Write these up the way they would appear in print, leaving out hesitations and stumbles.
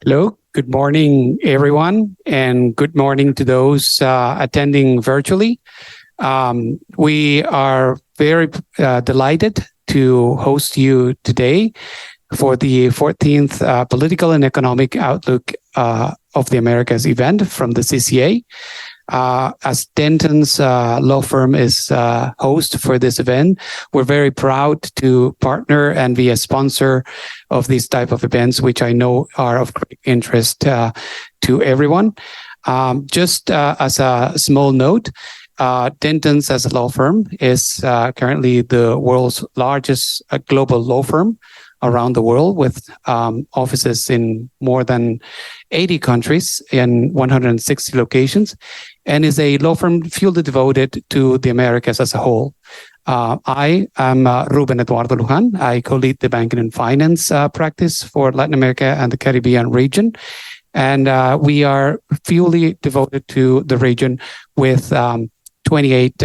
Hello, good morning, everyone, and good morning to those attending virtually. We are very delighted to host you today for the 14th Political and Economic Outlook of the Americas event from the CCA. As Denton's law firm is host for this event, we're very proud to partner and be a sponsor of these type of events, which I know are of great interest to everyone. Just as a small note, Denton's as a law firm is currently the world's largest global law firm around the world, with offices in more than 80 countries in 160 locations, and is a law firm fully devoted to the Americas as a whole. I am Ruben Eduardo Lujan. I co-lead the banking and finance practice for Latin America and the Caribbean region. And we are fully devoted to the region with 28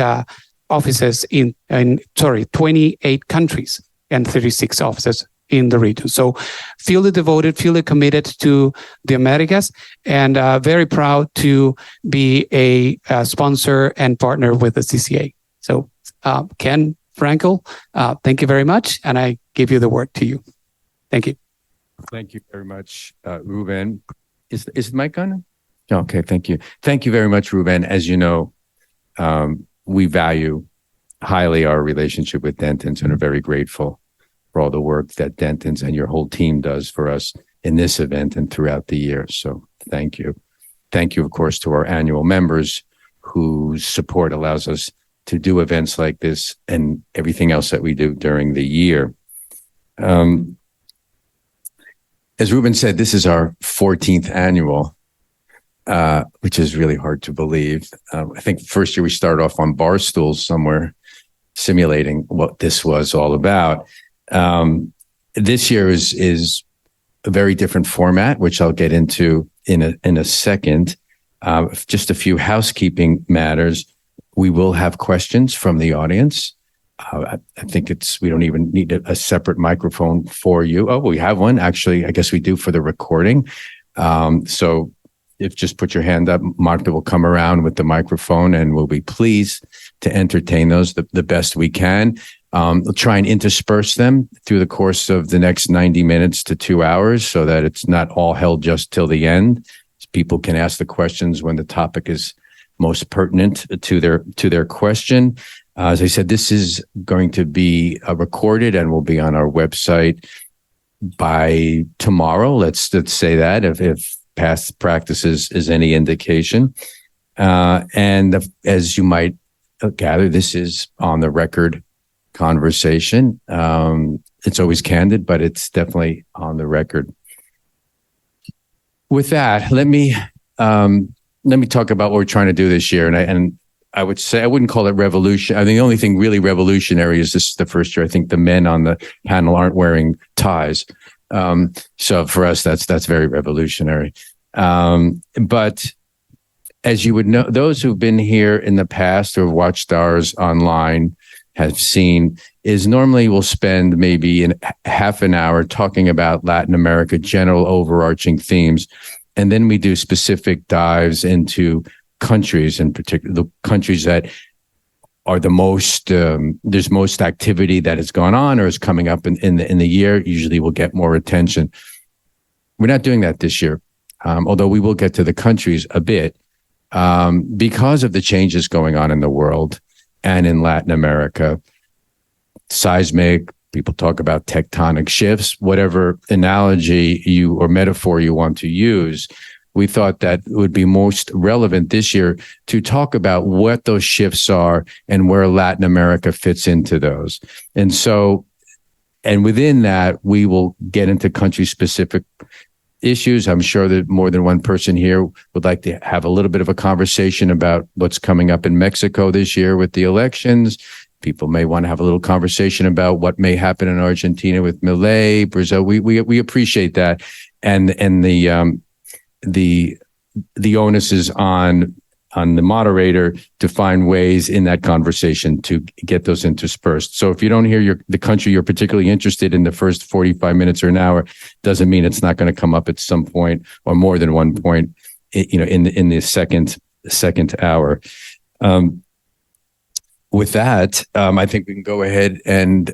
offices 28 countries and 36 offices in the region. So fully devoted, fully committed to the Americas, and very proud to be a sponsor and partner with the CCA. So Ken, Frankel, thank you very much. And I give you the word to you. Thank you. Thank you very much, Ruben. Is the mic on? Okay, thank you. Thank you very much, Ruben. As you know, we value highly our relationship with Denton's and are very grateful for all the work that Denton's and your whole team does for us in this event and throughout the year. So thank you. Thank you, of course, to our annual members whose support allows us to do events like this and everything else that we do during the year. As Ruben said, this is our 14th annual, which is really hard to believe. I think first year we started off on bar stools somewhere, simulating what this was all about. This year is a very different format, which I'll get into in a second. Just a few housekeeping matters. We will have questions from the audience. I think we don't even need a separate microphone for you. Oh, we have one. Actually, I guess we do for the recording. So if just put your hand up, Marta will come around with the microphone and we'll be pleased to entertain those the best we can. We'll try and intersperse them through the course of the next 90 minutes to 2 hours so that it's not all held just till the end. People can ask the questions when the topic is most pertinent to their question. As I said, this is going to be recorded and will be on our website by tomorrow. Let's say that if past practices is any indication. And as you might gather, this is on the record conversation. It's always candid, but it's definitely on the record. With that, let me talk about what we're trying to do this year. And I would say, I wouldn't call it revolution. I think the only thing really revolutionary is this is the first year. I think the men on the panel aren't wearing ties. So for us, that's very revolutionary. But as you would know, those who've been here in the past or have watched ours online have seen is normally we'll spend maybe half an hour talking about Latin America, general overarching themes. And then we do specific dives into countries, in particular, the countries that are the most, there's most activity that has gone on or is coming up in the year. Usually will get more attention. We're not doing that this year, although we will get to the countries a bit because of the changes going on in the world and in Latin America. Seismic, people talk about tectonic shifts, whatever analogy or metaphor you want to use. We thought that it would be most relevant this year to talk about what those shifts are and where Latin America fits into those. And within that, we will get into country-specific issues. I'm sure that more than one person here would like to have a little bit of a conversation about what's coming up in Mexico this year with the elections. People may want to have a little conversation about what may happen in Argentina with Milei, Brazil. We appreciate that, and the onus is on the moderator to find ways in that conversation to get those interspersed. So if you don't hear the country you're particularly interested in the first 45 minutes or an hour, doesn't mean it's not going to come up at some point or more than one point, in the second hour. With that, I think we can go ahead and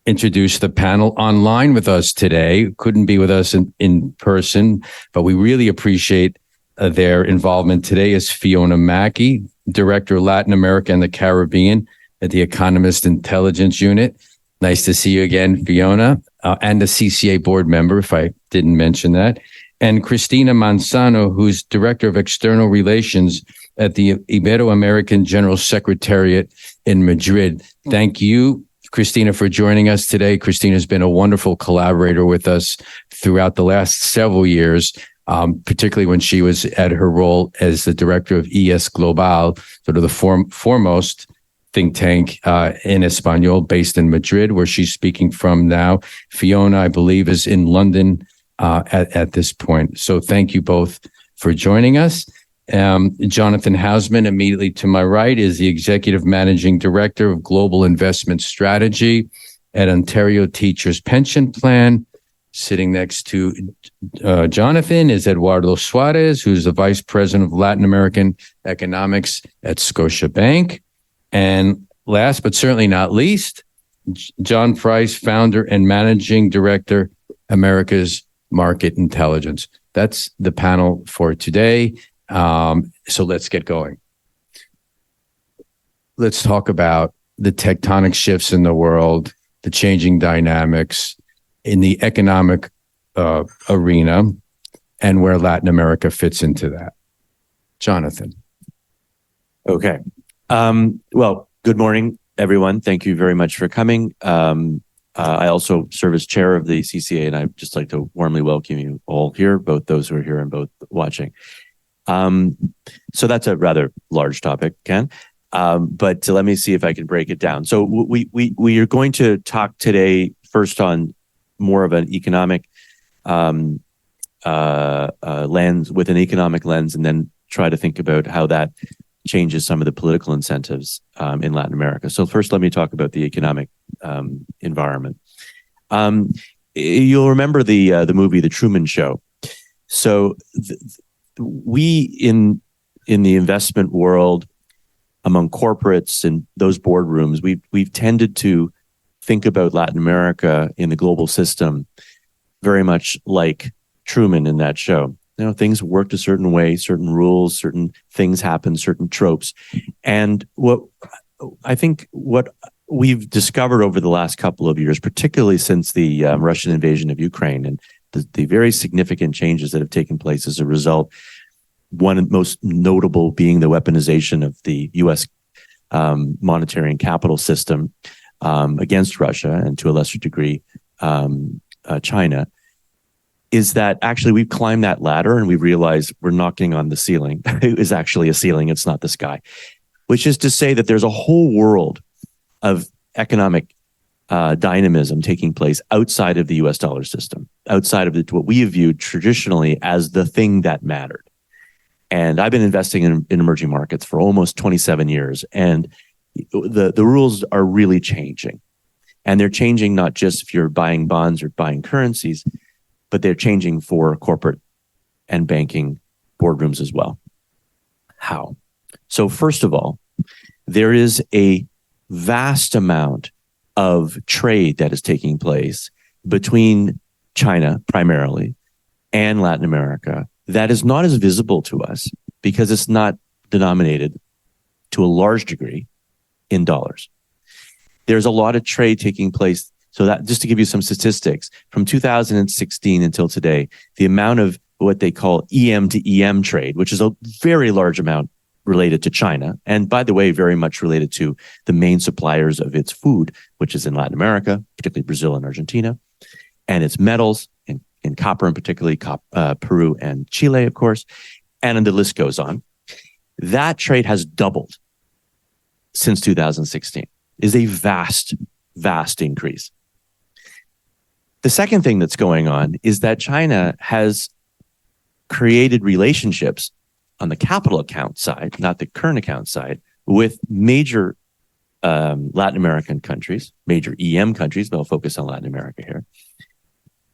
introduce the panel online with us today. Couldn't be with us in person, but we really appreciate their involvement. Today is Fiona Mackie, Director of Latin America and the Caribbean at the Economist Intelligence Unit. Nice to see you again, Fiona, and a CCA board member, if I didn't mention that. And Cristina Manzano, who's Director of External Relations at the Ibero-American General Secretariat in Madrid. Thank you, Cristina, for joining us today. Cristina's been a wonderful collaborator with us throughout the last several years, particularly when she was at her role as the director of ES Global, sort of the foremost think tank in Espanol, based in Madrid, where she's speaking from now. Fiona, I believe, is in London at this point. So thank you both for joining us. Jonathan Hausman, immediately to my right, is the Executive Managing Director of Global Investment Strategy at Ontario Teachers Pension Plan. Sitting next to Jonathan is Eduardo Suarez, who's the Vice President of Latin American Economics at Scotiabank. And last but certainly not least, John Price, Founder and Managing Director, America's Market Intelligence. That's the panel for today. So let's get going. Let's talk about the tectonic shifts in the world, the changing dynamics in the economic arena, and where Latin America fits into that. Jonathan. Okay. Well, good morning, everyone. Thank you very much for coming. I also serve as chair of the CCA, and I'd just like to warmly welcome you all here, both those who are here and both watching. So that's a rather large topic, Ken. But let me see if I can break it down. So we are going to talk today first on more of an economic lens, with an economic lens, and then try to think about how that changes some of the political incentives in Latin America. So first, let me talk about the economic environment. You'll remember the movie The Truman Show. So we in the investment world, among corporates and those boardrooms, we've tended to think about Latin America in the global system very much like Truman in that show. You know, things worked a certain way, certain rules, certain things happen, certain tropes. And what we've discovered over the last couple of years, particularly since the Russian invasion of Ukraine and the very significant changes that have taken place as a result, one most notable being the weaponization of the U.S. monetary and capital system against Russia, and to a lesser degree, China, is that actually we've climbed that ladder and we realize we're knocking on the ceiling. It is actually a ceiling, it's not the sky. Which is to say that there's a whole world of economic dynamism taking place outside of the US dollar system, outside of what we have viewed traditionally as the thing that mattered. And I've been investing in emerging markets for almost 27 years, and the rules are really changing. And they're changing not just if you're buying bonds or buying currencies, but they're changing for corporate and banking boardrooms as well. How? So first of all, there is a vast amount of trade that is taking place between China primarily and Latin America that is not as visible to us because it's not denominated to a large degree in dollars. There's a lot of trade taking place. So that, just to give you some statistics, from 2016 until today, the amount of what they call EM to EM trade, which is a very large amount related to China, and by the way, very much related to the main suppliers of its food, which is in Latin America, particularly Brazil and Argentina, and its metals, in copper and particularly Peru and Chile, of course, and the list goes on. That trade has doubled since 2016. Is a vast, vast increase. The second thing that's going on is that China has created relationships on the capital account side, not the current account side, with major Latin American countries, major EM countries, but I'll focus on Latin America here,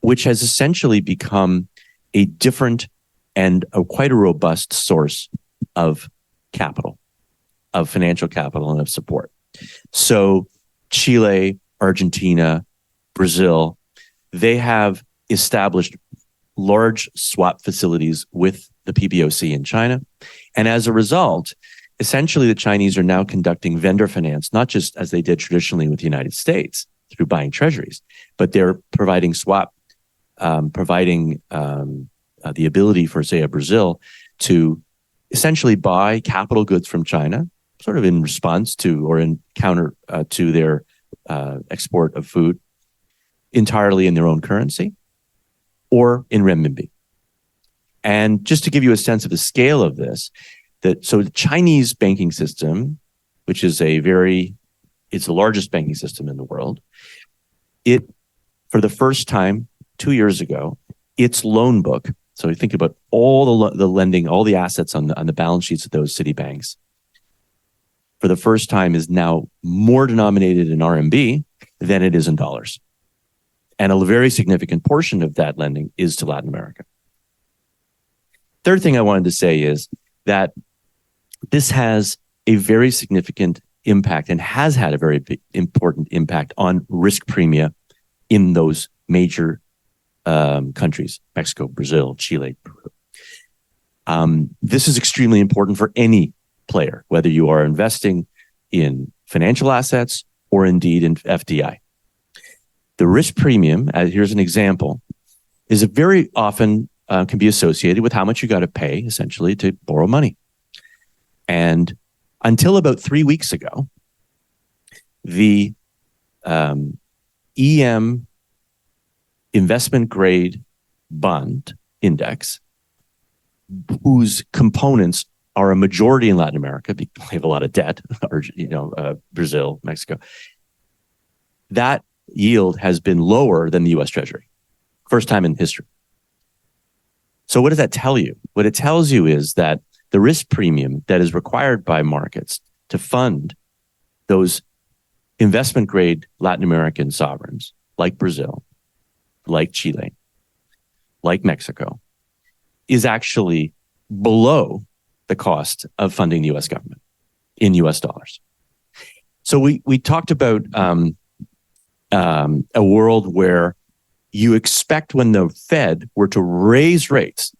which has essentially become a different and quite a robust source of capital, of financial capital and of support. So Chile, Argentina, Brazil, they have established large swap facilities with the PBOC in China. And as a result, essentially the Chinese are now conducting vendor finance, not just as they did traditionally with the United States through buying treasuries, but they're providing swap, providing the ability for, say, a Brazil to essentially buy capital goods from China, sort of in response to or in counter to their export of food entirely in their own currency or in renminbi. And just to give you a sense of the scale of this, so the Chinese banking system, which is it's the largest banking system in the world, it, for the first time 2 years ago, its loan book, so you think about all the lending, all the assets on the balance sheets of those city banks, for the first time is now more denominated in RMB than it is in dollars. And a very significant portion of that lending is to Latin America. Third thing I wanted to say is that this has a very significant impact and has had a very big, important impact on risk premia in those major countries, Mexico, Brazil, Chile, Peru. This is extremely important for any player, whether you are investing in financial assets or indeed in FDI. The risk premium, here's an example, is very often can be associated with how much you got to pay, essentially, to borrow money. And until about 3 weeks ago, the EM investment grade bond index, whose components are a majority in Latin America, because they have a lot of debt, Brazil, Mexico, that yield has been lower than the US Treasury. First time in history. So what does that tell you? What it tells you is that the risk premium that is required by markets to fund those investment grade Latin American sovereigns like Brazil, like Chile, like Mexico, is actually below the cost of funding the US government in US dollars. So we talked about a world where you expect when the Fed were to raise rates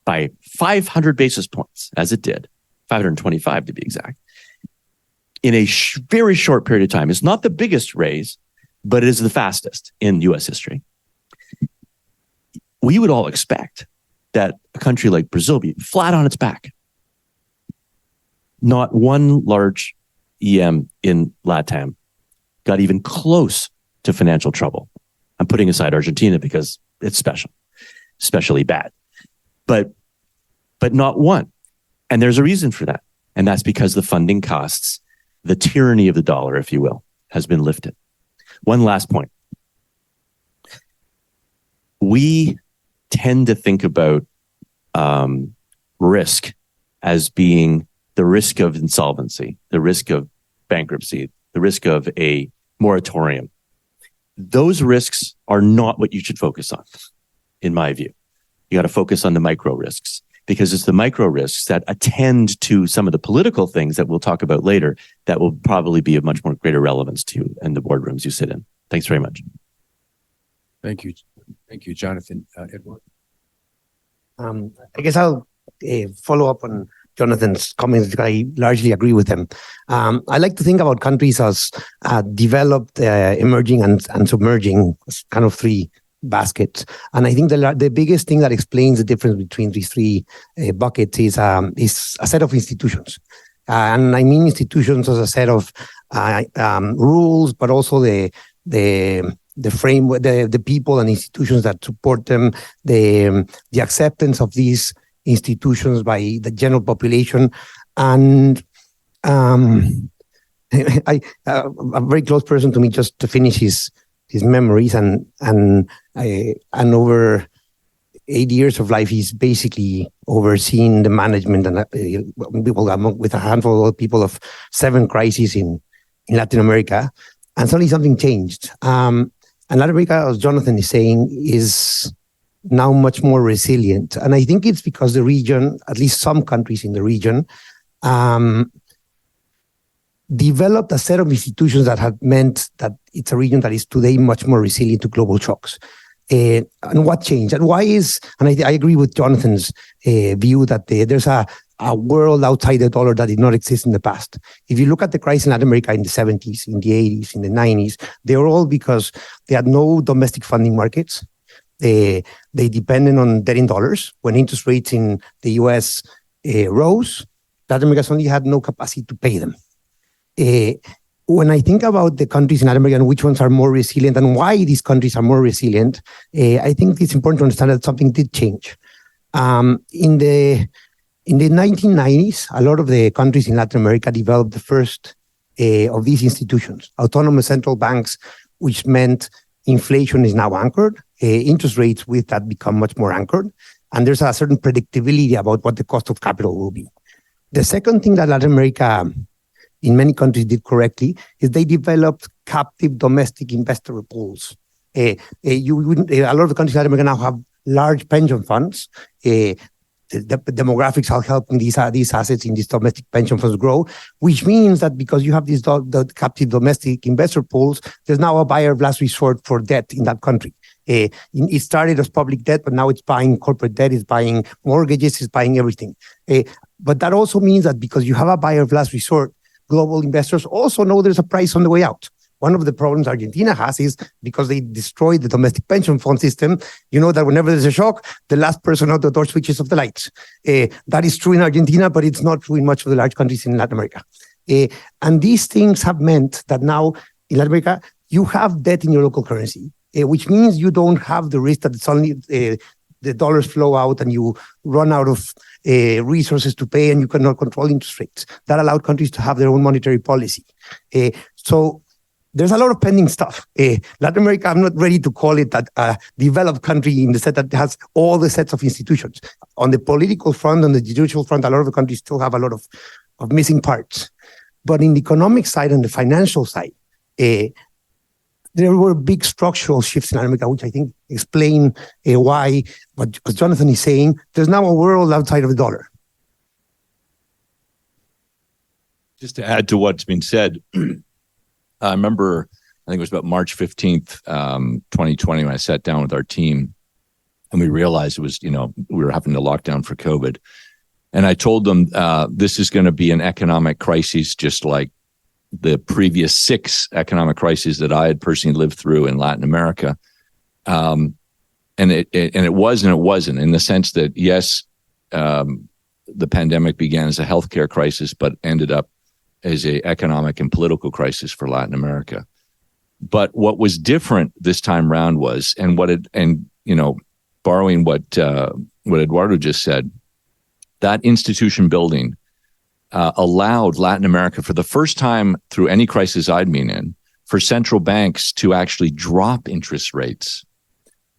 by 500 basis points, as it did, 525 to be exact, in a very short period of time. It's not the biggest raise, but it is the fastest in US history. We would all expect that a country like Brazil be flat on its back. Not one large EM in LATAM got even close to financial trouble. I'm putting aside Argentina because it's especially bad. But not one. And there's a reason for that. And that's because the funding costs, the tyranny of the dollar, if you will, has been lifted. One last point. We tend to think about risk as being the risk of insolvency, the risk of bankruptcy, the risk of a moratorium. Those risks are not what you should focus on, in my view. You got to focus on the micro risks, because it's the micro risks that attend to some of the political things that we'll talk about later that will probably be of much more greater relevance to you in the boardrooms you sit in. Thanks very much. Thank you. Thank you, Jonathan. Eduardo? I guess I'll follow up on Jonathan's comments. I largely agree with him. I like to think about countries as developed, emerging, and submerging, kind of three baskets. And I think the biggest thing that explains the difference between these three buckets is a set of institutions. And I mean institutions as a set of rules, but also the framework, the people and institutions that support them, the acceptance of these institutions by the general population, and a very close person to me just to finish his memories and over 8 years of life, he's basically overseeing the management and with a handful of people of 7 crises in Latin America. And suddenly something changed. And Latin America, as Jonathan is saying, is now much more resilient. And I think it's because the region, at least some countries in the region, developed a set of institutions that have meant that it's a region that is today much more resilient to global shocks. And what changed? And why is, and I agree with Jonathan's view that there's a world outside the dollar that did not exist in the past. If you look at the crisis in Latin America in the 70s, in the 80s, in the 90s, they were all because they had no domestic funding markets. They depended on debt in dollars. When interest rates in the US rose, Latin America suddenly had no capacity to pay them. When I think about the countries in Latin America and which ones are more resilient and why these countries are more resilient, I think it's important to understand that something did change. In the 1990s, a lot of the countries in Latin America developed the first of these institutions, autonomous central banks, which meant inflation is now anchored. Interest rates with that become much more anchored. And there's a certain predictability about what the cost of capital will be. The second thing that Latin America in many countries did correctly is they developed captive domestic investor pools. A lot of the countries in Latin America now have large pension funds. The demographics are helping these assets in these domestic pension funds grow, which means that because you have these the captive domestic investor pools, there's now a buyer of last resort for debt in that country. It started as public debt, but now it's buying corporate debt, it's buying mortgages, it's buying everything. But that also means that because you have a buyer of last resort, global investors also know there's a price on the way out. One of the problems Argentina has is because they destroyed the domestic pension fund system, you know that whenever there's a shock, the last person out the door switches off the lights. That is true in Argentina, but it's not true in much of the large countries in Latin America. And these things have meant that now in Latin America, you have debt in your local currency, which means you don't have the risk that suddenly the dollars flow out and you run out of resources to pay and you cannot control interest rates. That allowed countries to have their own monetary policy. So there's a lot of pending stuff. Latin America, I'm not ready to call it a developed country in the sense that it has all the sets of institutions. On the political front, on the judicial front, a lot of the countries still have a lot of missing parts. But in the economic side and the financial side, there were big structural shifts in America, which I think explain why, but as Jonathan is saying, there's now a world outside of the dollar. Just to add to what's been said, I remember, I think it was about March 15th, 2020, when I sat down with our team and we realized it was, we were having to lock down for COVID. And I told them, this is going to be an economic crisis, just like the previous 6 economic crises that I had personally lived through in Latin America. And it was and it wasn't, in the sense that, yes, the pandemic began as a healthcare crisis, but ended up as an economic and political crisis for Latin America. But what was different this time around was, borrowing what Eduardo just said, that institution building allowed Latin America, for the first time through any crisis I'd been in, for central banks to actually drop interest rates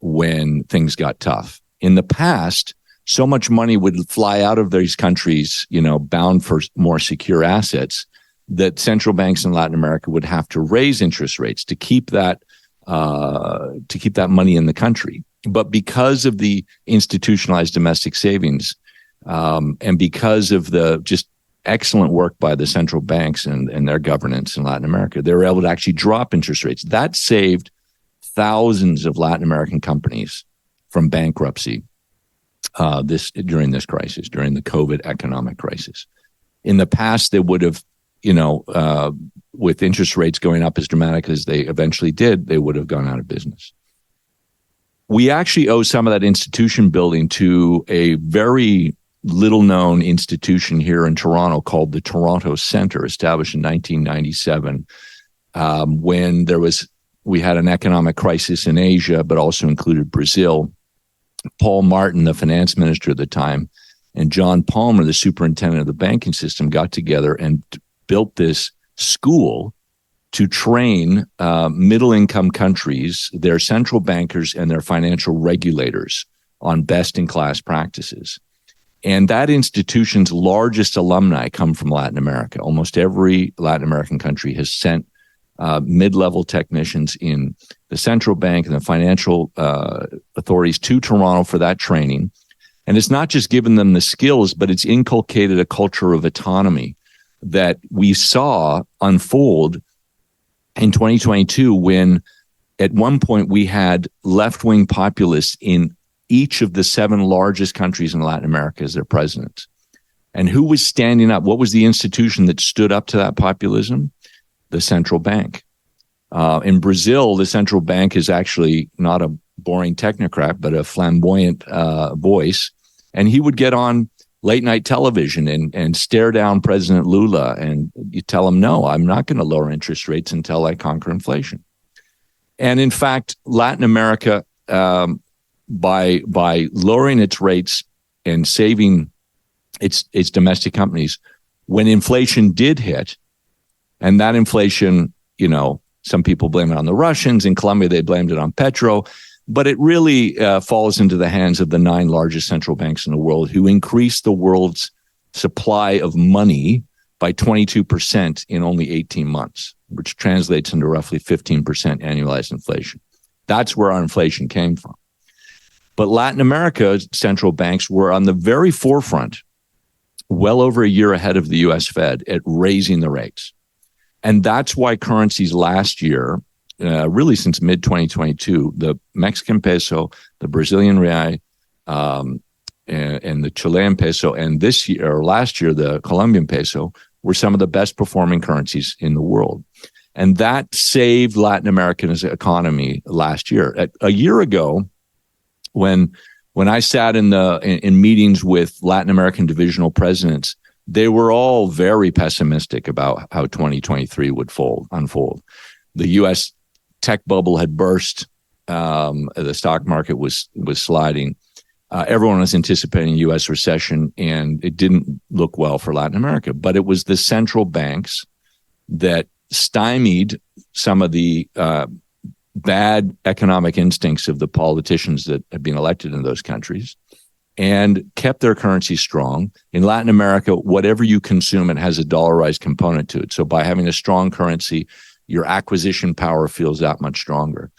when things got tough. In the past, so much money would fly out of these countries, bound for more secure assets, that central banks in Latin America would have to raise interest rates to keep that money in the country. But because of the institutionalized domestic savings, and because of the just excellent work by the central banks and their governance in Latin America, they were able to actually drop interest rates. That saved thousands of Latin American companies from bankruptcy during this crisis, during the COVID economic crisis. In the past, they would have, with interest rates going up as dramatic as they eventually did, they would have gone out of business. We actually owe some of that institution building to a very little-known institution here in Toronto called the Toronto Centre, established in 1997, when we had an economic crisis in Asia, but also included Brazil. Paul Martin, the finance minister at the time, and John Palmer, the superintendent of the banking system, got together and built this school to train middle-income countries, their central bankers and their financial regulators on best-in-class practices. And that institution's largest alumni come from Latin America. Almost every Latin American country has sent mid-level technicians in the central bank and the financial authorities to Toronto for that training. And it's not just given them the skills, but it's inculcated a culture of autonomy that we saw unfold in 2022 when at one point we had left-wing populists in each of the 7 largest countries in Latin America as their presidents. And who was standing up? What was the institution that stood up to that populism? The central bank. In Brazil, the central bank is actually not a boring technocrat, but a flamboyant voice. And he would get on late night television and stare down President Lula, and you tell him, no, I'm not going to lower interest rates until I conquer inflation. And in fact, Latin America, by lowering its rates and saving its domestic companies, when inflation did hit, and that inflation, some people blame it on the Russians. In Colombia, they blamed it on petro. But it really falls into the hands of the 9 largest central banks in the world, who increased the world's supply of money by 22% in only 18 months, which translates into roughly 15% annualized inflation. That's where our inflation came from. But Latin America's central banks were on the very forefront, well over a year ahead of the US Fed, at raising the rates. And that's why currencies last year, really since mid-2022, the Mexican peso, the Brazilian real, and the Chilean peso, and this year or last year, the Colombian peso, were some of the best performing currencies in the world. And that saved Latin America's economy last year. A year ago, when I sat in meetings with Latin American divisional presidents, they were all very pessimistic about how 2023 would unfold. The U.S. tech bubble had burst. The stock market was sliding. Everyone was anticipating a U.S. recession, and it didn't look well for Latin America. But it was the central banks that stymied some of the bad economic instincts of the politicians that had been elected in those countries, and kept their currency strong. In Latin America, whatever you consume, it has a dollarized component to it. So by having a strong currency, your acquisition power feels that much stronger.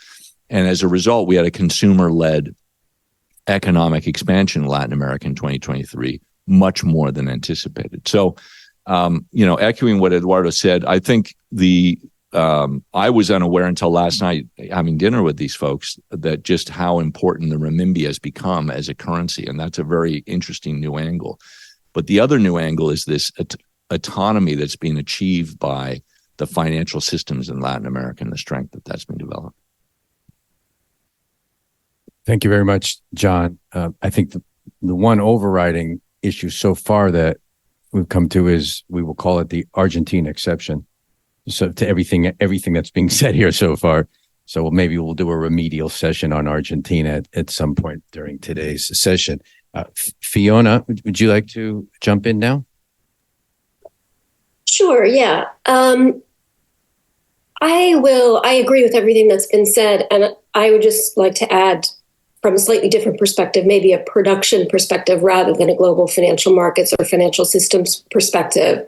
And as a result, we had a consumer-led economic expansion in Latin America in 2023, much more than anticipated. So, echoing what Eduardo said, I think I was unaware until last night, having dinner with these folks, that just how important the renminbi has become as a currency. And that's a very interesting new angle. But the other new angle is this autonomy that's being achieved by the financial systems in Latin America and the strength that's been developed. Thank you very much, John. I think the one overriding issue so far that we've come to is, we will call it the Argentina exception. So to everything that's being said here so far. So maybe we'll do a remedial session on Argentina at some point during today's session. Fiona, would you like to jump in now? Sure, yeah. I agree with everything that's been said, and I would just like to add, from a slightly different perspective, maybe a production perspective rather than a global financial markets or financial systems perspective.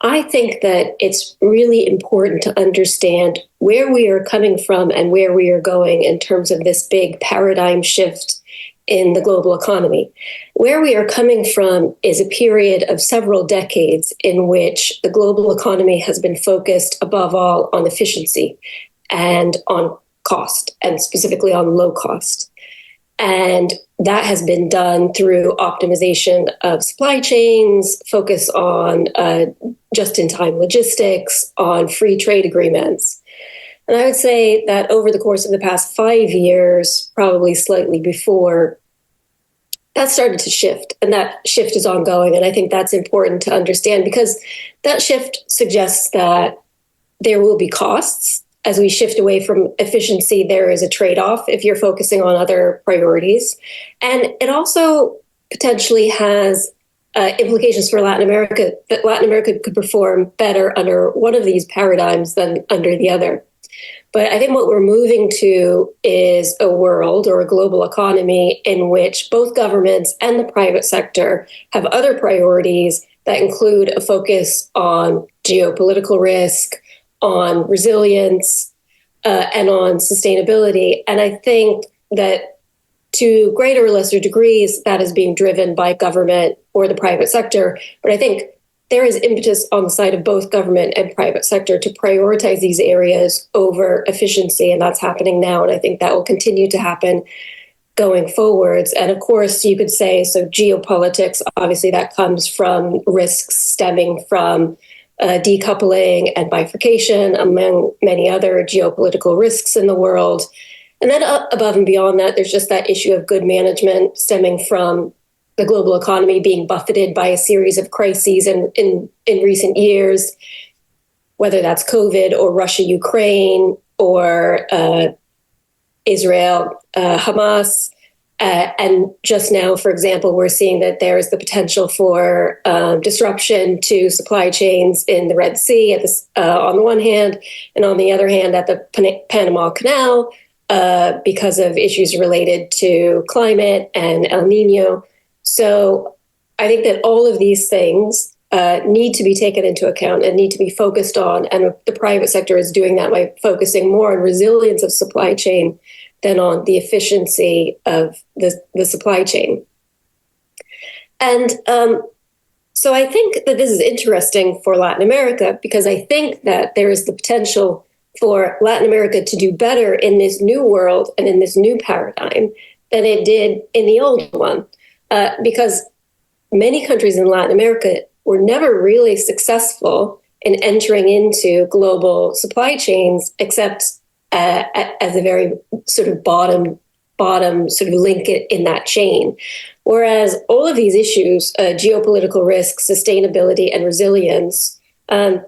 I think that it's really important to understand where we are coming from and where we are going in terms of this big paradigm shift in the global economy. Where we are coming from is a period of several decades in which the global economy has been focused above all on efficiency and on cost, and specifically on low cost. And that has been done through optimization of supply chains, focus on just-in-time logistics, on free trade agreements. And I would say that over the course of the past 5 years, probably slightly before, that started to shift, and that shift is ongoing. And I think that's important to understand, because that shift suggests that there will be costs. As we shift away from efficiency, there is a trade-off if you're focusing on other priorities. And it also potentially has implications for Latin America, that Latin America could perform better under one of these paradigms than under the other. But I think what we're moving to is a world or a global economy in which both governments and the private sector have other priorities that include a focus on geopolitical risk, on resilience, and on sustainability. And I think that to greater or lesser degrees, that is being driven by government or the private sector. But I think there is impetus on the side of both government and private sector to prioritize these areas over efficiency. And that's happening now. And I think that will continue to happen going forwards. And of course, you could say, so geopolitics, obviously that comes from risks stemming from decoupling and bifurcation, among many other geopolitical risks in the world. And then above and beyond that, there's just that issue of good management stemming from the global economy being buffeted by a series of crises in recent years, whether that's COVID or Russia, Ukraine, or Israel, Hamas. And just now, for example, we're seeing that there is the potential for disruption to supply chains in the Red Sea on the one hand, and on the other hand, at the Panama Canal because of issues related to climate and El Nino. So I think that all of these things need to be taken into account and need to be focused on. And the private sector is doing that by focusing more on resilience of supply chain than on the efficiency of the supply chain. And so I think that this is interesting for Latin America, because I think that there is the potential for Latin America to do better in this new world and in this new paradigm than it did in the old one. Because many countries in Latin America were never really successful in entering into global supply chains, except as a very sort of bottom sort of link in that chain. Whereas all of these issues, geopolitical risk, sustainability, and resilience, the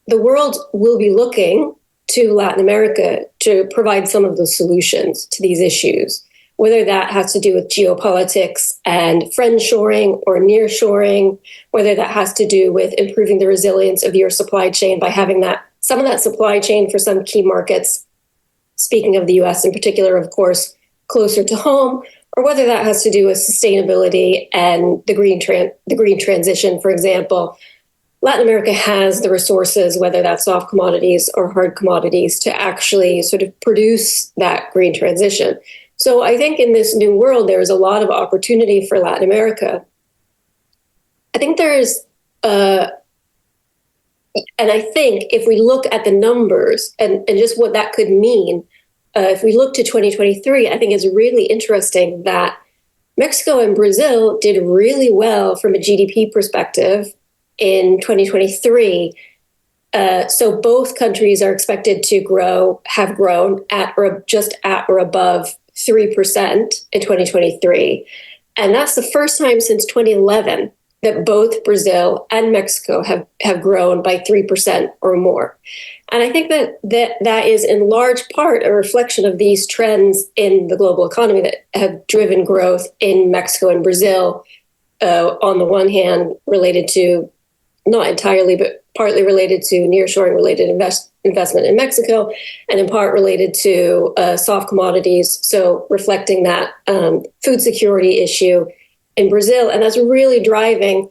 world will be looking to Latin America to provide some of the solutions to these issues, whether that has to do with geopolitics and friendshoring or nearshoring, whether that has to do with improving the resilience of your supply chain by having some of that supply chain for some key markets, speaking of the US in particular, of course, closer to home, or whether that has to do with sustainability and the green transition, for example. Latin America has the resources, whether that's soft commodities or hard commodities, to actually sort of produce that green transition. So I think in this new world, there is a lot of opportunity for Latin America. I think there's, and I think if we look at the numbers and just what that could mean, if we look to 2023, I think it's really interesting that Mexico and Brazil did really well from a GDP perspective in 2023. So both countries are expected to have grown at or just at or above 3% in 2023. And that's the first time since 2011 that both Brazil and Mexico have grown by 3% or more. And I think that is in large part a reflection of these trends in the global economy that have driven growth in Mexico and Brazil, on the one hand, related to, not entirely, but partly related to nearshoring related investment in Mexico, and in part related to soft commodities. So reflecting that food security issue in Brazil. And that's really driving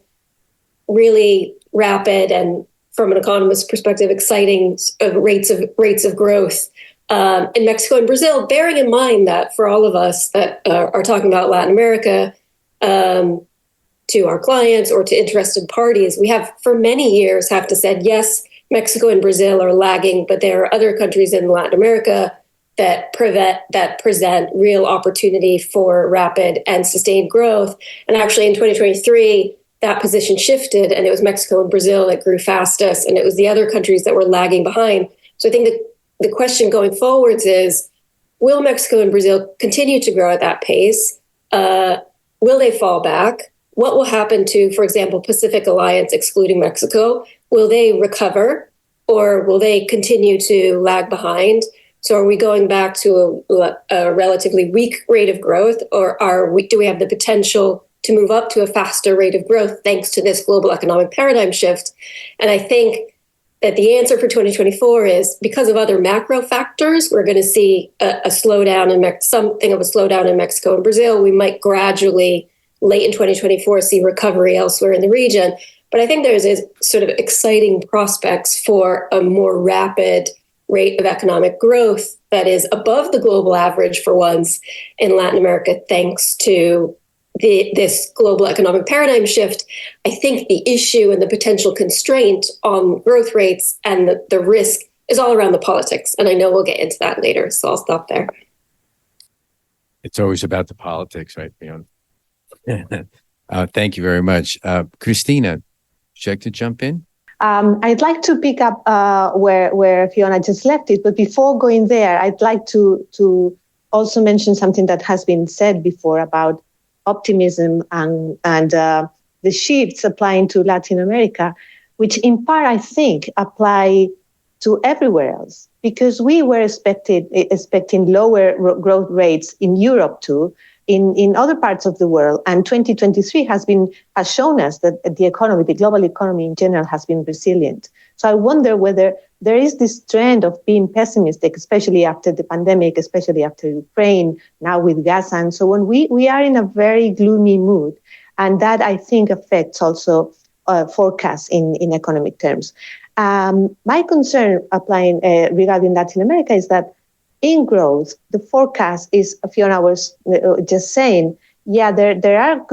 really rapid and, from an economist perspective, exciting rates of growth in Mexico and Brazil, bearing in mind that for all of us that are talking about Latin America, to our clients or to interested parties, we have for many years have to said, yes, Mexico and Brazil are lagging, but there are other countries in Latin America that present real opportunity for rapid and sustained growth. And actually in 2023, that position shifted, and it was Mexico and Brazil that grew fastest, and it was the other countries that were lagging behind. So I think that the question going forwards is, will Mexico and Brazil continue to grow at that pace? Will they fall back? What will happen to, for example, Pacific Alliance, excluding Mexico? Will they recover, or will they continue to lag behind? So are we going back to a relatively weak rate of growth, or do we have the potential to move up to a faster rate of growth thanks to this global economic paradigm shift? And I think that the answer for 2024 is because of other macro factors, we're going to see a slowdown in something of a slowdown in Mexico and Brazil. We might gradually, late in 2024, see recovery elsewhere in the region. But I think there's a sort of exciting prospects for a more rapid rate of economic growth that is above the global average for once in Latin America, thanks to this global economic paradigm shift. I think the issue and the potential constraint on growth rates and the risk is all around the politics. And I know we'll get into that later, so I'll stop there. It's always about the politics, right, Fiona? Thank you very much. Cristina, would you like to jump in? I'd like to pick up where Fiona just left it. But before going there, I'd like to also mention something that has been said before about optimism and the shifts applying to Latin America, which in part, I think, apply to everywhere else, because we were expecting lower growth rates in Europe too, in other parts of the world. And 2023 has shown us that the global economy in general has been resilient. So I wonder whether there is this trend of being pessimistic, especially after the pandemic, especially after Ukraine, now with Gaza and so on. We are in a very gloomy mood. And that, I think, affects also forecasts in economic terms. My concern regarding Latin America is that in growth, the forecast is, Fiona was just saying, there are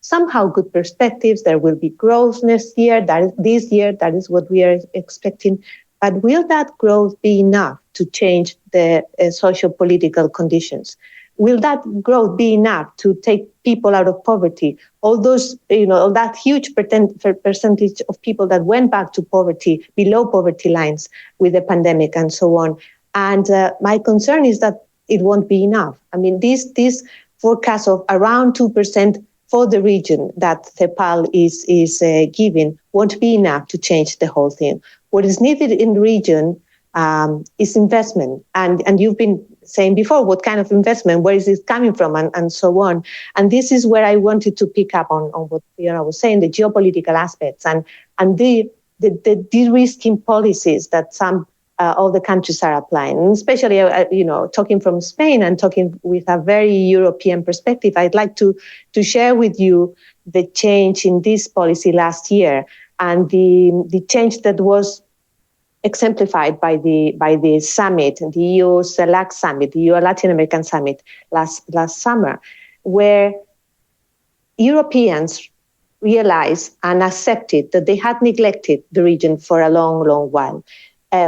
somehow good perspectives. There will be growth this year. That is what we are expecting. But will that growth be enough to change the socio-political conditions? Will that growth be enough to take people out of poverty? All those, that huge percentage of people that went back to poverty, below poverty lines with the pandemic and so on. And my concern is that it won't be enough. I mean, this forecast of around 2% for the region that CEPAL is giving won't be enough to change the whole thing. What is needed in the region is investment. And you've been saying before, what kind of investment, where is it coming from, and so on. And this is where I wanted to pick up on what Fiona was saying, the geopolitical aspects and the de-risking policies that some all the countries are applying, and especially, talking from Spain and talking with a very European perspective, I'd like to share with you the change in this policy last year and the change that was exemplified by the summit, the EU Select Summit, the EU Latin American Summit last summer, where Europeans realized and accepted that they had neglected the region for a long, long while.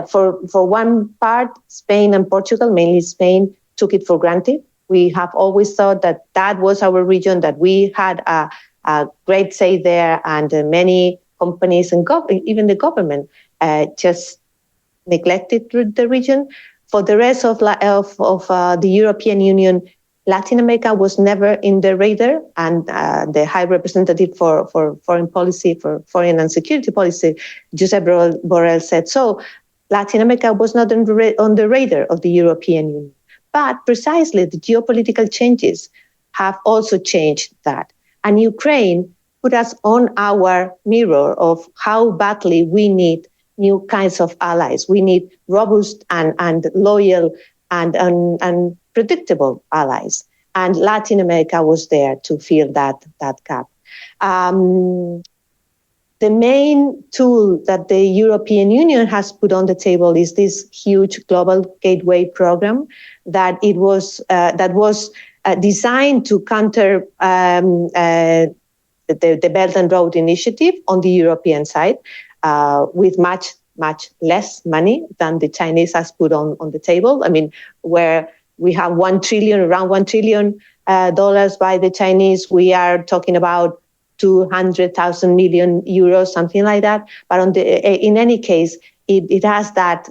For one part, Spain and Portugal, mainly Spain, took it for granted. We have always thought that was our region, that we had a great say there, and many companies and even the government just neglected the region. For the rest of the European Union, Latin America was never in the radar, and the High Representative for Foreign Policy, for Foreign and Security Policy, Josep Borrell, said so. Latin America was not on the radar of the European Union. But precisely the geopolitical changes have also changed that. And Ukraine put us on our mirror of how badly we need new kinds of allies. We need robust and loyal and predictable allies. And Latin America was there to fill that gap. The main tool that the European Union has put on the table is this huge global gateway program that was designed to counter the Belt and Road Initiative on the European side, with much less money than the Chinese has put on the table. I mean, where we have around $1 trillion by the Chinese, we are talking about 200,000 million euros, something like that. But in any case, it has that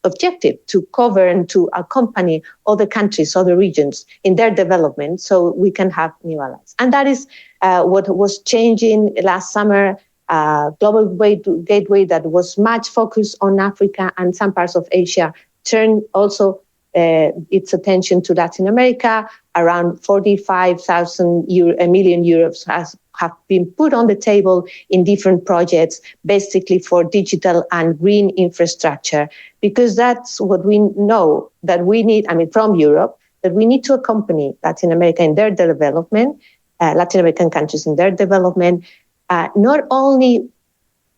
objective to cover and to accompany other countries, other regions in their development, so we can have new allies. And that is what was changing last summer. Global gateway that was much focused on Africa and some parts of Asia turned also its attention to Latin America. Around 45,000 million euros have been put on the table in different projects, basically for digital and green infrastructure, because that's what we know that we need, from Europe, that we need to accompany Latin America in their development, Latin American countries in their development, not only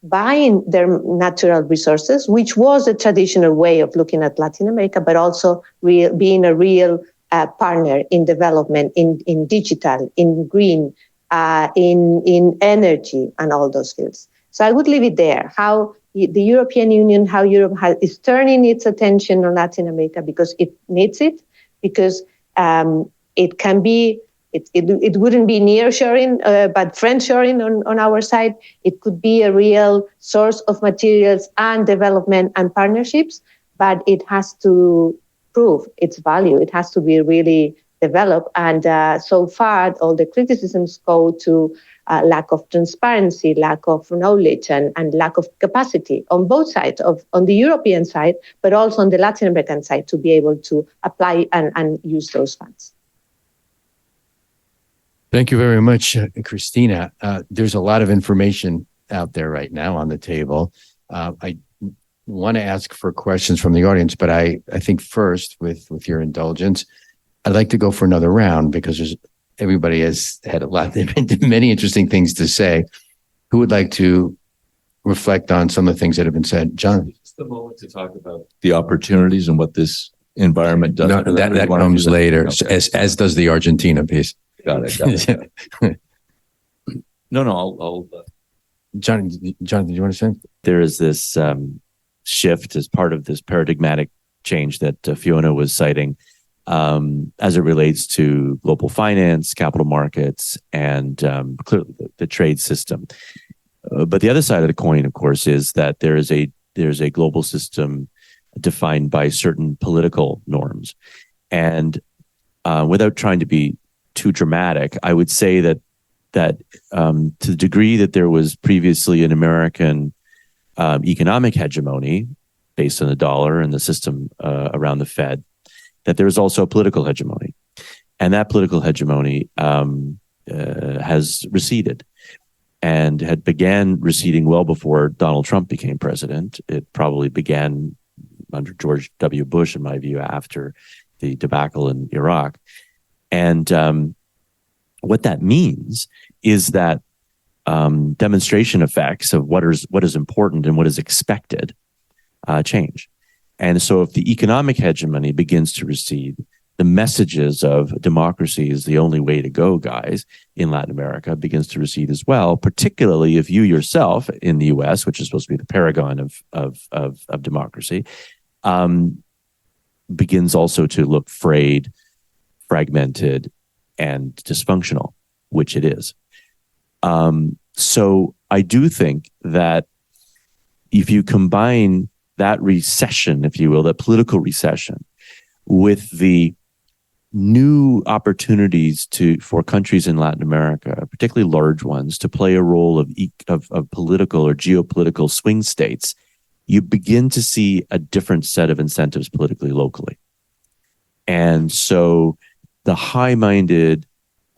buying their natural resources, which was a traditional way of looking at Latin America, but also being a real partner in development, in digital, in green, in energy, and all those fields. So I would leave it there. How the European Union, how Europe is turning its attention on Latin America because it needs it, because it can be. It wouldn't be nearshoring, but friendshoring on our side. It could be a real source of materials and development and partnerships, but it has to prove its value. It has to be really developed. And so far, all the criticisms go to lack of transparency, lack of knowledge, and lack of capacity on both sides, on the European side, but also on the Latin American side, to be able to apply and use those funds. Thank you very much, Cristina. There's a lot of information out there right now on the table. I want to ask for questions from the audience, but I think first, with your indulgence, I'd like to go for another round because everybody has had many interesting things to say. Who would like to reflect on some of the things that have been said? John? It's the moment to talk about the opportunities and what this environment does. No, that comes later, okay. as does the Argentina piece. Got it. No, I'll John, did you want to say? There is this shift as part of this paradigmatic change that Fiona was citing as it relates to global finance, capital markets, and clearly the trade system. But the other side of the coin, of course, is that there's a global system defined by certain political norms. And without trying to be too dramatic, I would say that to the degree that there was previously an American economic hegemony based on the dollar and the system around the Fed, that there is also a political hegemony. And that political hegemony has receded and had began receding well before Donald Trump became president. It probably began under George W. Bush, in my view, after the debacle in Iraq. And what that means is that demonstration effects of what is important and what is expected change. And so if the economic hegemony begins to recede, the messages of democracy is the only way to go, guys, in Latin America begins to recede as well, particularly if you yourself in the US, which is supposed to be the paragon of democracy, begins also to look frayed, fragmented, and dysfunctional, which it is. So I do think that if you combine that recession, if you will, that political recession, with the new opportunities for countries in Latin America, particularly large ones, to play a role of political or geopolitical swing states, you begin to see a different set of incentives politically locally. And so the high-minded,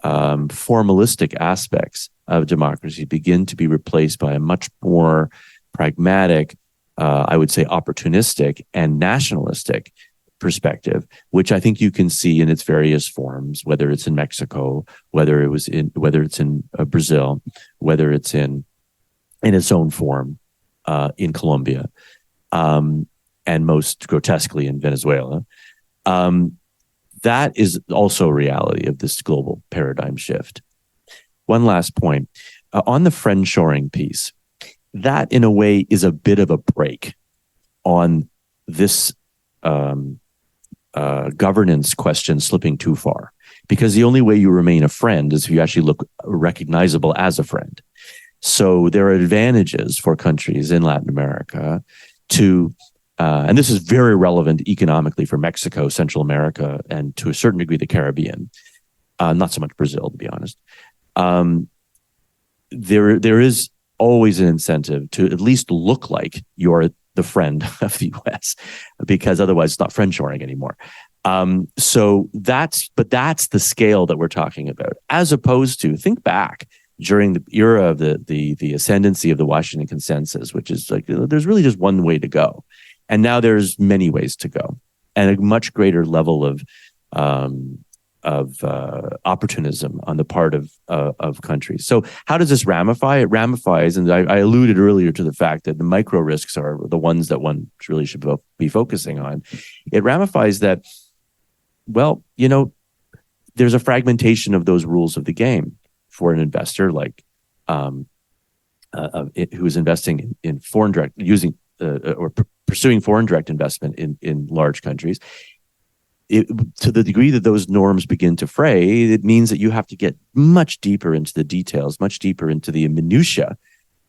formalistic aspects of democracy begin to be replaced by a much more pragmatic, I would say opportunistic and nationalistic perspective, which I think you can see in its various forms, whether it's in Mexico, whether it's in Brazil, whether it's in its own form in Colombia, and most grotesquely in Venezuela. That is also a reality of this global paradigm shift. One last point. On the friendshoring piece, that in a way is a bit of a break on this governance question slipping too far. Because the only way you remain a friend is if you actually look recognizable as a friend. So there are advantages for countries in Latin America to and this is very relevant economically for Mexico, Central America, and to a certain degree, the Caribbean. Not so much Brazil, to be honest. There is always an incentive to at least look like you're the friend of the U.S. because otherwise it's not friendshoring anymore. So that's the scale that we're talking about, as opposed to, think back during the era of the ascendancy of the Washington Consensus, which is like, there's really just one way to go. And now there's many ways to go, and a much greater level of opportunism on the part of countries. So how does this ramify? It ramifies, and I alluded earlier to the fact that the micro risks are the ones that one really should be focusing on. It ramifies that, well, there's a fragmentation of those rules of the game for an investor like who is investing in foreign direct, using or pursuing foreign direct investment in large countries. To the degree that those norms begin to fray, it means that you have to get much deeper into the details, much deeper into the minutiae,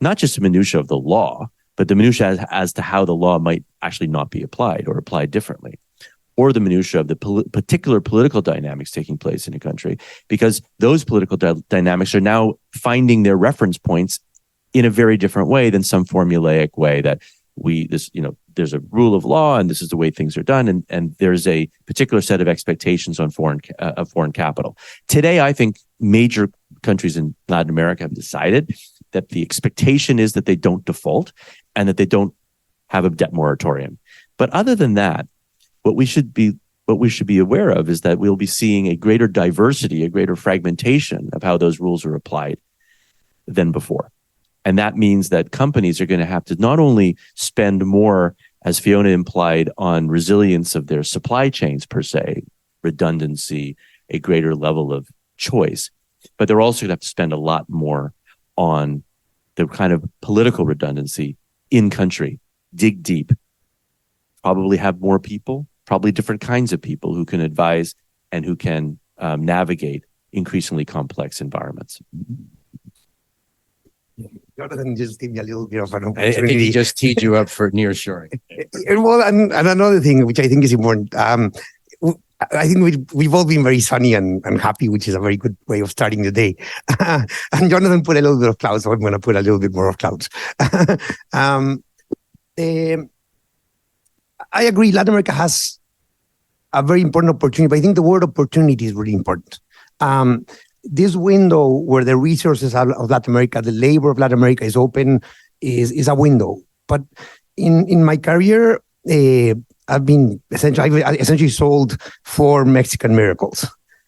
not just the minutiae of the law, but the minutiae as to how the law might actually not be applied or applied differently, or the minutiae of the particular political dynamics taking place in a country, because those political dynamics are now finding their reference points in a very different way than some formulaic way that there's a rule of law and this is the way things are done, and there's a particular set of expectations on foreign capital. Today, I think major countries in Latin America have decided that the expectation is that they don't default and that they don't have a debt moratorium. But other than that, what we should be aware of is that we'll be seeing a greater diversity, a greater fragmentation of how those rules are applied than before. And that means that companies are going to have to not only spend more, as Fiona implied, on resilience of their supply chains per se, redundancy, a greater level of choice, but they're also going to have to spend a lot more on the kind of political redundancy in country, dig deep, probably have more people, probably different kinds of people who can advise and who can navigate increasingly complex environments. Jonathan just gave me a little bit of an I think he just teed you up for nearshoring. Well, and another thing which I think is important. I think we've all been very sunny and happy, which is a very good way of starting the day. And Jonathan put a little bit of clouds, so I'm going to put a little bit more of clouds. I agree, Latin America has a very important opportunity, but I think the word opportunity is really important. This window where the resources of Latin America, the labor of Latin America is open, is a window. But in my career, I've essentially sold 4 Mexican miracles.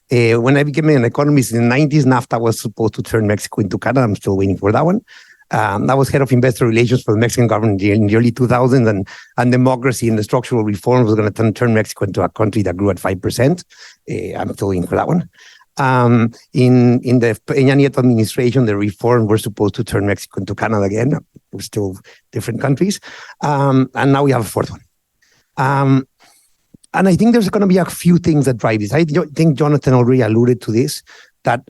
When I became an economist in the 90s, NAFTA was supposed to turn Mexico into Canada. I'm still waiting for that one. I was head of investor relations for the Mexican government in the early 2000s, and democracy and the structural reforms was going to turn Mexico into a country that grew at 5%. I'm still waiting for that one. In the Peña Nieto administration, the reforms were supposed to turn Mexico into Canada again. We're still different countries. And now we have a 4th one. And I think there's going to be a few things that drive this. I think Jonathan already alluded to this, that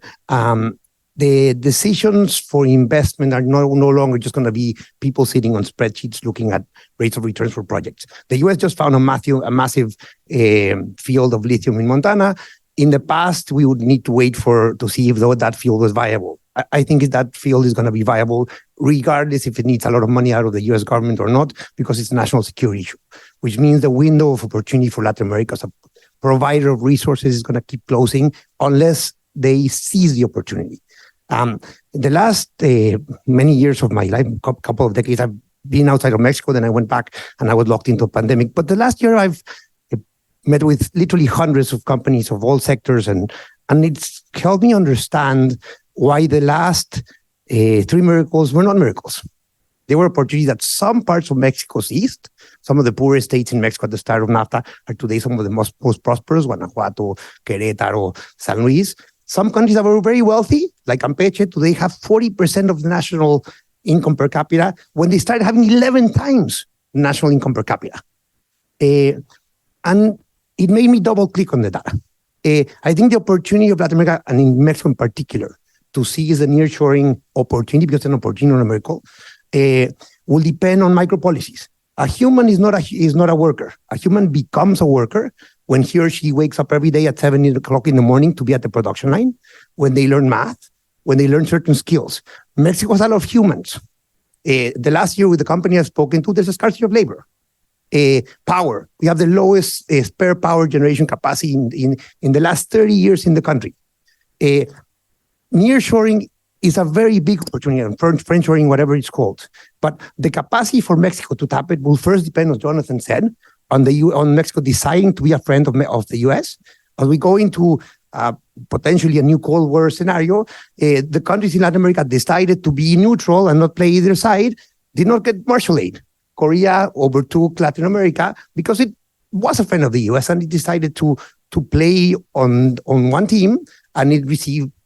the decisions for investment are no longer just going to be people sitting on spreadsheets looking at rates of returns for projects. The U.S. just found a massive field of lithium in Montana. In the past, we would need to wait to see if that field was viable. I think that field is going to be viable regardless if it needs a lot of money out of the U.S. government or not, because it's a national security issue, which means the window of opportunity for Latin America as a provider of resources is going to keep closing unless they seize the opportunity. The last many years of my life, couple of decades, I've been outside of Mexico, then I went back and I was locked into a pandemic. But the last year, I've met with literally hundreds of companies of all sectors, and it's helped me understand why the last 3 miracles were not miracles. They were opportunities that some parts of Mexico seized. Some of the poorest states in Mexico at the start of NAFTA are today some of the most prosperous, Guanajuato, Querétaro, San Luis. Some countries that were very wealthy, like Campeche, today have 40% of the national income per capita when they started having 11 times national income per capita. And it made me double click on the data. I think the opportunity of Latin America, and in Mexico in particular, to seize the nearshoring opportunity, because it's an opportunity, not a miracle, will depend on micro policies. A human is not a worker. A human becomes a worker when he or she wakes up every day at 7 o'clock in the morning to be at the production line, when they learn math, when they learn certain skills. Mexico has a lot of humans. The last year with the company I've spoken to, there's a scarcity of labor. Power. We have the lowest spare power generation capacity in the last 30 years in the country. Nearshoring is a very big opportunity, and friendshoring, whatever it's called. But the capacity for Mexico to tap it will first depend, as Jonathan said, on Mexico deciding to be a friend of the U.S. As we go into potentially a new Cold War scenario, the countries in Latin America decided to be neutral and not play either side, did not get Marshall aid. Korea overtook Latin America because it was a friend of the U.S. and it decided to play on one team, and it got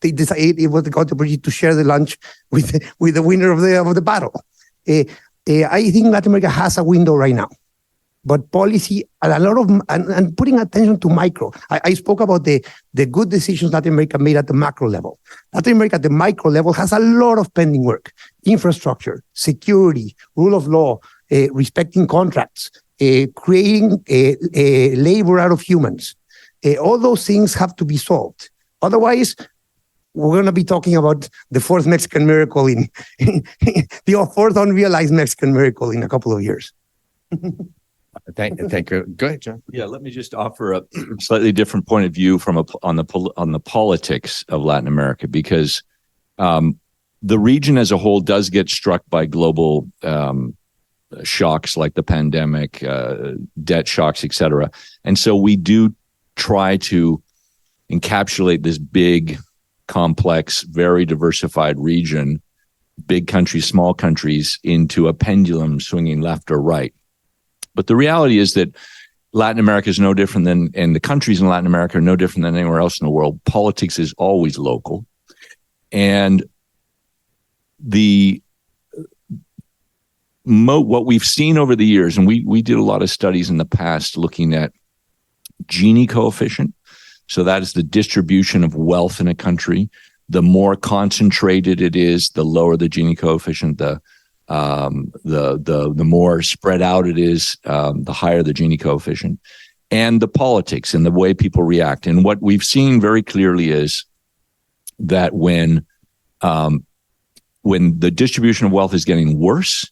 the opportunity to share the lunch with the winner of the battle. I think Latin America has a window right now. But policy and a lot of and putting attention to micro. I spoke about the good decisions Latin America made at the macro level. Latin America at the micro level has a lot of pending work: infrastructure, security, rule of law, respecting contracts, creating labor out of humans. All those things have to be solved. Otherwise, we're going to be talking about the fourth Mexican miracle the fourth unrealized Mexican miracle in a couple of years. Thank you. Go ahead, John. Yeah, let me just offer a slightly different point of view on the politics of Latin America, because the region as a whole does get struck by global shocks like the pandemic, debt shocks, et cetera. And so we do try to encapsulate this big, complex, very diversified region, big countries, small countries, into a pendulum swinging left or right. But the reality is that Latin America is no different than, and the countries in Latin America are no different than anywhere else in the world. Politics is always local. And what we've seen over the years, and we did a lot of studies in the past looking at Gini coefficient. So that is the distribution of wealth in a country. The more concentrated it is, the lower the Gini coefficient. The more spread out it is, the higher the Gini coefficient. And the politics and the way people react. And what we've seen very clearly is that when the distribution of wealth is getting worse,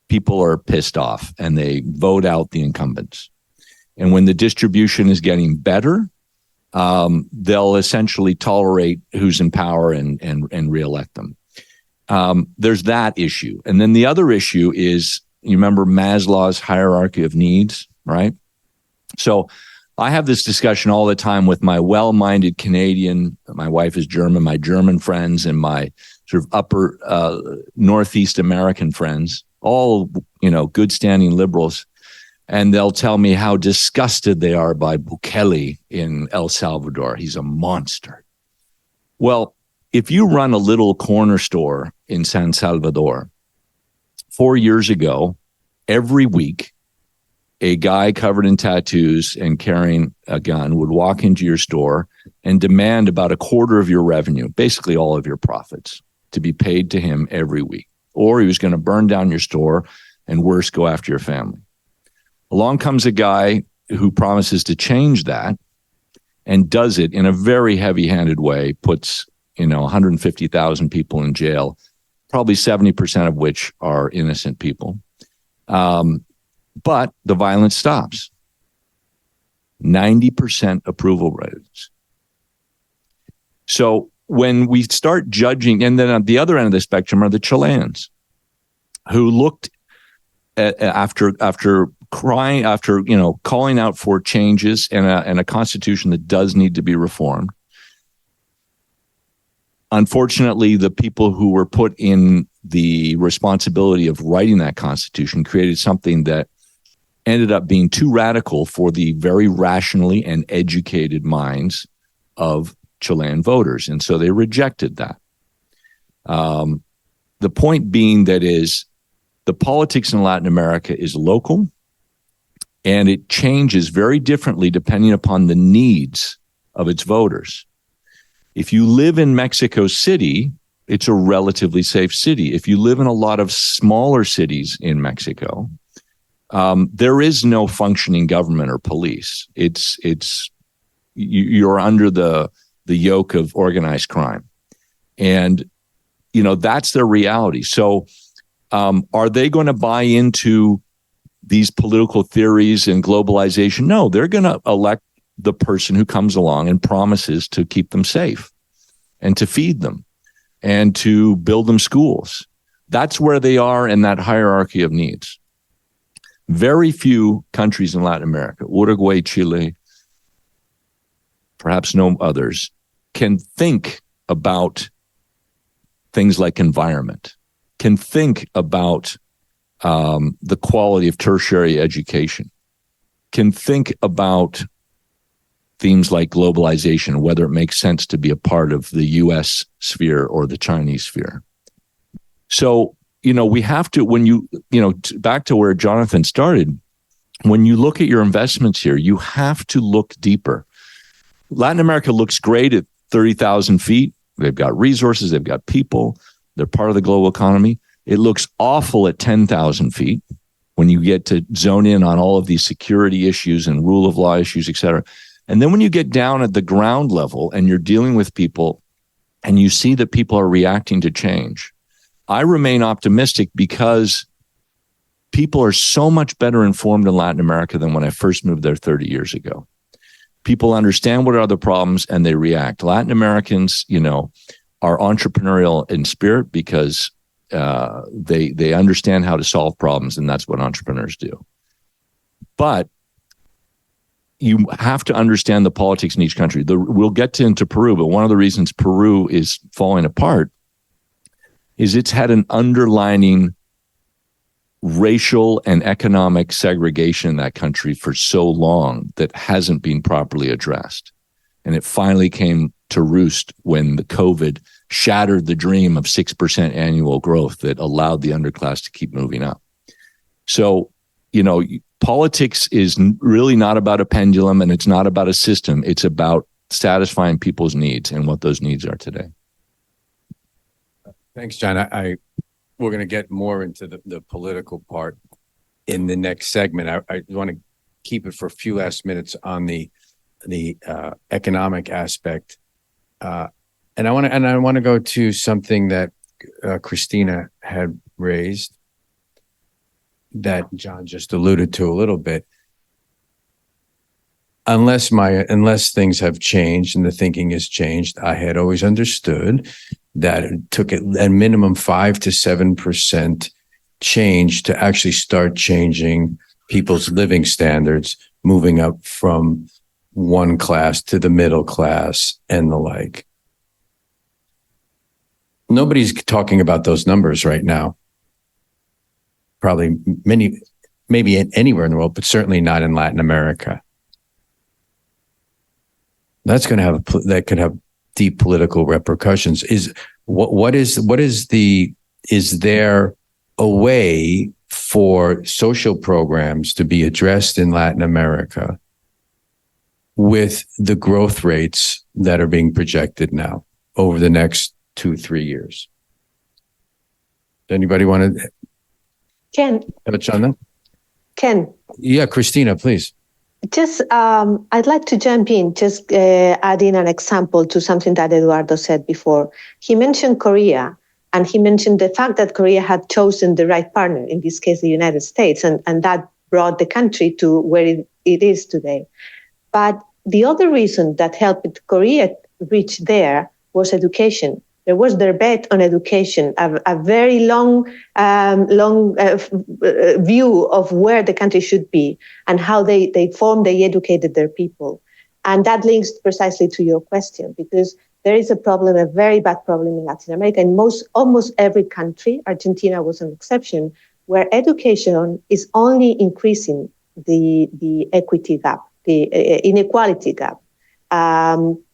people are pissed off and they vote out the incumbents. And when the distribution is getting better, they'll essentially tolerate who's in power and reelect them. There's that issue. And then the other issue is, you remember Maslow's hierarchy of needs, right? So I have this discussion all the time with my well-minded Canadian, my wife is German, my German friends, and my sort of upper Northeast American friends, all, good standing liberals. And they'll tell me how disgusted they are by Bukele in El Salvador. He's a monster. Well, if you run a little corner store in San Salvador, 4 years ago, every week, a guy covered in tattoos and carrying a gun would walk into your store and demand about a quarter of your revenue, basically all of your profits, to be paid to him every week. Or he was going to burn down your store and worse, go after your family. Along comes a guy who promises to change that and does it in a very heavy-handed way, puts 150,000 people in jail, probably 70% of which are innocent people. But the violence stops. 90% approval ratings. So when we start judging, and then at the other end of the spectrum are the Chileans, who looked at, after calling out for changes and a constitution that does need to be reformed. Unfortunately, the people who were put in the responsibility of writing that constitution created something that ended up being too radical for the very rationally and educated minds of Chilean voters. And so they rejected that. The point being that is the politics in Latin America is local, and it changes very differently depending upon the needs of its voters. If you live in Mexico City, it's a relatively safe city. If you live in a lot of smaller cities in Mexico, there is no functioning government or police. You're under the yoke of organized crime. And, that's their reality. So are they going to buy into these political theories and globalization. No, they're going to elect the person who comes along and promises to keep them safe and to feed them and to build them schools. That's where they are in that hierarchy of needs. Very few countries in Latin America, Uruguay, Chile, perhaps no others, can think about things like environment, can think about the quality of tertiary education, can think about themes like globalization, whether it makes sense to be a part of the US sphere or the Chinese sphere. So, we have to, when back to where Jonathan started, when you look at your investments here, you have to look deeper. Latin America looks great at 30,000 feet. They've got resources, they've got people, they're part of the global economy. It looks awful at 10,000 feet when you get to zone in on all of these security issues and rule of law issues, et cetera. And then when you get down at the ground level and you're dealing with people and you see that people are reacting to change, I remain optimistic because people are so much better informed in Latin America than when I first moved there 30 years ago. People understand what are the problems and they react. Latin Americans, are entrepreneurial in spirit because they understand how to solve problems, and that's what entrepreneurs do. But you have to understand the politics in each country. We'll get into Peru, but one of the reasons Peru is falling apart is it's had an underlining racial and economic segregation in that country for so long that hasn't been properly addressed. And it finally came to roost when the COVID shattered the dream of 6% annual growth that allowed the underclass to keep moving up. So, politics is really not about a pendulum and it's not about a system. It's about satisfying people's needs and what those needs are today. Thanks, John. We're going to get more into the political part in the next segment. I want to keep it for a few last minutes on the economic aspect, and I want to go to something that Cristina had raised that John just alluded to a little bit. Unless things have changed and the thinking has changed, I had always understood that it took at minimum 5 to 7% change to actually start changing people's living standards, moving up from one class to the middle class and the like. Nobody's talking about those numbers right now. Probably maybe anywhere in the world, but certainly not in Latin America. That could have deep political repercussions. Is there a way for social programs to be addressed in Latin America with the growth rates that are being projected now over the next 2-3 years? Does anybody want to touch on that? Ken. Yeah, Cristina, please. Just, I'd like to jump in, just adding an example to something that Eduardo said before. He mentioned Korea, and he mentioned the fact that Korea had chosen the right partner, in this case, the United States, and that brought the country to where it is today. But the other reason that helped Korea reach there was education. There was their bet on education, a very long view of where the country should be and how they educated their people. And that links precisely to your question, because there is a problem, a very bad problem in Latin America, in almost every country. Argentina was an exception, where education is only increasing the equity gap, the inequality gap.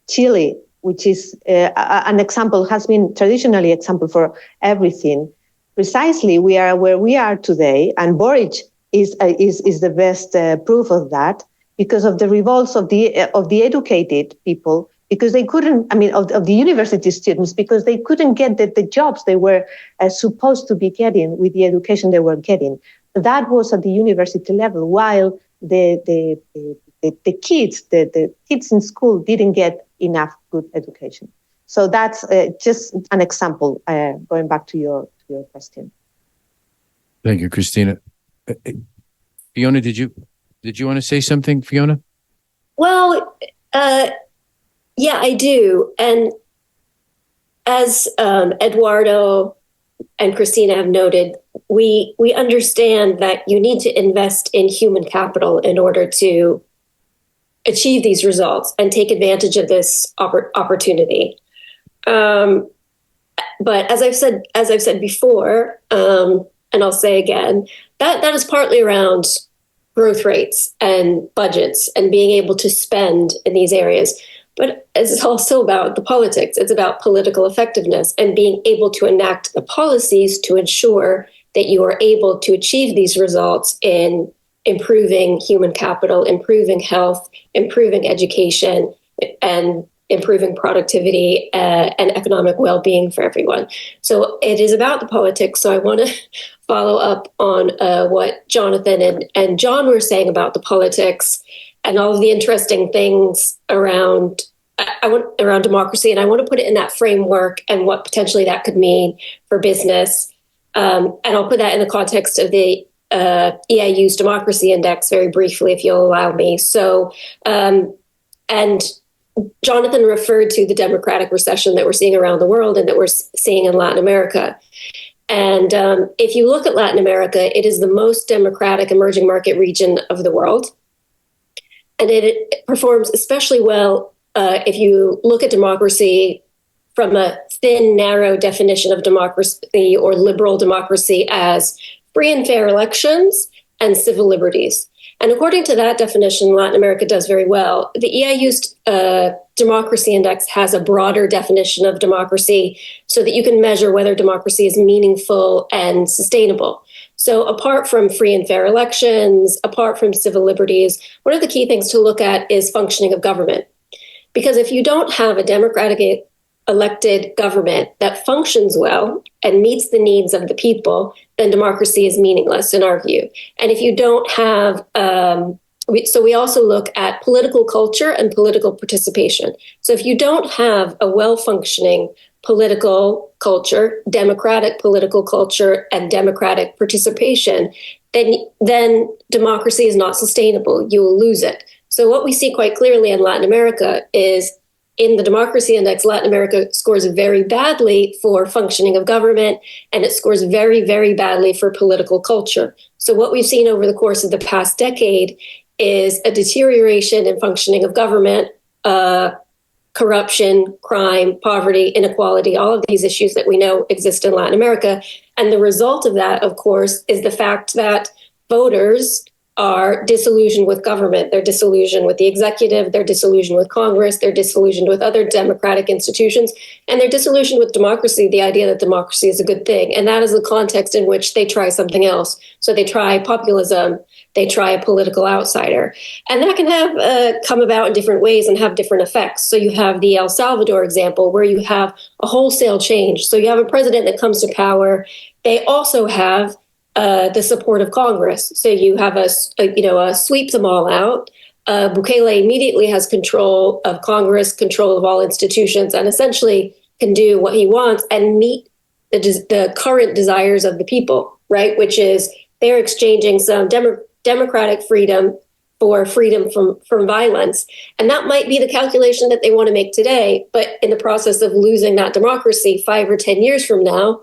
Chile, which is an example, has been traditionally example for everything. Precisely, we are where we are today, and Boric is the best proof of that, because of the revolts of the educated people, because they couldn't, of the university students, because they couldn't get the jobs they were supposed to be getting with the education they were getting. That was at the university level, while the kids in school didn't get enough good education. So that's just an example, going back to your question. Thank you, Cristina. Fiona, did you want to say something, Fiona? Well, yeah, I do. And as Eduardo and Cristina have noted, we understand that you need to invest in human capital in order to achieve these results and take advantage of this opportunity. But as I've said before, and I'll say again, that is partly around growth rates and budgets and being able to spend in these areas. But it's also about the politics. It's about political effectiveness and being able to enact the policies to ensure that you are able to achieve these results in improving human capital, improving health, improving education, and improving productivity and economic well-being for everyone. So it is about the politics. So I want to follow up on what Jonathan and John were saying about the politics and all of the interesting things around democracy. And I want to put it in that framework and what potentially that could mean for business. And I'll put that in the context of the EIU's Democracy Index very briefly, if you'll allow me. So, and Jonathan referred to the democratic recession that we're seeing around the world and that we're seeing in Latin America. And if you look at Latin America, it is the most democratic emerging market region of the world. And it performs especially well if you look at democracy from a thin, narrow definition of democracy or liberal democracy as free and fair elections and civil liberties. And according to that definition, Latin America does very well. The EIU's Democracy Index has a broader definition of democracy so that you can measure whether democracy is meaningful and sustainable. So apart from free and fair elections, apart from civil liberties, one of the key things to look at is functioning of government. Because if you don't have a democratic elected government that functions well and meets the needs of the people, then democracy is meaningless in our view. And if you don't have, we also look at political culture and political participation. So if you don't have a well-functioning political culture, democratic political culture, and democratic participation, then democracy is not sustainable. You will lose it. So what we see quite clearly in Latin America is in the Democracy Index, Latin America scores very badly for functioning of government, and it scores very, very badly for political culture. So what we've seen over the course of the past decade is a deterioration in functioning of government, corruption, crime, poverty, inequality, all of these issues that we know exist in Latin America. And the result of that, of course, is the fact that voters are disillusioned with government. They're disillusioned with the executive, they're disillusioned with Congress, they're disillusioned with other democratic institutions, and they're disillusioned with democracy, the idea that democracy is a good thing. And that is the context in which they try something else. So they try populism, they try a political outsider. And that can have come about in different ways and have different effects. So you have the El Salvador example where you have a wholesale change. So you have a president that comes to power. They also have the support of Congress. So you have a sweep them all out. Bukele immediately has control of Congress, control of all institutions, and essentially can do what he wants and meet the current desires of the people, right? Which is they're exchanging some democratic freedom for freedom from violence. And that might be the calculation that they want to make today, but in the process of losing that democracy 5 or 10 years from now,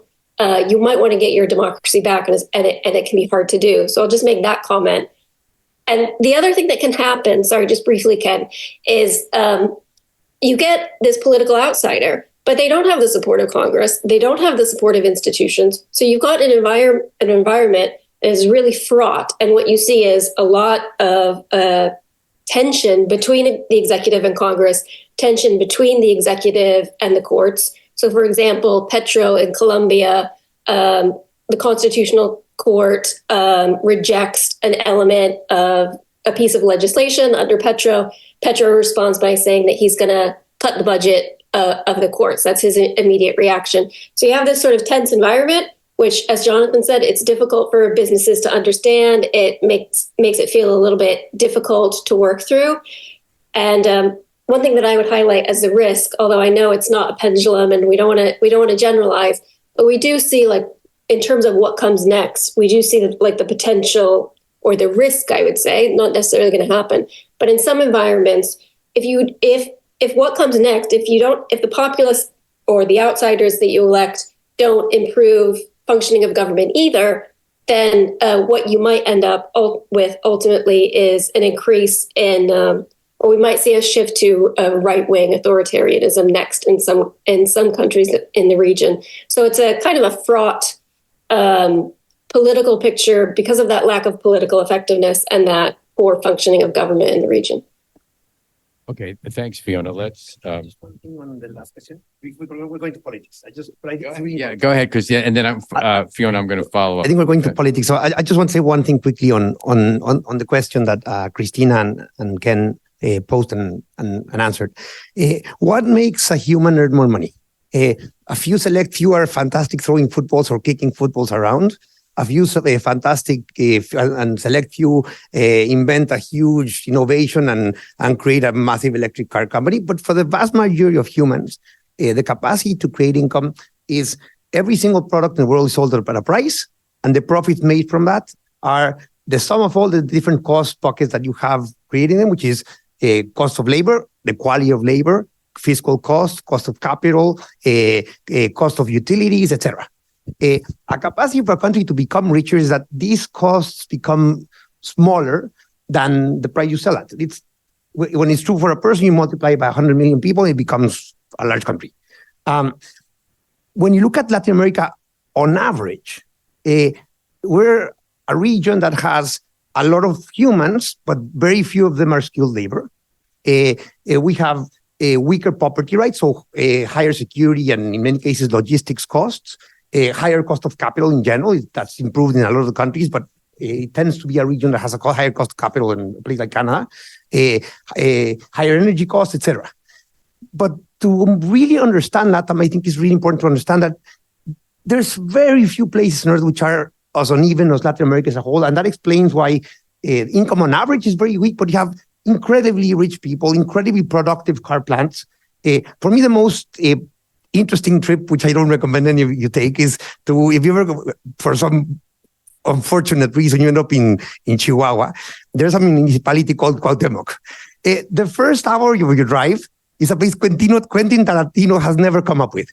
you might want to get your democracy back, and it can be hard to do. So I'll just make that comment. And the other thing that can happen, sorry, just briefly, Ken, is you get this political outsider, but they don't have the support of Congress. They don't have the support of institutions. So you've got an environment that is really fraught. And what you see is a lot of tension between the executive and Congress, tension between the executive and the courts. So, for example, Petro in Colombia, the Constitutional Court rejects an element of a piece of legislation under Petro. Petro responds by saying that he's going to cut the budget of the courts. That's his immediate reaction. So you have this sort of tense environment, which, as Jonathan said, it's difficult for businesses to understand. It makes it feel a little bit difficult to work through. And one thing that I would highlight as a risk, although I know it's not a pendulum and we don't want to generalize, but we do see, like, in terms of what comes next, we do see the potential or the risk, I would say, not necessarily going to happen. But in some environments, if what comes next, if the populace or the outsiders that you elect don't improve functioning of government either, then what you might end up with ultimately is an increase in, or we might see a shift to right-wing authoritarianism next in some countries in the region. So it's a kind of a fraught political picture because of that lack of political effectiveness and that poor functioning of government in the region. Okay, thanks, Fiona. Let's. Just one thing on the last question. We're going to politics. Go ahead, Chris. Yeah, and then Fiona, I'm going to follow up. I think we're going to politics. So I just want to say one thing quickly on the question that Cristina and Ken posed and answered. What makes a human earn more money? A few are fantastic throwing footballs or kicking footballs around. A few fantastic and select few invent a huge innovation and create a massive electric car company. But for the vast majority of humans, the capacity to create income is every single product in the world is sold at a price, and the profits made from that are the sum of all the different cost buckets that you have creating them, which is cost of labor, the quality of labor, fiscal cost of capital, cost of utilities, etc. A capacity for a country to become richer is that these costs become smaller than the price you sell at. When it's true for a person, you multiply by 100 million people, it becomes a large country. When you look at Latin America, on average, we're a region that has a lot of humans, but very few of them are skilled labor. We have a weaker property rights, so higher security and in many cases logistics costs. A higher cost of capital in general. That's improved in a lot of the countries, but it tends to be a region that has a higher cost of capital in a place like Canada, higher energy costs, etc. But to really understand LATAM, I think it's really important to understand that there's very few places on Earth which are as uneven as Latin America as a whole, and that explains why income on average is very weak, but you have incredibly rich people, incredibly productive car plants. For me, the most interesting trip, which I don't recommend any of you take, is to, if you ever go, for some unfortunate reason, you end up in Chihuahua, there's a municipality called Cuauhtemoc. The first hour you drive is a place Quentin Tarantino has never come up with.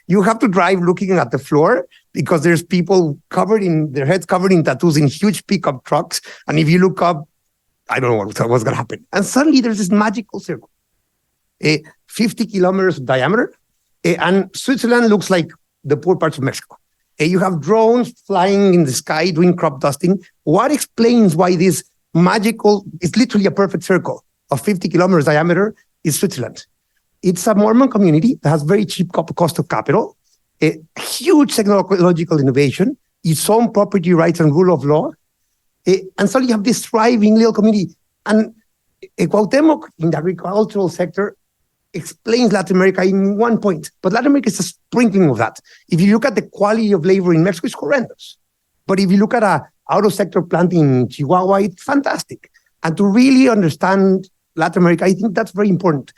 You have to drive looking at the floor because there's people their heads covered in tattoos in huge pickup trucks. And if you look up, I don't know what's going to happen. And suddenly there's this magical circle, 50 kilometers diameter. And Switzerland looks like the poor parts of Mexico. You have drones flying in the sky doing crop dusting. What explains why this magical, it's literally a perfect circle of 50 kilometers diameter is Switzerland. It's a Mormon community that has very cheap cost of capital, a huge technological innovation, its own property rights and rule of law. And so you have this thriving little community. And Cuauhtemoc in the agricultural sector explains Latin America in one point, but Latin America is a sprinkling of that. If you look at the quality of labor in Mexico, it's horrendous. But if you look at an auto-sector plant in Chihuahua, it's fantastic. And to really understand Latin America, I think that's very important.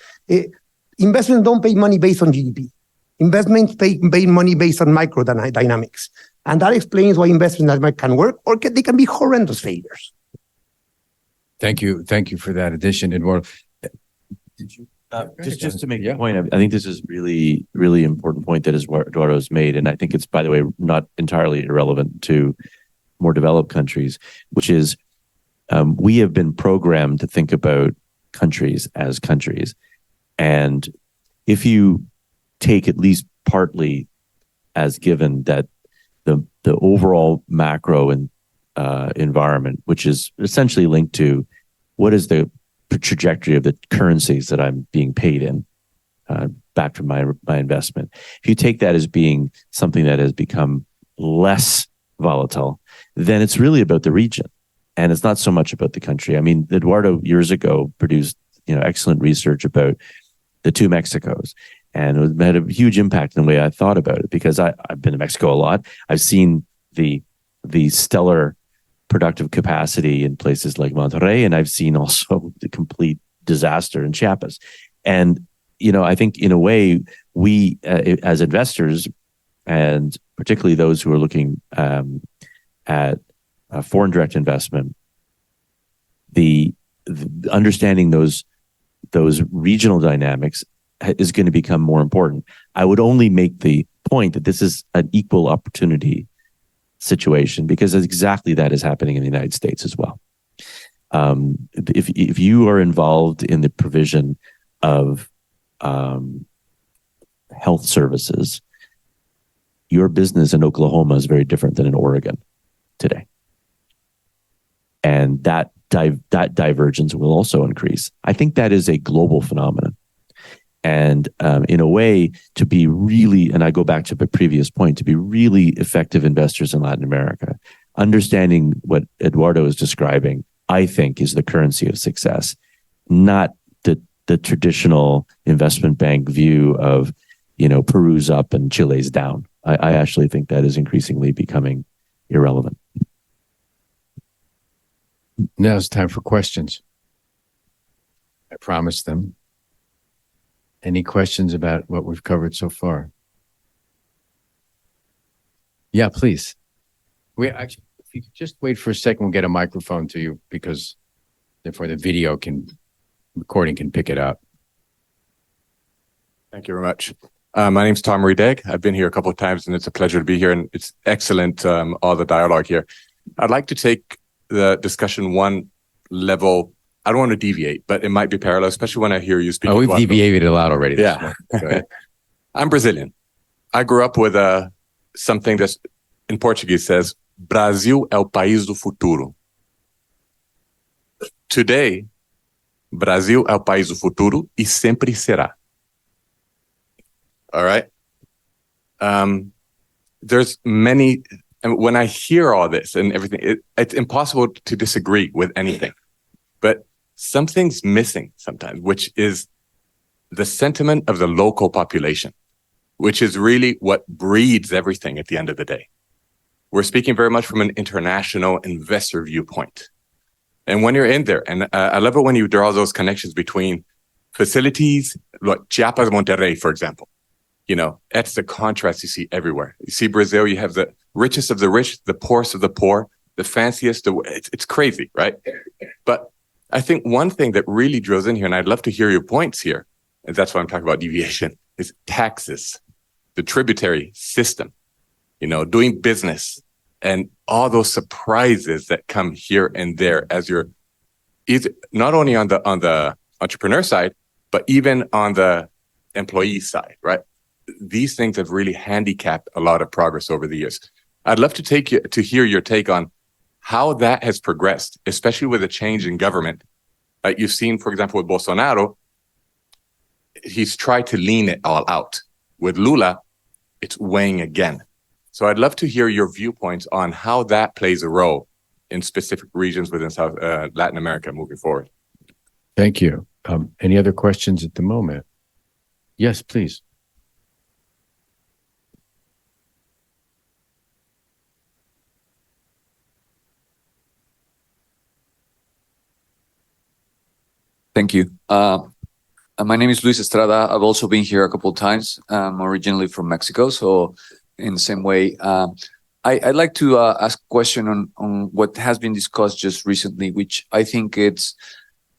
Investments don't pay money based on GDP. Investments pay money based on micro dynamics. And that explains why investments can work or they can be horrendous failures. Thank you for that addition, Eduardo. Did you? Just to make a point, I think this is really, really important point that Eduardo has made. And I think it's, by the way, not entirely irrelevant to more developed countries, which is we have been programmed to think about countries as countries. And if you take at least partly as given that the overall macro and environment, which is essentially linked to what is the trajectory of the currencies that I'm being paid in back from my investment. If you take that as being something that has become less volatile, then it's really about the region. And it's not so much about the country. I mean, Eduardo years ago produced excellent research about the two Mexicos. And it had a huge impact in the way I thought about it, because I've been to Mexico a lot. I've seen the stellar productive capacity in places like Monterrey, and I've seen also the complete disaster in Chiapas. And I think in a way we as investors, and particularly those who are looking at foreign direct investment the understanding those regional dynamics is going to become more important. I would only make the point that this is an equal opportunity situation, because exactly that is happening in the United States as well. If you are involved in the provision of health services, your business in Oklahoma is very different than in Oregon today. And that divergence will also increase. I think that is a global phenomenon. And in a way, to be really, and I go back to my previous point, to be really effective investors in Latin America, understanding what Eduardo is describing, I think, is the currency of success, not the traditional investment bank view of, Peru's up and Chile's down. I actually think that is increasingly becoming irrelevant. Now it's time for questions. I promised them. Any questions about what we've covered so far? Yeah, please. If you could just wait for a second, we'll get a microphone to you, because therefore the recording can pick it up. Thank you very much. My name's Tom Redeg. I've been here a couple of times, and it's a pleasure to be here, and it's excellent, all the dialogue here. I'd like to take the discussion one level. I don't want to deviate, but it might be parallel, especially when I hear you speak. Oh, we've deviated a lot already. Yeah. I'm Brazilian. I grew up with something that's in Portuguese says, Brasil é o país do futuro. Today, Brasil é o país do futuro e sempre será. All right? There's many, and when I hear all this and everything, it's impossible to disagree with anything. But something's missing sometimes, which is the sentiment of the local population, which is really what breeds everything at the end of the day. We're speaking very much from an international investor viewpoint. And when you're in there, and I love it when you draw those connections between facilities, like Chiapas, Monterrey, for example. That's the contrast you see everywhere. You see Brazil, you have the richest of the rich, the poorest of the poor, the fanciest. It's crazy, right? But I think one thing that really drills in here, and I'd love to hear your points here, and that's why I'm talking about deviation, is taxes, the tributary system, doing business, and all those surprises that come here and there as you're either not only on the entrepreneur side, but even on the employee side, right? These things have really handicapped a lot of progress over the years. I'd love to hear your take on how that has progressed, especially with a change in government. You've seen, for example, with Bolsonaro, he's tried to lean it all out. With Lula, it's weighing again. So I'd love to hear your viewpoints on how that plays a role in specific regions within Latin America moving forward. Thank you. Any other questions at the moment? Yes, please. Thank you. My name is Luis Estrada. I've also been here a couple of times. I'm originally from Mexico, so in the same way, I'd like to ask a question on what has been discussed just recently, which I think it's,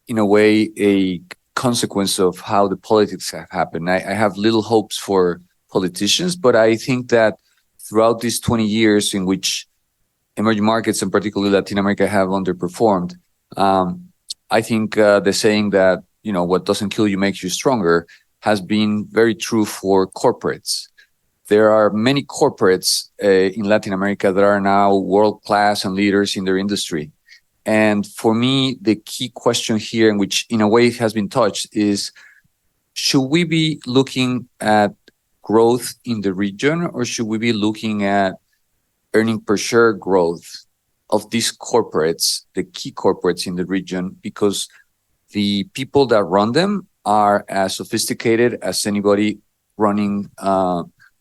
in a way, a consequence of how the politics have happened. I have little hopes for politicians, but I think that throughout these 20 years in which emerging markets, and particularly Latin America, have underperformed, I think the saying that, what doesn't kill you makes you stronger has been very true for corporates. There are many corporates in Latin America that are now world-class and leaders in their industry. And for me, the key question here, in which in a way it has been touched, is should we be looking at growth in the region, or should we be looking at earning per share growth of these corporates, the key corporates in the region? Because the people that run them are as sophisticated as anybody running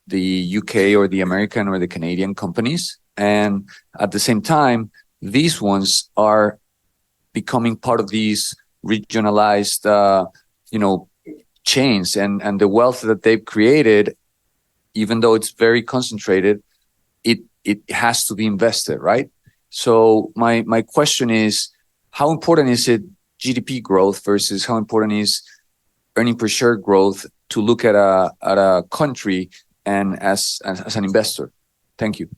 the UK or the American or the Canadian companies. And at the same time, these ones are becoming part of these regionalized, chains, and the wealth that they've created, even though it's very concentrated, it has to be invested, right? So my question is, how important is it GDP growth versus how important is earning per share growth to look at a country and as an investor? Thank you.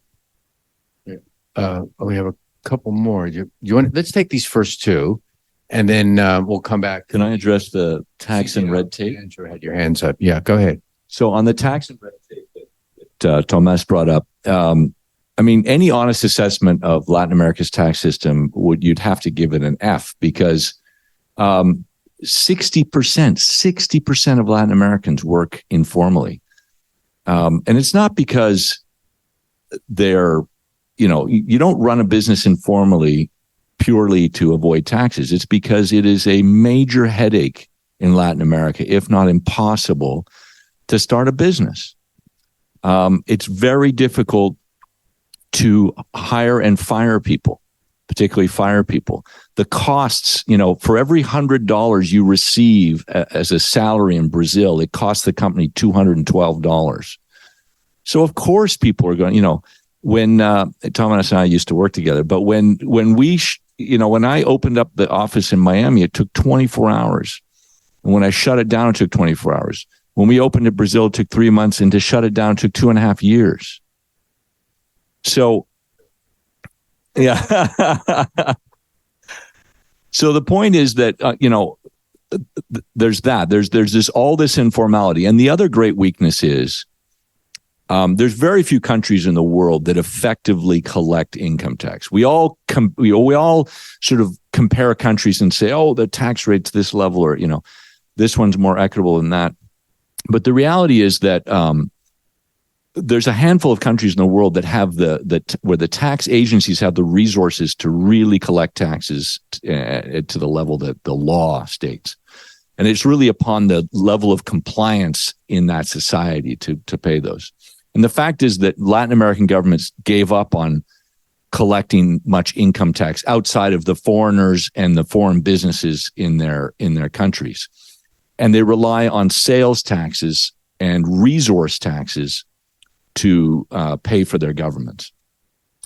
We have a couple more. You want? Let's take these first two, and then we'll come back. Can I address the tax and red tape? Andrew had your hands up. Yeah, go ahead. So on the tax and red tape that Tomas brought up, I mean, any honest assessment of Latin America's tax system you'd have to give it an F, because 60% of Latin Americans work informally. And it's not because they're, you don't run a business informally purely to avoid taxes. It's because it is a major headache in Latin America, if not impossible, to start a business. It's very difficult to hire and fire people, particularly fire people. The costs, for every $100 you receive as a salary in Brazil, it costs the company $212. So of course people are going, when Thomas and I used to work together, but when I opened up the office in Miami, it took 24 hours. And when I shut it down, it took 24 hours. When we opened in Brazil, it took 3 months, and to shut it down, it took 2.5 years. So, yeah. So the point is that, there's that. There's this informality. And the other great weakness is there's very few countries in the world that effectively collect income tax. We all sort of compare countries and say, oh, the tax rate's this level, or, this one's more equitable than that. But the reality is that there's a handful of countries in the world that have where the tax agencies have the resources to really collect taxes to the level that the law states. And it's really upon the level of compliance in that society to pay those. And the fact is that Latin American governments gave up on collecting much income tax outside of the foreigners and the foreign businesses in their countries. And they rely on sales taxes and resource taxes to pay for their governments.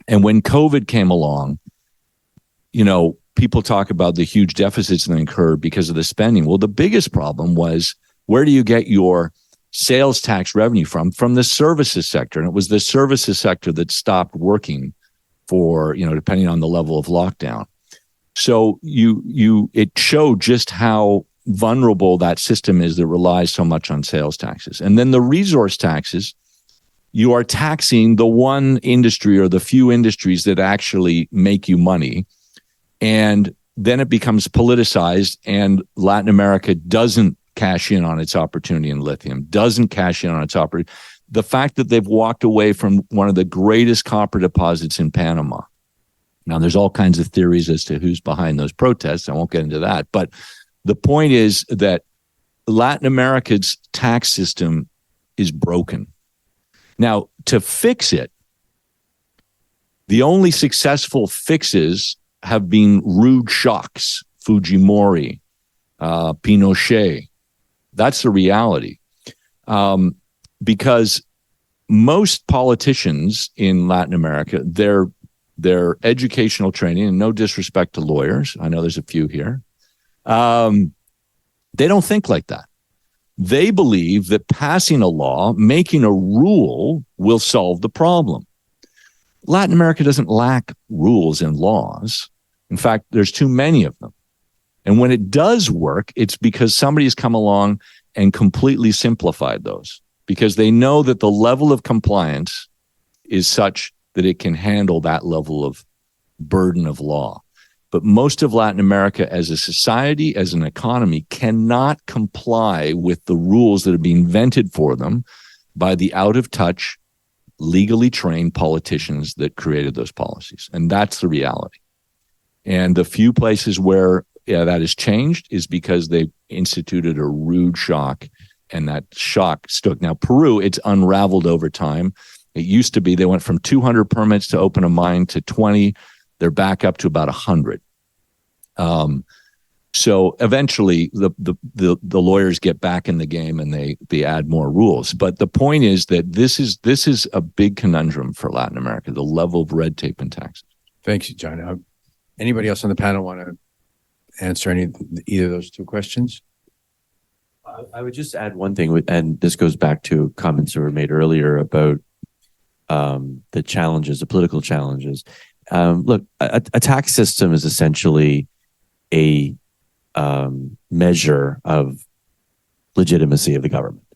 And when COVID came along, people talk about the huge deficits that incurred because of the spending. Well, the biggest problem was, where do you get your sales tax revenue from? From the services sector. And it was the services sector that stopped working for, depending on the level of lockdown. So it showed just how vulnerable that system is that relies so much on sales taxes. And then the resource taxes, you are taxing the one industry or the few industries that actually make you money. And then it becomes politicized, and Latin America doesn't cash in on its opportunity in lithium, doesn't cash in on its opportunity. The fact that they've walked away from one of the greatest copper deposits in Panama. Now, there's all kinds of theories as to who's behind those protests. I won't get into that. But the point is that Latin America's tax system is broken. Now, to fix it, the only successful fixes have been rude shocks, Fujimori, Pinochet. That's the reality. Because most politicians in Latin America, their educational training, and no disrespect to lawyers, I know there's a few here, they don't think like that. They believe that passing a law, making a rule, will solve the problem. Latin America doesn't lack rules and laws. In fact, there's too many of them. And when it does work, it's because somebody has come along and completely simplified those, because they know that the level of compliance is such that it can handle that level of burden of law. But most of Latin America as a society, as an economy, cannot comply with the rules that are being invented for them by the out-of-touch, legally trained politicians that created those policies. And that's the reality. And the few places where that has changed is because they instituted a rude shock, and that shock stuck. Now, Peru, it's unraveled over time. It used to be they went from 200 permits to open a mine to 20. They're back up to about 100. So eventually the lawyers get back in the game and they add more rules. But the point is that this is a big conundrum for Latin America, the level of red tape and taxes. Thanks, John. Anybody else on the panel want to answer either of those two questions? I would just add one thing, and this goes back to comments that were made earlier about the challenges, the political challenges. Look, a tax system is essentially a measure of legitimacy of the government.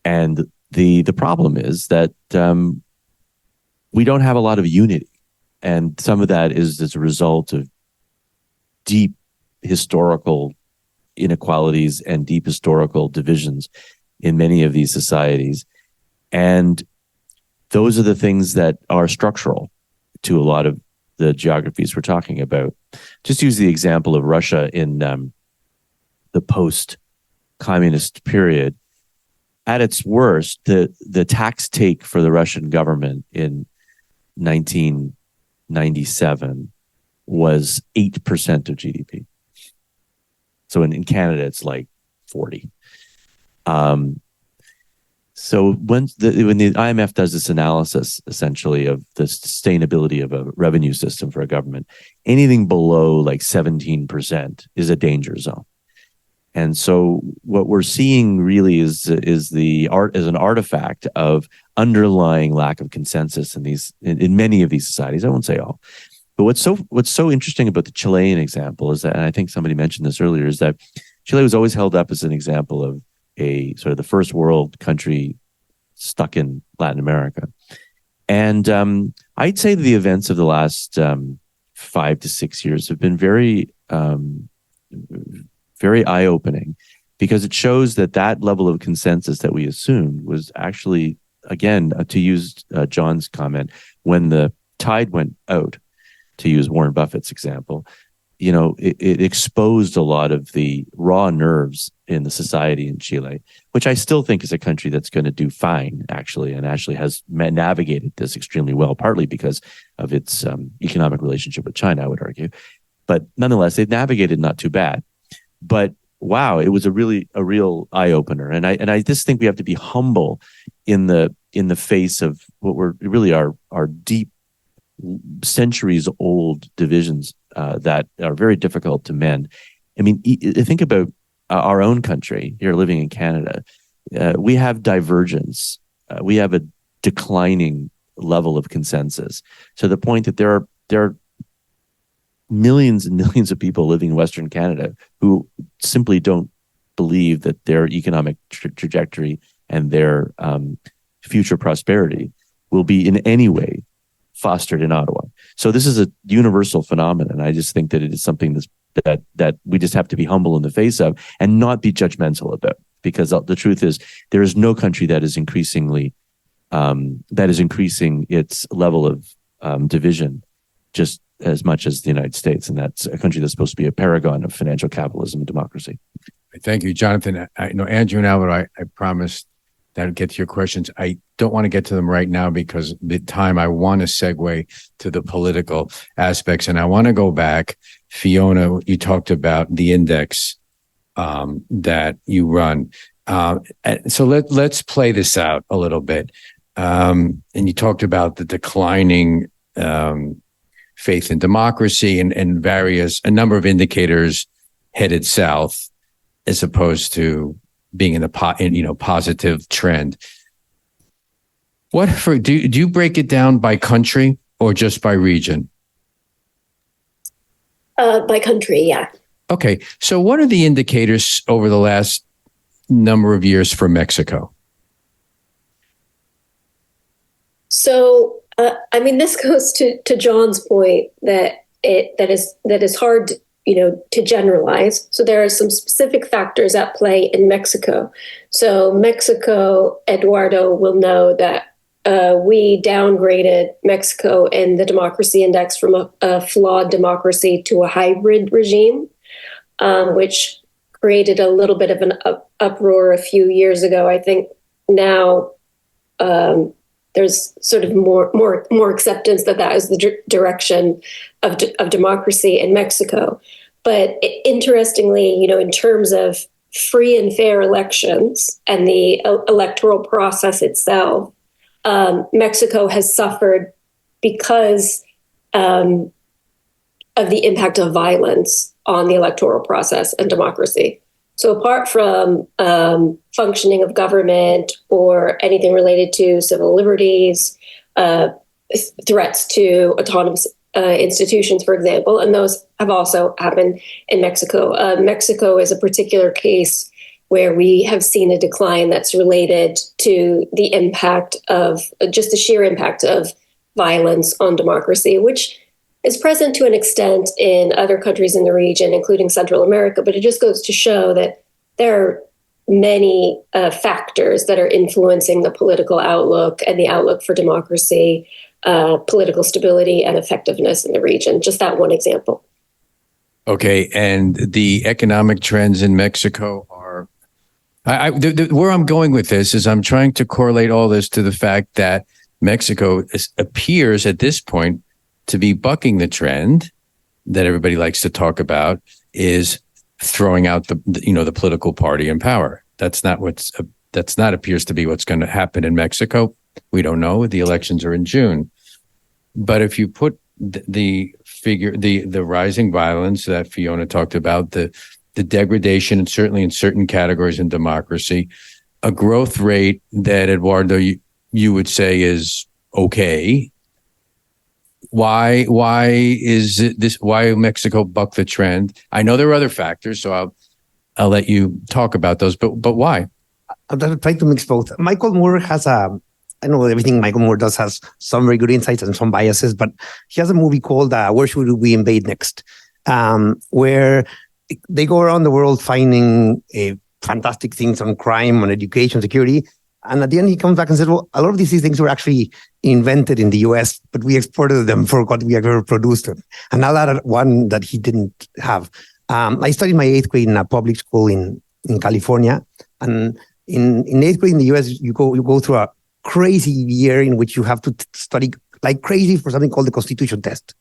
And the problem is that we don't have a lot of unity. And some of that is as a result of deep historical inequalities and deep historical divisions in many of these societies. And those are the things that are structural to a lot of the geographies we're talking about. Just use the example of Russia in the post-communist period. At its worst, the tax take for the Russian government in 1997 was 8% of GDP. So in Canada, it's like 40. So when the IMF does this analysis, essentially, of the sustainability of a revenue system for a government, anything below like 17% is a danger zone. And so what we're seeing really is an artifact of underlying lack of consensus in many of these societies. I won't say all. But what's so interesting about the Chilean example is that, and I think somebody mentioned this earlier, is that Chile was always held up as an example of a sort of the first world country stuck in Latin America. And I'd say the events of the last 5 to 6 years have been very, very eye-opening, because it shows that level of consensus that we assumed was actually, again, to use John's comment, when the tide went out, to use Warren Buffett's example, it exposed a lot of the raw nerves in the society in Chile, which I still think is a country that's going to do fine, actually, and actually has navigated this extremely well, partly because of its economic relationship with China, I would argue. But nonetheless, they've navigated not too bad. But wow, it was a real eye-opener. And I just think we have to be humble in the face of what were really our deep, centuries-old divisions that are very difficult to mend. I mean, think about our own country here, living in Canada. We have divergence. We have a declining level of consensus, to the point that there are millions and millions of people living in Western Canada who simply don't believe that their economic trajectory and their future prosperity will be in any way fostered in Ottawa. So this is a universal phenomenon. I just think that it is something that we just have to be humble in the face of and not be judgmental about, because the truth is there is no country that is increasing its level of division just as much as the United States, and that's a country that's supposed to be a paragon of financial capitalism and democracy. Thank you, Jonathan. Andrew and Albert, I promised that I'd get to your questions. I don't want to get to them right now because the time I want to segue to the political aspects, and I want to go back. Fiona, you talked about the index that you run. So let's play this out a little bit. And you talked about the declining faith in democracy and a number of indicators headed south, as opposed to being in the positive trend. Do you break it down by country or just by region? By country, yeah. Okay, so what are the indicators over the last number of years for Mexico? So, this goes to John's point that is hard, to generalize. So there are some specific factors at play in Mexico. So Mexico, Eduardo will know that we downgraded Mexico in the democracy index from a flawed democracy to a hybrid regime, which created a little bit of an uproar a few years ago. I think now there's sort of more acceptance that is the direction of democracy in Mexico. But interestingly, in terms of free and fair elections and the electoral process itself, Mexico has suffered because of the impact of violence on the electoral process and democracy. So apart from functioning of government or anything related to civil liberties, threats to autonomous institutions, for example, and those have also happened in Mexico. Mexico is a particular case where we have seen a decline that's related to the impact of just the sheer impact of violence on democracy, which is present to an extent in other countries in the region, including Central America. But it just goes to show that there are many factors that are influencing the political outlook and the outlook for democracy, political stability and effectiveness in the region. Just that one example. Okay, and the economic trends in Mexico are, where I'm going with this is I'm trying to correlate all this to the fact that Mexico appears at this point to be bucking the trend that everybody likes to talk about, is throwing out the political party in power. That's not appears to be what's going to happen in Mexico. We don't know. The elections are in June. But if you put the rising violence that Fiona talked about, the degradation, and certainly in certain categories in democracy, a growth rate that, Eduardo, you would say is okay. Why is this? Why Mexico buck the trend? I know there are other factors, so I'll let you talk about those. But why? I'm trying to mix both. Michael Moore has I know everything Michael Moore does has some very good insights and some biases, but he has a movie called Where Should We Invade Next? Where they go around the world finding fantastic things on crime, on education, security. And at the end, he comes back and says, well, a lot of these things were actually invented in the US, but we exported them for what we ever produced them. And now that one that he didn't have. I studied my 8th grade in a public school in California. And in 8th grade in the US, you go through a crazy year in which you have to study like crazy for something called the Constitution test.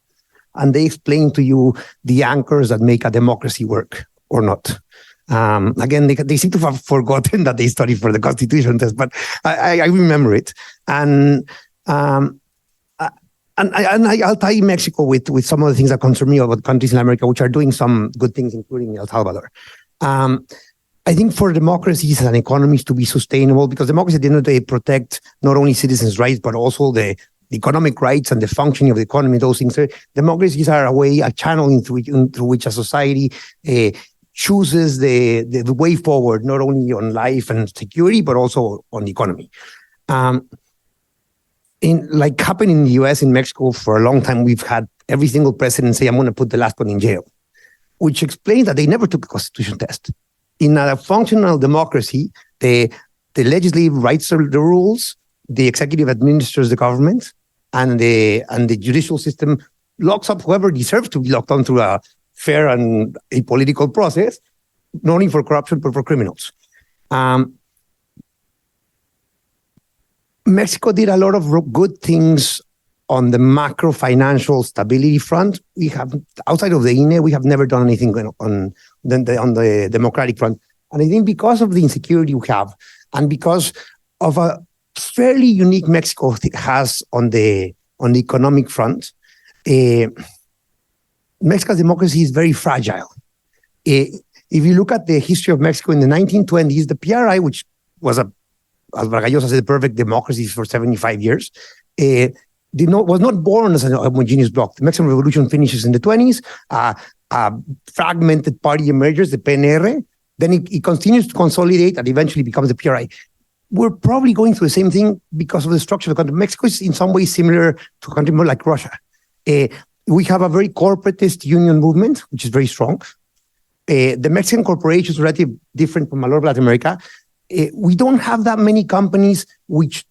And they explain to you the anchors that make a democracy work or not. Again, they seem to have forgotten that they studied for the Constitution test, but I remember it. And I'll tie Mexico with some of the things that concern me about countries in America, which are doing some good things, including El Salvador. I think for democracies and economies to be sustainable, because democracy at the end of the day protect not only citizens' rights, but also the economic rights and the functioning of the economy, those things. Democracies are a channel through which a society chooses the way forward, not only on life and security, but also on the economy. Like happened in the US, in Mexico, for a long time, we've had every single president say, I'm going to put the last one in jail, which explains that they never took a Constitution test. In a functional democracy, the legislative writes the rules, the executive administers the government, and the judicial system locks up whoever deserves to be locked on through a fair and a political process, not only for corruption, but for criminals. Mexico did a lot of good things on the macro financial stability front. We have, outside of the INE, we have never done anything on the democratic front. And I think because of the insecurity we have, and because of a fairly unique Mexico has on the economic front, Mexico's democracy is very fragile. If you look at the history of Mexico in the 1920s, the PRI, which was as Vargallosa said, the perfect democracy for 75 years, was not born as a homogeneous bloc. The Mexican Revolution finishes in the 20s. A fragmented party emerges, the PNR. Then it continues to consolidate and eventually becomes the PRI. We're probably going through the same thing because of the structure of the country. Mexico is in some ways similar to a country more like Russia. We have a very corporatist union movement, which is very strong. The Mexican corporations are relatively different from a lot of Latin America. We don't have that many companies which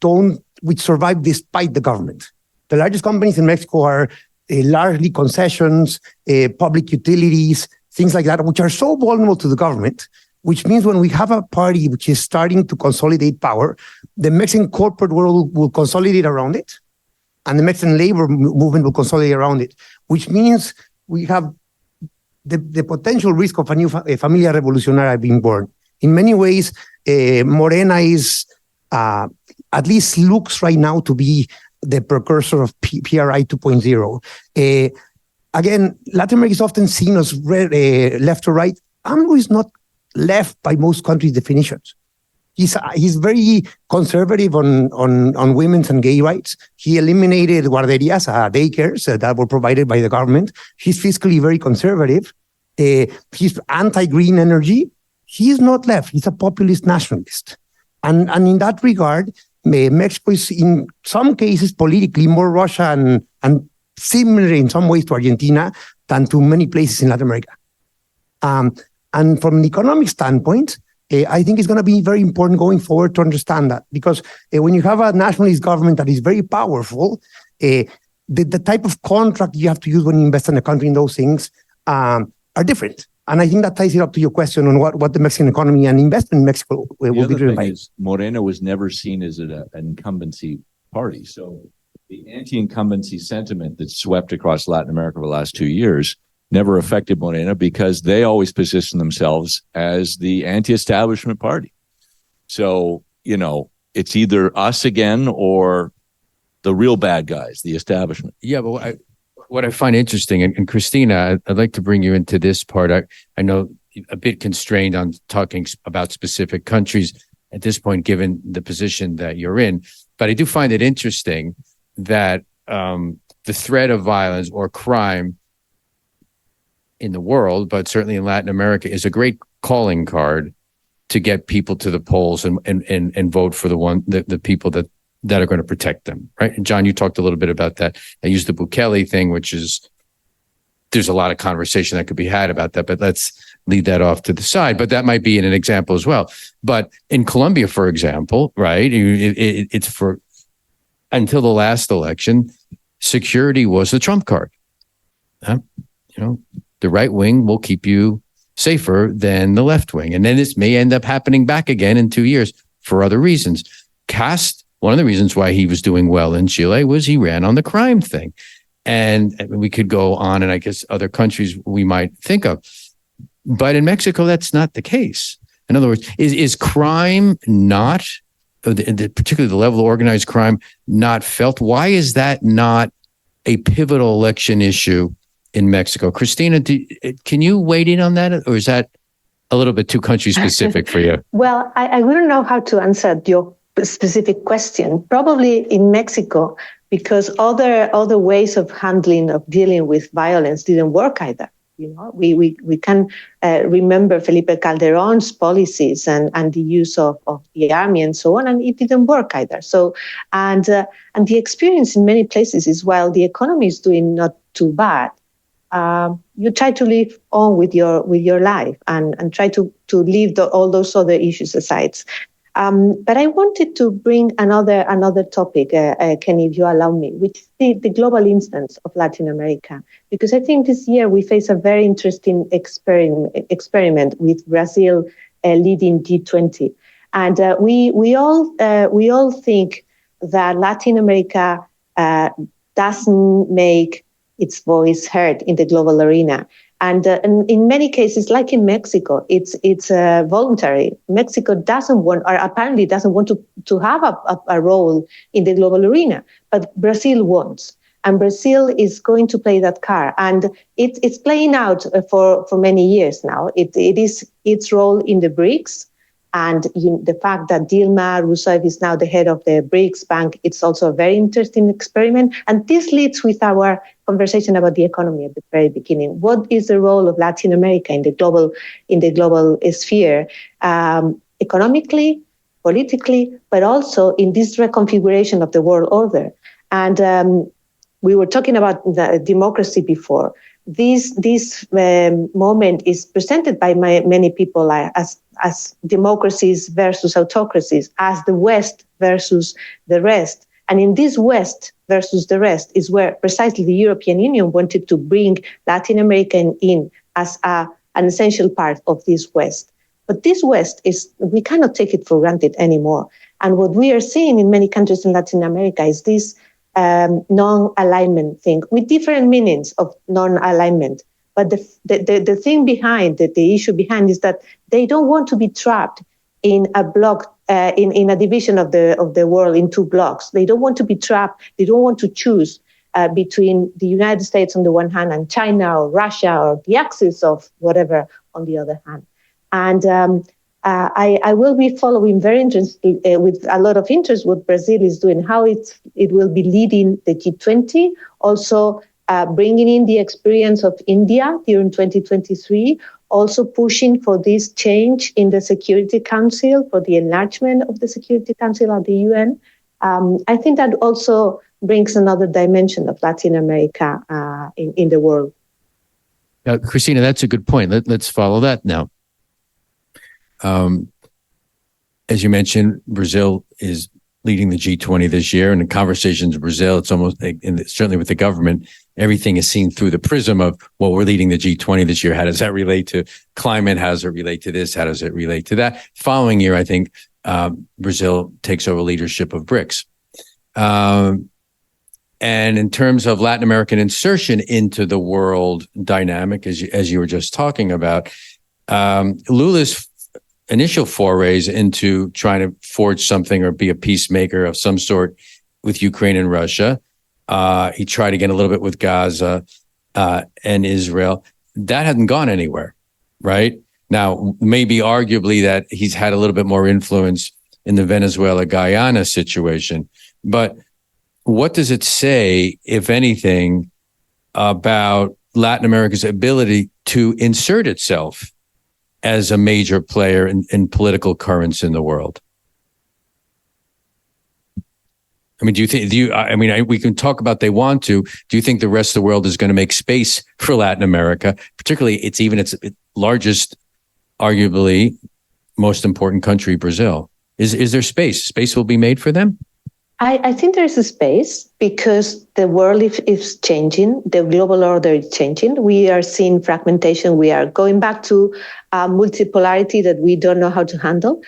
survive despite the government. The largest companies in Mexico are largely concessions, public utilities, things like that, which are so vulnerable to the government, which means when we have a party which is starting to consolidate power, the Mexican corporate world will consolidate around it, and the Mexican labor movement will consolidate around it, which means we have the potential risk of a new Familia Revolucionaria being born. In many ways, Morena is, at least looks right now to be the precursor of PRI 2.0. again, Latin America is often seen as left or right. AMLO is not left by most countries' definitions. He's very conservative on women's and gay rights. He eliminated guarderías, daycares that were provided by the government. He's fiscally very conservative. He's anti-green energy. He's not left. He's a populist nationalist. And in that regard, Mexico is in some cases politically more Russia and similar in some ways to Argentina than to many places in Latin America. And from an economic standpoint, I think it's going to be very important going forward to understand that, because when you have a nationalist government that is very powerful, the type of contract you have to use when you invest in a country in those things are different. And I think that ties it up to your question on what the Mexican economy and investment in Mexico will be driven by. Morena was never seen as an incumbency party. So the anti-incumbency sentiment that swept across Latin America over the last 2 years never affected Morena, because they always position themselves as the anti-establishment party. So, it's either us again or the real bad guys, the establishment. Yeah, but what I find interesting, and Cristina, I'd like to bring you into this part. I know a bit constrained on talking about specific countries at this point, given the position that you're in, but I do find it interesting that the threat of violence or crime in the world, but certainly in Latin America, is a great calling card to get people to the polls and vote for the people that are going to protect them, right? And John, you talked a little bit about that. I used the Bukele thing, which is, there's a lot of conversation that could be had about that, but let's leave that off to the side. But that might be an example as well. But in Colombia, for example, right, it's for until the last election, security was the trump card. The right wing will keep you safer than the left wing. And then this may end up happening back again in 2 years for other reasons. One of the reasons why he was doing well in Chile was he ran on the crime thing. And we could go on, and I guess other countries we might think of. But in Mexico, that's not the case. In other words, is crime not, particularly the level of organized crime, not felt? Why is that not a pivotal election issue in Mexico? Cristina, can you weigh in on that, or is that a little bit too country specific for you? Well, I wouldn't know how to answer your specific question. Probably in Mexico, because other ways of dealing with violence didn't work either. We can remember Felipe Calderón's policies and the use of the army and so on, and it didn't work either. So, and the experience in many places is, while the economy is doing not too bad, you try to live on with your life and try to leave all those other issues aside. But I wanted to bring another topic, Kenny, if you allow me, which is the global instance of Latin America, because I think this year we face a very interesting experiment with Brazil leading G20, and we all think that Latin America doesn't make its voice heard in the global arena. And in many cases, like in Mexico, it's voluntary. Mexico doesn't want, or apparently doesn't want to have a role in the global arena, but Brazil wants. And Brazil is going to play that card. And it's playing out for many years now. It is its role in the BRICS. And the fact that Dilma Rousseff is now the head of the BRICS Bank, it's also a very interesting experiment. And this leads with our conversation about the economy at the very beginning. What is the role of Latin America in the global sphere, economically, politically, but also in this reconfiguration of the world order? And we were talking about the democracy before. This moment is presented by many people as democracies versus autocracies, as the West versus the rest. And in this West versus the rest is where precisely the European Union wanted to bring Latin America in as an essential part of this West. But this West we cannot take it for granted anymore. And what we are seeing in many countries in Latin America is this non-alignment thing, with different meanings of non-alignment. But the thing behind, the issue behind, is that they don't want to be trapped in a block, in a division of the world in two blocks. They don't want to be trapped. They don't want to choose between the United States on the one hand and China or Russia or the axis of whatever on the other hand. And I will be following very interested with a lot of interest what Brazil is doing, how it will be leading the G20, also bringing in the experience of India during 2023, also pushing for this change in the Security Council, for the enlargement of the Security Council of the UN. I think that also brings another dimension of Latin America in the world. Cristina, that's a good point. Let's follow that now. As you mentioned, Brazil is leading the G20 this year, and in conversations with Brazil, it's almost, certainly with the government, everything is seen through the prism of, well, we're leading the G20 this year. How does that relate to climate? How does it relate to this? How does it relate to that? Following year, I think Brazil takes over leadership of BRICS. And in terms of Latin American insertion into the world dynamic, as you were just talking about, Lula's initial forays into trying to forge something or be a peacemaker of some sort with Ukraine and Russia. He tried again a little bit with Gaza and Israel. That hasn't gone anywhere, right? Now, maybe arguably that he's had a little bit more influence in the Venezuela-Guyana situation. But what does it say, if anything, about Latin America's ability to insert itself as a major player in political currents in the world? I mean, we can talk about they want to. Do you think the rest of the world is going to make space for Latin America, particularly its largest, arguably most important country, Brazil? Is there space? Space will be made for them? I think there is a space because the world is changing. The global order is changing. We are seeing fragmentation. We are going back to multipolarity that we don't know how to handle.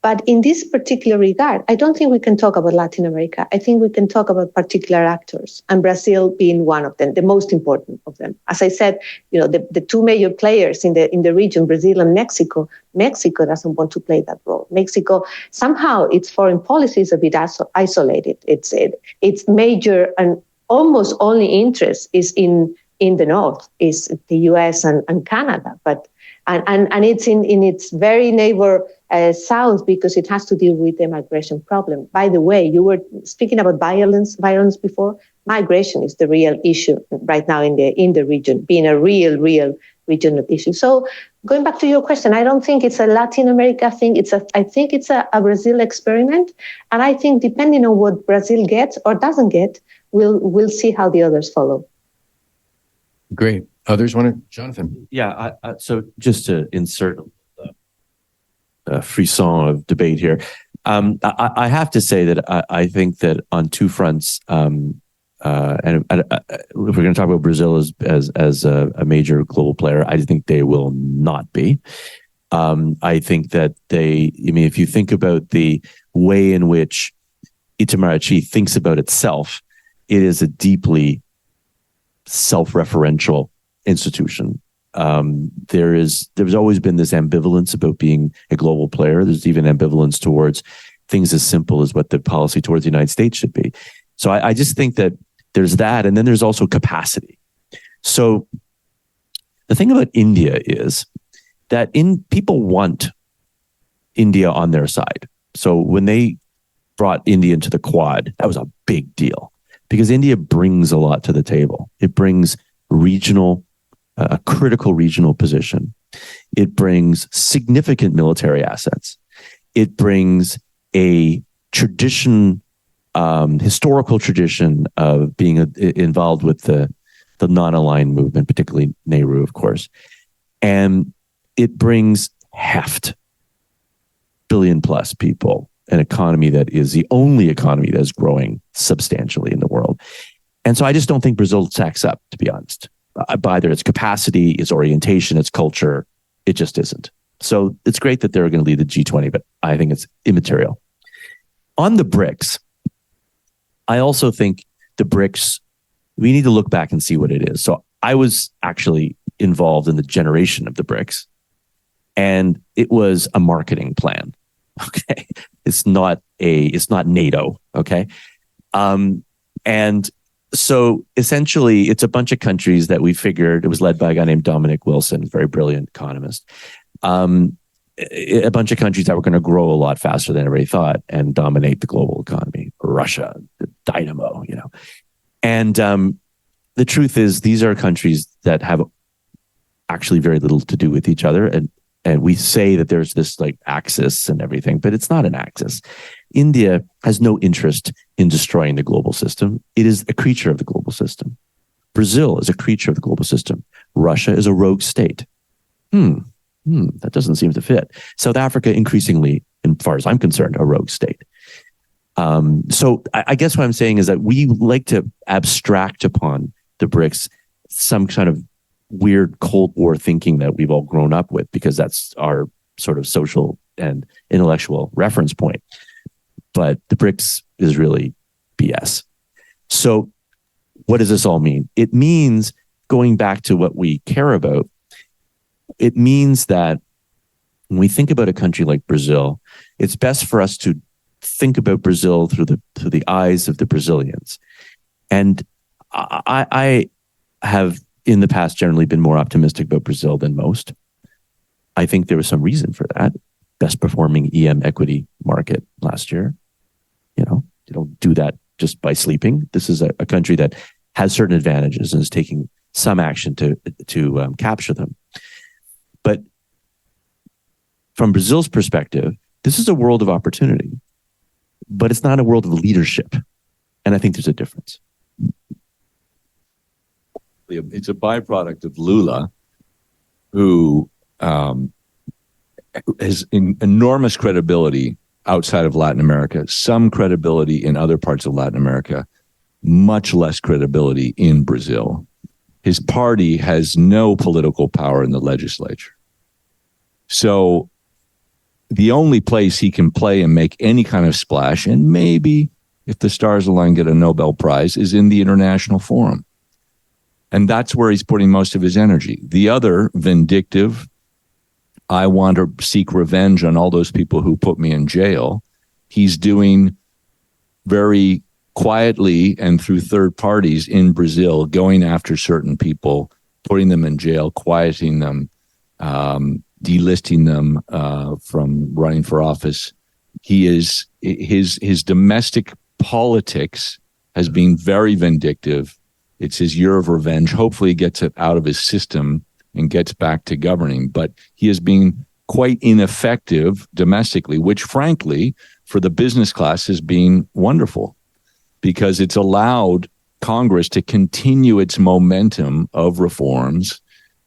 But in this particular regard, I don't think we can talk about Latin America. I think we can talk about particular actors, and Brazil being one of them, the most important of them. As I said, the two major players in the region, Brazil and Mexico. Mexico doesn't want to play that role. Mexico, somehow, its foreign policy is a bit isolated. Its major and almost only interest is in the north, is the US and Canada, and it's in its very neighbor south because it has to deal with the migration problem. By the way, you were speaking about violence before. Migration is the real issue right now in the region, being a real regional issue. So going back to your question, I don't think it's a Latin America thing. I think it's a Brazil experiment, and I think depending on what Brazil gets or doesn't get, we'll see how the others follow. Great. Others want to, Jonathan? Yeah. So just to insert a frisson of debate here, I have to say that I think that on two fronts, and if we're going to talk about Brazil as a major global player, I think they will not be. I think that if you think about the way in which Itamaraty thinks about itself, it is a deeply self-referential institution. There's always been this ambivalence about being a global player. There's even ambivalence towards things as simple as what the policy towards the United States should be. So I just think that there's that, and then there's also capacity. So the thing about India is that people want India on their side. So when they brought India into the Quad, that was a big deal because India brings a lot to the table. It brings a critical regional position. It brings significant military assets. It brings a tradition, historical tradition of being involved with the non-aligned movement, particularly Nehru, of course. And it brings heft, billion plus people, an economy that is the only economy that is growing substantially in the world. And so I just don't think Brazil stacks up, to be honest. By either its capacity, its orientation, its culture, it just isn't. So it's great that they're going to lead the G20, but I think it's immaterial. On the BRICS, I also think the BRICS, we need to look back and see what it is. So I was actually involved in the generation of the BRICS, and it was a marketing plan. Okay. It's not NATO. Okay. And So essentially, it's a bunch of countries that we figured, it was led by a guy named Dominic Wilson, very brilliant economist. A bunch of countries that were going to grow a lot faster than everybody thought and dominate the global economy. Russia, the dynamo, And the truth is, these are countries that have actually very little to do with each other. And we say that there's this like axis and everything, but it's not an axis. India has no interest in destroying the global system. It is a creature of the global system. Brazil is a creature of the global system. Russia is a rogue state. That doesn't seem to fit. South Africa, increasingly, as far as I'm concerned, a rogue state. So I guess what I'm saying is that we like to abstract upon the BRICS some kind of weird Cold War thinking that we've all grown up with, because that's our sort of social and intellectual reference point. But the BRICS is really BS. So what does this all mean? It means, going back to what we care about, it means that when we think about a country like Brazil, it's best for us to think about Brazil through the eyes of the Brazilians. And I have in the past generally been more optimistic about Brazil than most. I think there was some reason for that. Best performing EM equity market last year. You don't do that just by sleeping. This is a country that has certain advantages and is taking some action to capture them. But from Brazil's perspective, this is a world of opportunity, but it's not a world of leadership. And I think there's a difference. It's a byproduct of Lula, who has enormous credibility outside of Latin America, some credibility in other parts of Latin America, much less credibility in Brazil. His party has no political power in the legislature. So the only place he can play and make any kind of splash, and maybe if the stars align, get a Nobel Prize, is in the international forum. And that's where he's putting most of his energy. The other, vindictive, I want to seek revenge on all those people who put me in jail, he's doing very quietly and through third parties in Brazil, going after certain people, putting them in jail, quieting them, delisting them from running for office. His domestic politics has been very vindictive. It's his year of revenge. Hopefully he gets it out of his system and gets back to governing. But he has been quite ineffective domestically, which frankly, for the business class has been wonderful, because it's allowed Congress to continue its momentum of reforms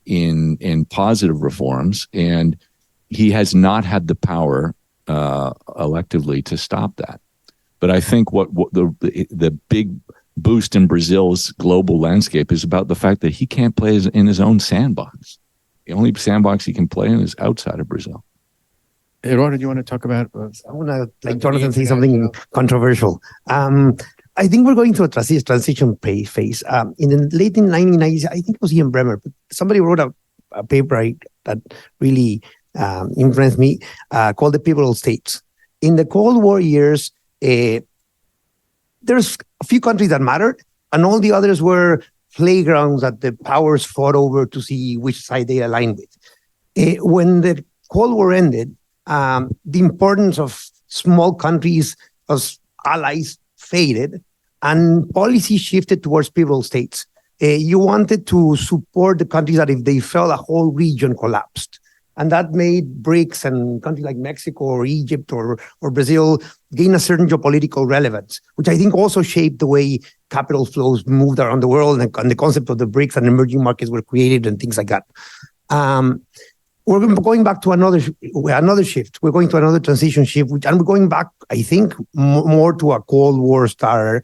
in positive reforms. And he has not had the power electively to stop that. But I think what the big boost in Brazil's global landscape is about the fact that he can't play in his own sandbox. The only sandbox he can play in is outside of Brazil. Eduardo, do you want to talk about? I want to, like Jonathan, say something controversial. I think we're going through a transition phase. In the late 1990s, I think it was Ian Bremmer, but somebody wrote a paper that really influenced me called The Pivotal States. In the Cold War years, there's a few countries that mattered, and all the others were playgrounds that the powers fought over to see which side they aligned with. When the Cold War ended, the importance of small countries as allies faded, and policy shifted towards pivotal states. You wanted to support the countries that if they fell, a whole region collapsed. And that made BRICS and countries like Mexico or Egypt or Brazil gain a certain geopolitical relevance, which I think also shaped the way capital flows moved around the world, and the concept of the BRICS and emerging markets were created and things like that. We're going back to another shift. We're going to another transition shift, and we're going back, I think, more to a Cold War style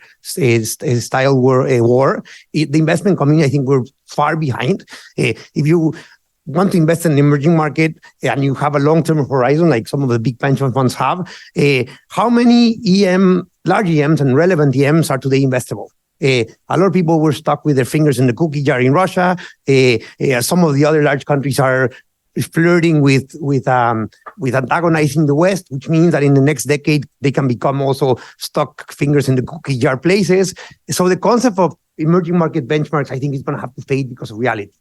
war. The investment community, I think, we're far behind. If you want to invest in an emerging market and you have a long-term horizon, like some of the big pension funds have, how many large EMs and relevant EMs are today investable? A lot of people were stuck with their fingers in the cookie jar in Russia. Some of the other large countries are flirting with antagonizing the West, which means that in the next decade, they can become also stuck fingers in the cookie jar places. So the concept of emerging market benchmarks, I think, is going to have to fade because of reality.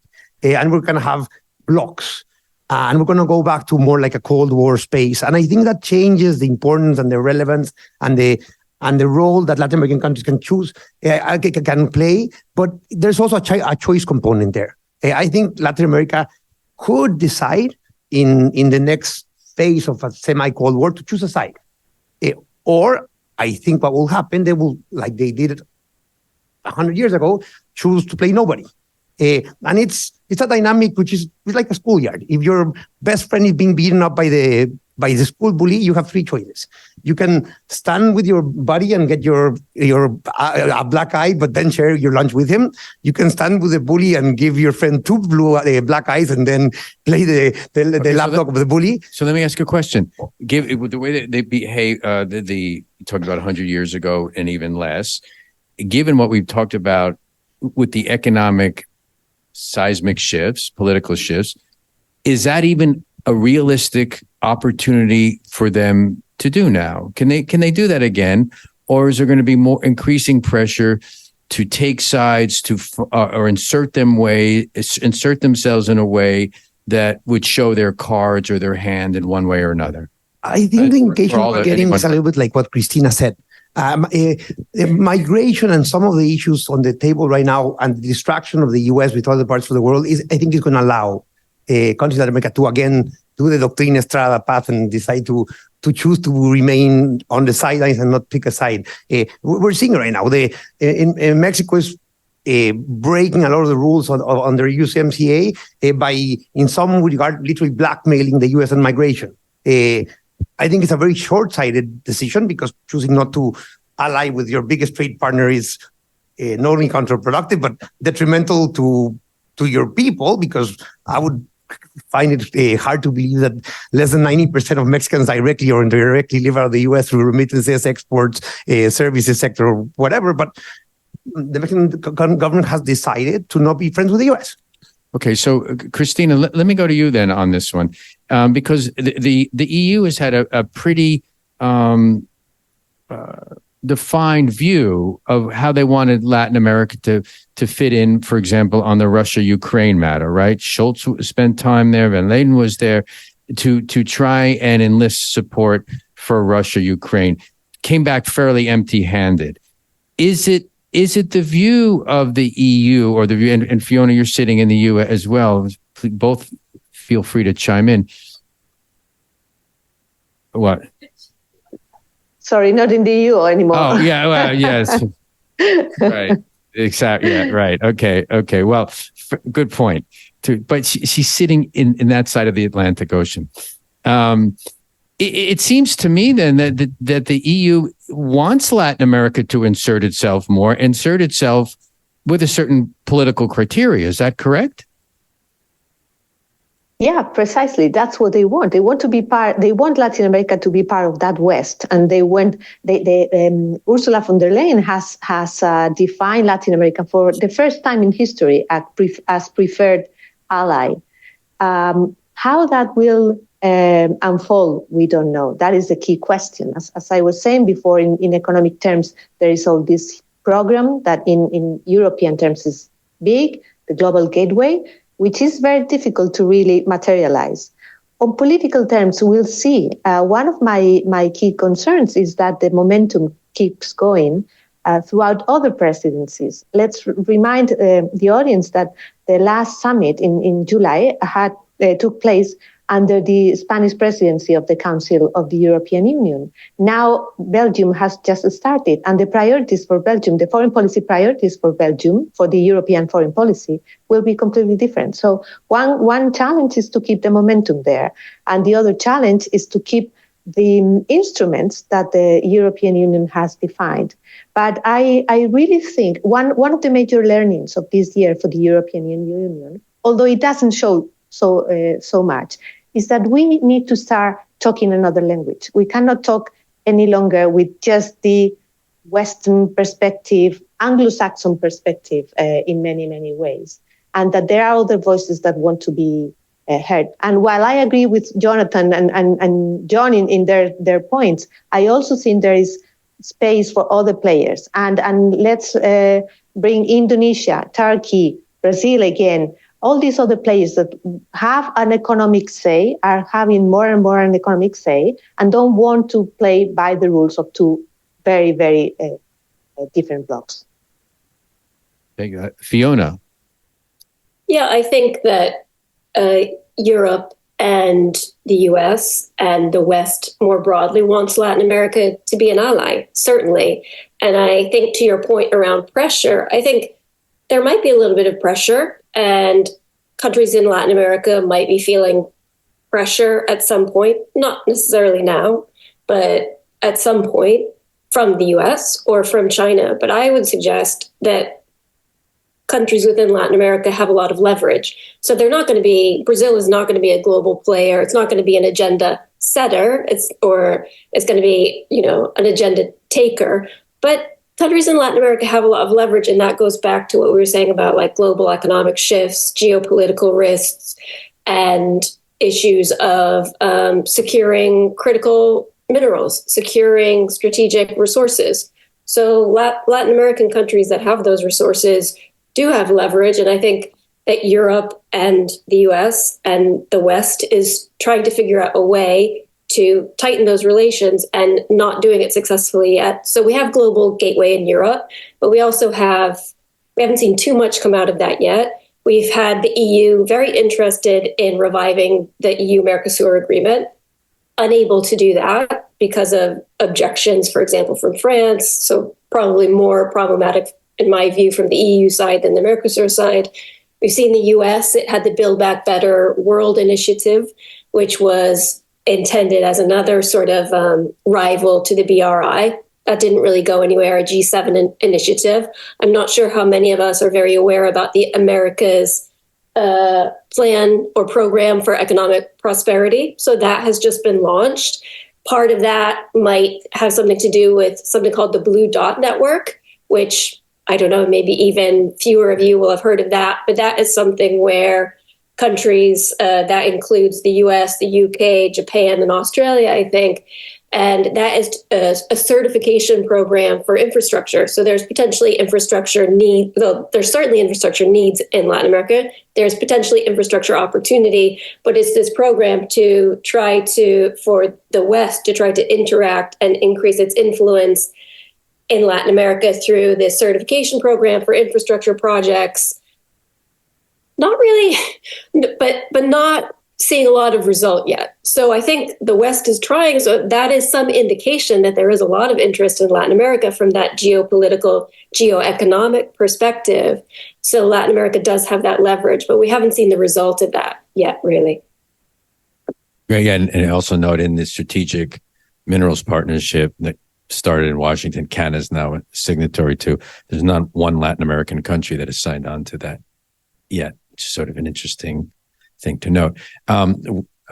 And we're going to have blocks. And we're going to go back to more like a Cold War space. And I think that changes the importance and the relevance and the role that Latin American countries can choose, can play. But there's also a choice component there. I think Latin America could decide in the next phase of a semi-Cold War to choose a side. Or I think what will happen, they will, like they did 100 years ago, choose to play nobody. And it's a dynamic which is like a schoolyard. If your best friend is being beaten up by the school bully, you have three choices. You can stand with your buddy and get your black eye, but then share your lunch with him. You can stand with the bully and give your friend two black eyes and then play the laptop of the bully. So let me ask you a question. With the way that they behave, you talked about 100 years ago and even less, given what we've talked about with the economic seismic shifts, political shifts, is that even a realistic opportunity for them to do now? Can they do that again, or is there going to be more increasing pressure to take sides or insert themselves in a way that would show their cards or their hand in one way or another? I think the indication we're getting is a little bit like what Cristina said. Migration and some of the issues on the table right now and the distraction of the US with other parts of the world I think is going to allow countries in Latin America to again do the Doctrina Estrada path and decide to choose to remain on the sidelines and not pick a side. We're seeing right now in Mexico is breaking a lot of the rules under USMCA by, in some regard, literally blackmailing the US on migration. I think it's a very short-sighted decision because choosing not to ally with your biggest trade partner is not only counterproductive, but detrimental to your people, because I would find it hard to believe that less than 90% of Mexicans directly or indirectly live out of the U.S. through remittances, exports, services sector, or whatever. But the Mexican government has decided to not be friends with the U.S. Okay, so Cristina, let me go to you then on this one, because the EU has had a pretty defined view of how they wanted Latin America to fit in, for example, on the Russia-Ukraine matter, right? Schultz spent time there, Van Leyen was there to try and enlist support for Russia-Ukraine. Came back fairly empty-handed. Is it the view of the EU or the view, and Fiona, you're sitting in the EU as well, both feel free to chime in. What? Sorry, not in the EU anymore. Oh, yeah, well, yes. Right. Exactly. Yeah, right. Okay. Well, good point. But she's sitting in that side of the Atlantic Ocean. It seems to me then that the EU wants Latin America to insert itself with a certain political criteria. Is that correct? Yeah, precisely. That's what they want. They want to be part. They want Latin America to be part of that West, and they want. Ursula von der Leyen has defined Latin America for the first time in history as preferred ally. How that will unfold, we don't know. That is the key question. As I was saying before, in economic terms, there is all this program that in European terms is big, the Global Gateway, which is very difficult to really materialize. On political terms, we'll see. One of my key concerns is that the momentum keeps going throughout other presidencies. Let's remind the audience that the last summit in July took place under the Spanish presidency of the Council of the European Union. Now, Belgium has just started, and the priorities for Belgium, the foreign policy priorities for Belgium, for the European foreign policy, will be completely different. So one challenge is to keep the momentum there, and the other challenge is to keep the instruments that the European Union has defined. But I really think one of the major learnings of this year for the European Union, although it doesn't show so much, is that we need to start talking another language. We cannot talk any longer with just the Western perspective, Anglo-Saxon perspective in many, many ways, and that there are other voices that want to be heard. And while I agree with Jonathan and John in their points, I also think there is space for other players. And let's bring Indonesia, Turkey, Brazil again, all these other players that have an economic say, are having more and more an economic say, and don't want to play by the rules of two very, very different blocks. Thank you. Fiona. Yeah, I think that Europe and the US and the West more broadly wants Latin America to be an ally, certainly. And I think to your point around pressure, I think there might be a little bit of pressure, and countries in Latin America might be feeling pressure at some point, not necessarily now, but at some point from the US or from China. But I would suggest that countries within Latin America have a lot of leverage. So they're not going to be, Brazil is not going to be a global player. It's not going to be an agenda setter. It's going to be, an agenda taker. But countries in Latin America have a lot of leverage. And that goes back to what we were saying about like global economic shifts, geopolitical risks, and issues of securing critical minerals, securing strategic resources. So Latin American countries that have those resources do have leverage. And I think that Europe and the US and the West is trying to figure out a way to tighten those relations and not doing it successfully yet. So we have Global Gateway in Europe, but we haven't seen too much come out of that yet. We've had the EU very interested in reviving the EU-Mercosur agreement, unable to do that because of objections, for example, from France. So probably more problematic in my view, from the EU side than the Mercosur side. We've seen the US, it had the Build Back Better World Initiative, which was intended as another sort of rival to the BRI. That didn't really go anywhere, a G7 initiative. I'm not sure how many of us are very aware about the America's plan or program for economic prosperity. So that has just been launched. Part of that might have something to do with something called the Blue Dot Network, which I don't know, maybe even fewer of you will have heard of that, but that is something where countries, that includes the US, the UK, Japan, and Australia, I think, and that is a certification program for infrastructure. So there's potentially infrastructure need, though there's certainly infrastructure needs in Latin America. There's potentially infrastructure opportunity, but it's this program to try to, for the West, to try to interact and increase its influence in Latin America through this certification program for infrastructure projects. Not really, but not seeing a lot of result yet. So I think the West is trying. So that is some indication that there is a lot of interest in Latin America from that geopolitical, geoeconomic perspective. So Latin America does have that leverage, but we haven't seen the result of that yet, really. Yeah, and also note in the strategic minerals partnership that started in Washington, Canada's now a signatory to. There's not one Latin American country that has signed on to that yet, which is sort of an interesting thing to note.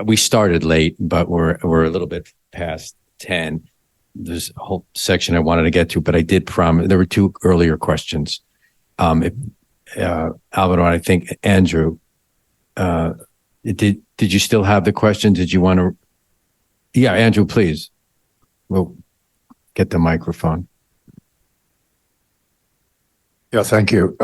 We started late, but we're a little bit past 10. There's a whole section I wanted to get to, but I did promise. There were two earlier questions. Alvaro, I think Andrew, did you still have the question? Did you want to? Yeah, Andrew, please. We'll get the microphone. Yeah, thank you.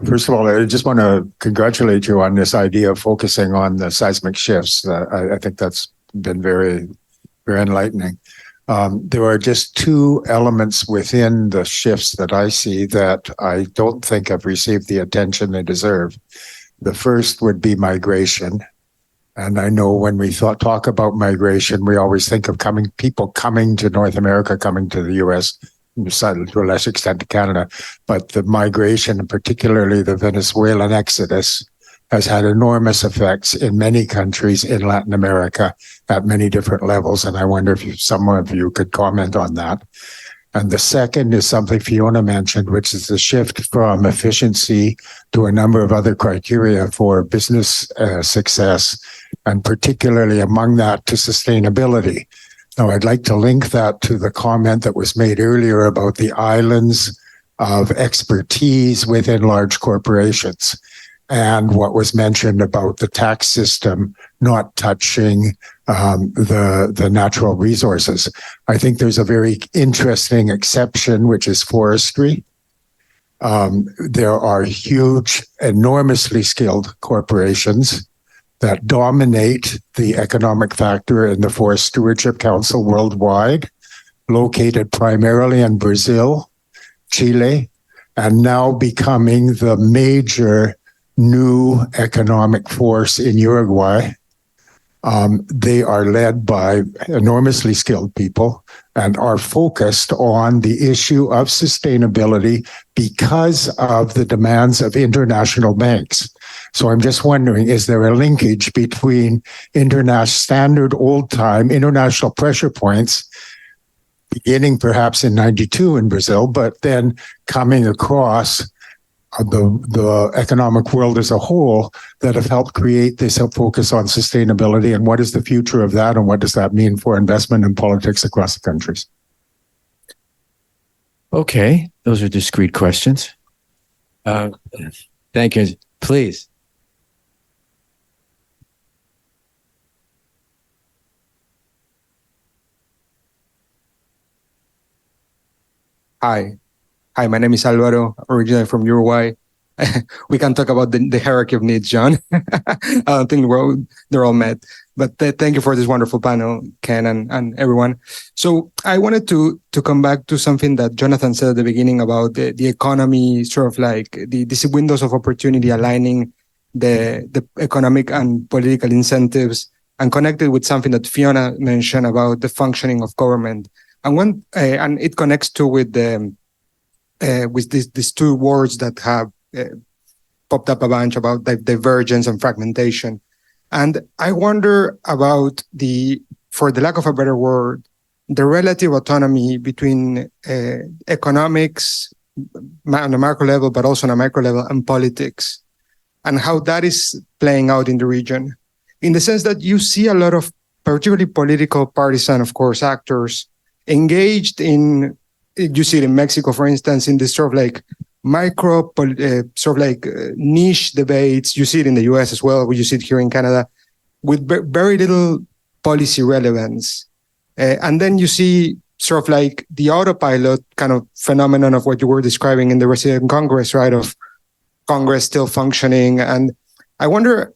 First of all, I just want to congratulate you on this idea of focusing on the seismic shifts. I think that's been very, very enlightening. There are just two elements within the shifts that I see that I don't think have received the attention they deserve. The first would be migration. And I know when we talk about migration, we always think of people coming to North America, coming to the US, to a lesser extent to Canada. But the migration, and particularly the Venezuelan exodus, has had enormous effects in many countries in Latin America at many different levels. And I wonder if some of you could comment on that. And the second is something Fiona mentioned, which is the shift from efficiency to a number of other criteria for business success, and particularly among that to sustainability. Now, I'd like to link that to the comment that was made earlier about the islands of expertise within large corporations, and what was mentioned about the tax system not touching the natural resources. I think there's a very interesting exception, which is forestry. There are huge, enormously skilled corporations that dominate the economic factor in the Forest Stewardship Council worldwide, located primarily in Brazil, Chile, and now becoming the major new economic force in Uruguay. They are led by enormously skilled people and are focused on the issue of sustainability because of the demands of international banks. So I'm just wondering, is there a linkage between international standard old-time international pressure points, beginning perhaps in 92 in Brazil, but then coming across the economic world as a whole, that have helped create this focus on sustainability, and what is the future of that, and what does that mean for investment and politics across the countries? Okay, those are discrete questions. Thank you. Please. Hi, my name is Alvaro, originally from Uruguay. We can talk about the hierarchy of needs, John. I don't think they're all met. But thank you for this wonderful panel, Ken and everyone. So I wanted to come back to something that Jonathan said at the beginning about the economy, sort of like these windows of opportunity aligning the economic and political incentives, and connected with something that Fiona mentioned about the functioning of government. And it connects to with these two words that have popped up a bunch about divergence and fragmentation. And I wonder about for the lack of a better word, the relative autonomy between economics on a macro level, but also on a micro level, and politics, and how that is playing out in the region. In the sense that you see a lot of particularly political partisan, of course, actors engaged in, you see it in Mexico, for instance, in this sort of like niche debates. You see it in the US as well, you see it here in Canada, with very little policy relevance. And then you see sort of like the autopilot kind of phenomenon of what you were describing in the Brazilian Congress, right? Of Congress still functioning. And I wonder,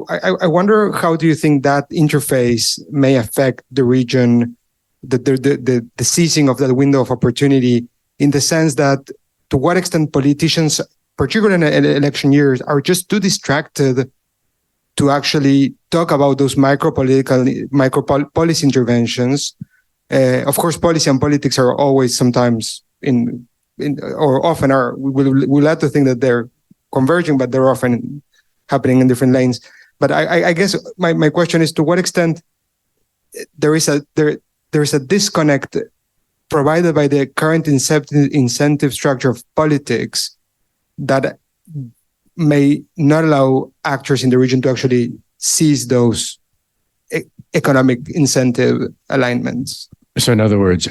I wonder, how do you think that interface may affect the region, the seizing of that window of opportunity, in the sense that to what extent politicians, particularly in election years, are just too distracted to actually talk about those micro policy interventions. Of course, policy and politics are always sometimes or often are, we like to think that they're converging, but they're often happening in different lanes. But I guess my question is, to what extent there is a disconnect provided by the current incentive structure of politics that may not allow actors in the region to actually seize those economic incentive alignments. So in other words,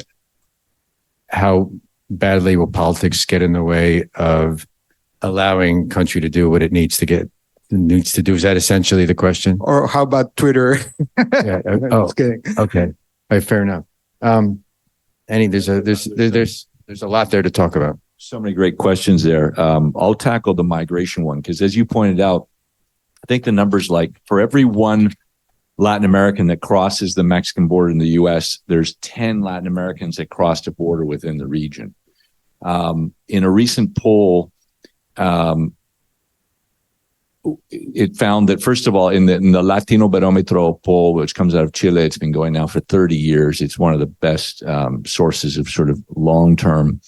how badly will politics get in the way of allowing country to do what it needs to do? Is that essentially the question? Or how about Twitter? Yeah. Oh, just kidding. Okay. All right, fair enough. There's a lot there to talk about. So many great questions there. I'll tackle the migration one, because as you pointed out, I think the numbers, like for every one Latin American that crosses the Mexican border in the US, there's 10 Latin Americans that crossed a border within the region. In a recent poll, it found that, first of all, in the Latino Barometro poll, which comes out of Chile, it's been going now for 30 years. It's one of the best sources of sort of long-term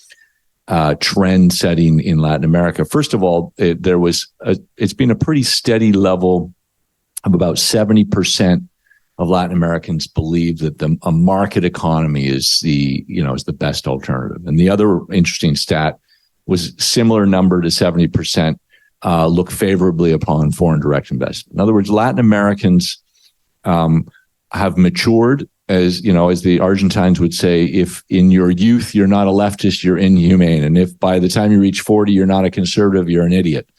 trend setting in Latin America. First of all, it's been a pretty steady level of about 70% of Latin Americans believe that a market economy is the best alternative. And the other interesting stat was similar number to 70%. Look favorably upon foreign direct investment. In other words, Latin Americans have matured, as the Argentines would say, if in your youth you're not a leftist, you're inhumane, and if by the time you reach 40 you're not a conservative, you're an idiot.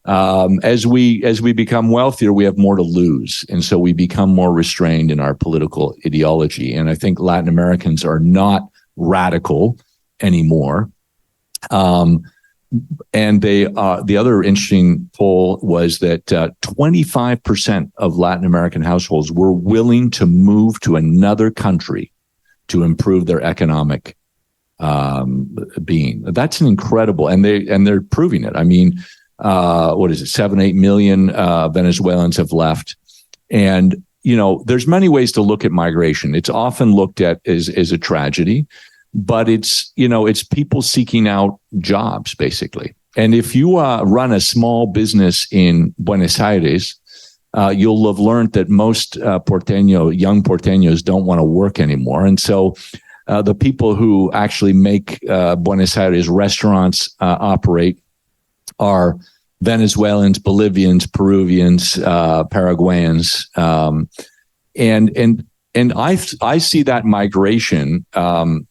As we become wealthier, we have more to lose, and so we become more restrained in our political ideology. And I think Latin Americans are not radical anymore. And the other interesting poll was that 25% of Latin American households were willing to move to another country to improve their economic being. That's an incredible, and they're proving it. I mean, what is it? 7-8 million Venezuelans have left, and there's many ways to look at migration. It's often looked at as a tragedy, but it's people seeking out jobs, basically. And if you run a small business in Buenos Aires, you'll have learned that most young porteños don't want to work anymore. And so the people who actually make Buenos Aires restaurants operate are Venezuelans, Bolivians, Peruvians, Paraguayans, and I see that migration.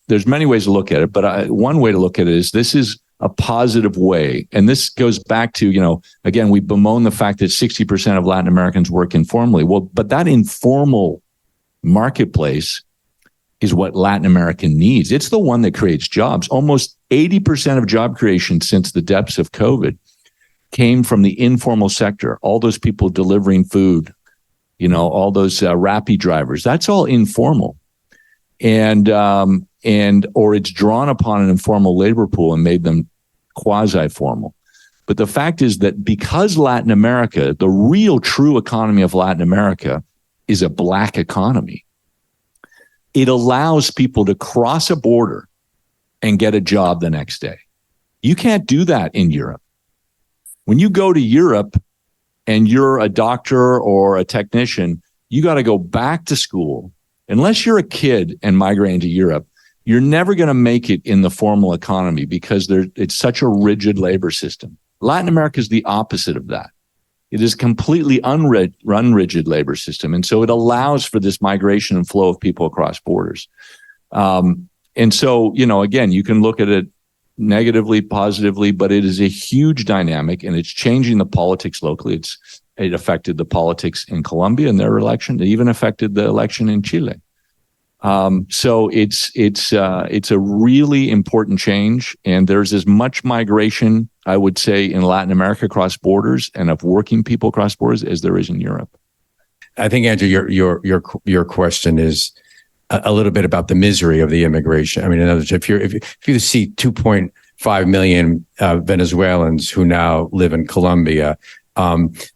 There's many ways to look at it, but one way to look at it is this is a positive way. And this goes back to, again, we bemoan the fact that 60% of Latin Americans work informally. Well, but that informal marketplace is what Latin America needs. It's the one that creates jobs. Almost 80% of job creation since the depths of COVID came from the informal sector. All those people delivering food, all those Rappi drivers, that's all informal. Or it's drawn upon an informal labor pool and made them quasi-formal. But the fact is that because Latin America, the real true economy of Latin America is a black economy, it allows people to cross a border and get a job the next day. You can't do that in Europe. When you go to Europe and you're a doctor or a technician, you got to go back to school. Unless you're a kid and migrating to Europe, you're never going to make it in the formal economy because it's such a rigid labor system. Latin America is the opposite of that. It is a completely unrigid labor system. And so it allows for this migration and flow of people across borders. And so, again, you can look at it negatively, positively, but it is a huge dynamic and it's changing the politics locally. It affected the politics in Colombia and their election. It even affected the election in Chile. So it's a really important change, and there's as much migration, I would say, in Latin America across borders and of working people across borders as there is in Europe. I think, Andrew, your question is a little bit about the misery of the immigration. I mean, in other words, if you see 2.5 million Venezuelans who now live in Colombia,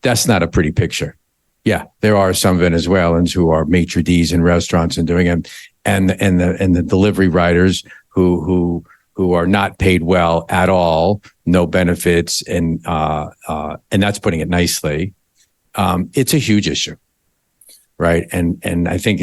that's not a pretty picture. Yeah, there are some Venezuelans who are maitre d's in restaurants and doing it, and the delivery riders who are not paid well at all, no benefits, and that's putting it nicely. It's a huge issue, right? And I think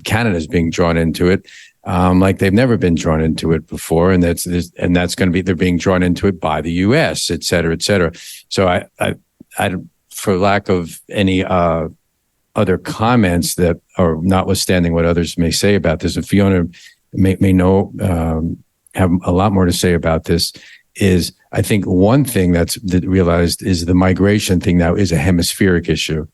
Canada's being drawn into it, like they've never been drawn into it before, and that's going to be, they're being drawn into it by the U.S., et cetera, et cetera. So I for lack of any other comments that are notwithstanding what others may say about this, and Fiona may know, have a lot more to say about this, is I think one thing that's realized is the migration thing now is a hemispheric issue,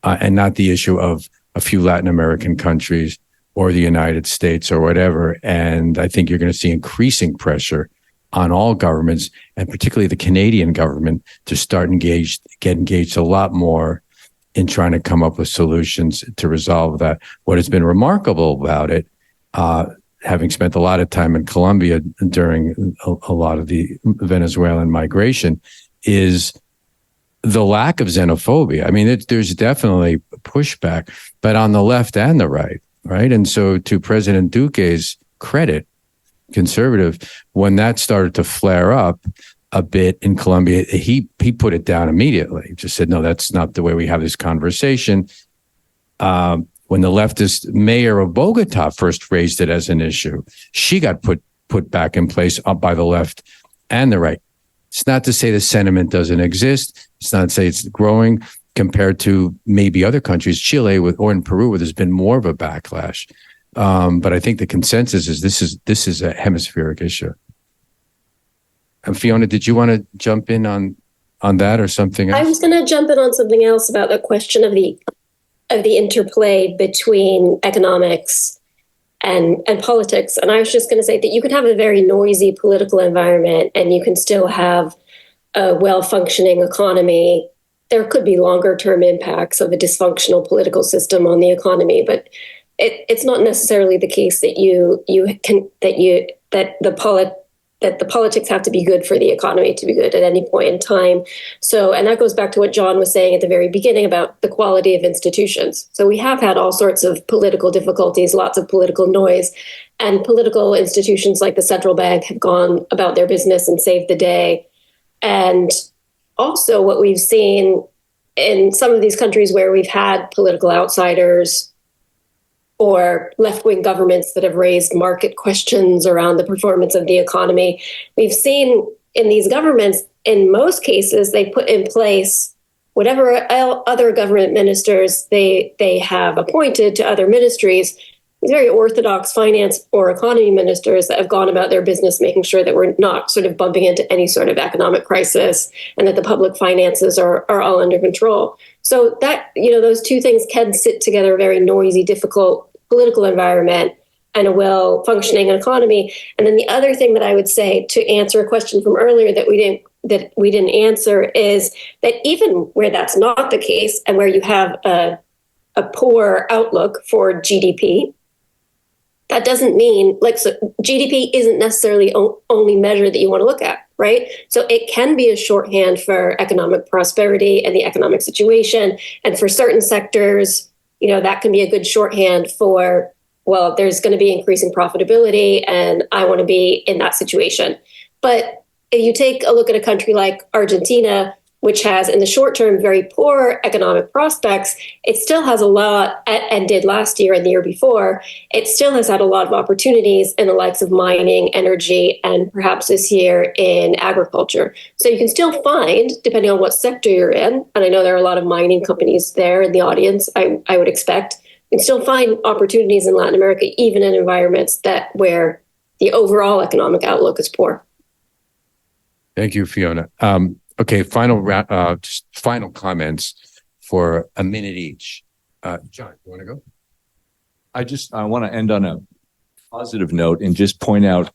and not the issue of a few Latin American countries or the United States or whatever. And I think you're going to see increasing pressure on all governments, and particularly the Canadian government, to get engaged a lot more in trying to come up with solutions to resolve that. What has been remarkable about it, having spent a lot of time in Colombia during a lot of the Venezuelan migration, is the lack of xenophobia. I mean, there's definitely pushback, but on the left and the right, right? And so to President Duque's credit, conservative, when that started to flare up a bit in Colombia, he put it down immediately. He just said, no, that's not the way we have this conversation. When the leftist mayor of Bogota first raised it as an issue, she got put back in place up by the left and the right. It's not to say the sentiment doesn't exist. It's not to say it's growing compared to maybe other countries, Chile or in Peru, where there's been more of a backlash. But I think the consensus is this is a hemispheric issue. And Fiona, did you want to jump in on that or something else? I was going to jump in on something else about the question of the interplay between economics and politics. And I was just going to say that you can have a very noisy political environment and you can still have a well-functioning economy. There could be longer-term impacts of a dysfunctional political system on the economy, but it's not necessarily the case that the politics have to be good for the economy to be good at any point in time. So, and that goes back to what John was saying at the very beginning about the quality of institutions. So we have had all sorts of political difficulties, lots of political noise, and political institutions like the central bank have gone about their business and saved the day. And also what we've seen in some of these countries where we've had political outsiders or left-wing governments that have raised market questions around the performance of the economy, we've seen in these governments, in most cases, they put in place whatever other government ministers they have appointed to other ministries, these very orthodox finance or economy ministers that have gone about their business, making sure that we're not sort of bumping into any sort of economic crisis and that the public finances are all under control. So that, those two things can sit together, a very noisy, difficult political environment and a well-functioning economy. And then the other thing that I would say to answer a question from earlier that we didn't answer is that even where that's not the case and where you have a poor outlook for GDP, that doesn't mean so GDP isn't necessarily only measure that you want to look at, right? So it can be a shorthand for economic prosperity and the economic situation. And for certain sectors, that can be a good shorthand for, well, there's going to be increasing profitability and I want to be in that situation. But if you take a look at a country like Argentina, which has in the short term very poor economic prospects, it still has a lot, and did last year and the year before, it still has had a lot of opportunities in the likes of mining, energy, and perhaps this year in agriculture. So you can still find, depending on what sector you're in, and I know there are a lot of mining companies there in the audience, I would expect, you can still find opportunities in Latin America, even in environments where the overall economic outlook is poor. Thank you, Fiona. Okay, final comments for a minute each. John, you want to go? I want to end on a positive note and just point out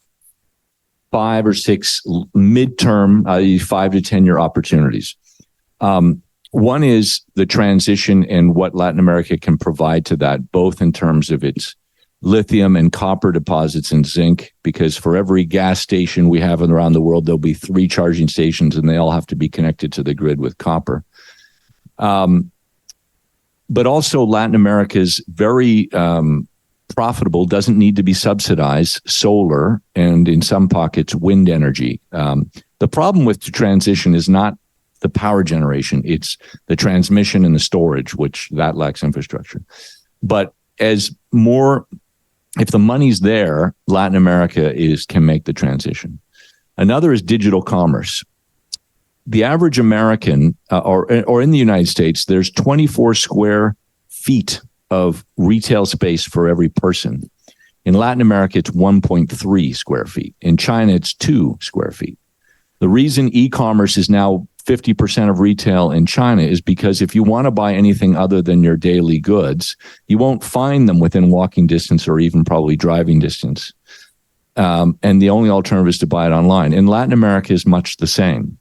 5 or 6 midterm, 5 to 10 year opportunities. One is the transition and what Latin America can provide to that, both in terms of its lithium and copper deposits and zinc, because for every gas station we have around the world, there'll be 3 charging stations and they all have to be connected to the grid with copper. But also Latin America's very profitable, doesn't need to be subsidized, solar and in some pockets, wind energy. The problem with the transition is not the power generation, it's the transmission and the storage, which that lacks infrastructure. But if the money's there, Latin America can make the transition. Another is digital commerce. The average American, or in the United States, there's 24 square feet of retail space for every person. In Latin America, it's 1.3 square feet. In China, it's 2 square feet. The reason e-commerce is now 50% of retail in China is because if you want to buy anything other than your daily goods, you won't find them within walking distance or even probably driving distance. And the only alternative is to buy it online. In Latin America is much the same.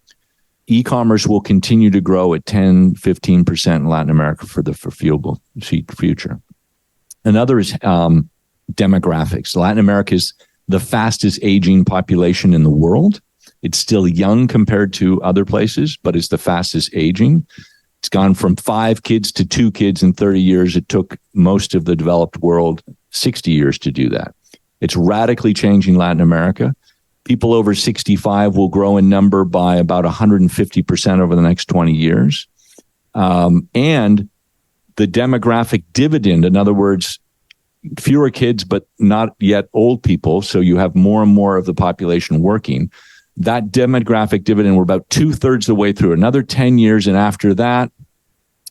E-commerce will continue to grow at 10, 15% in Latin America for the foreseeable future. Another is demographics. Latin America is the fastest aging population in the world. It's still young compared to other places, but it's the fastest aging. It's gone from 5 kids to 2 kids in 30 years. It took most of the developed world 60 years to do that. It's radically changing Latin America. People over 65 will grow in number by about 150% over the next 20 years. And the demographic dividend, in other words, fewer kids, but not yet old people. So you have more and more of the population working. That demographic dividend, we're about 2/3 the way through. Another 10 years, and after that,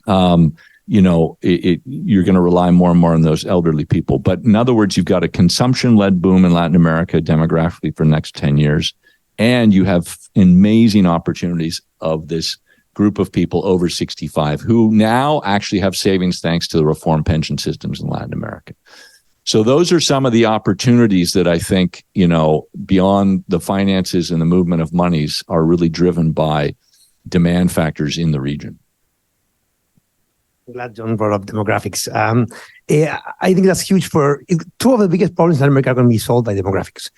you're going to rely more and more on those elderly people. But in other words, you've got a consumption-led boom in Latin America demographically for the next 10 years, and you have amazing opportunities of this group of people over 65 who now actually have savings thanks to the reform pension systems in Latin America. So those are some of the opportunities that I think, beyond the finances and the movement of monies are really driven by demand factors in the region. I'm glad John brought up demographics. I think that's huge for two of the biggest problems in Latin America are going to be solved by demographics.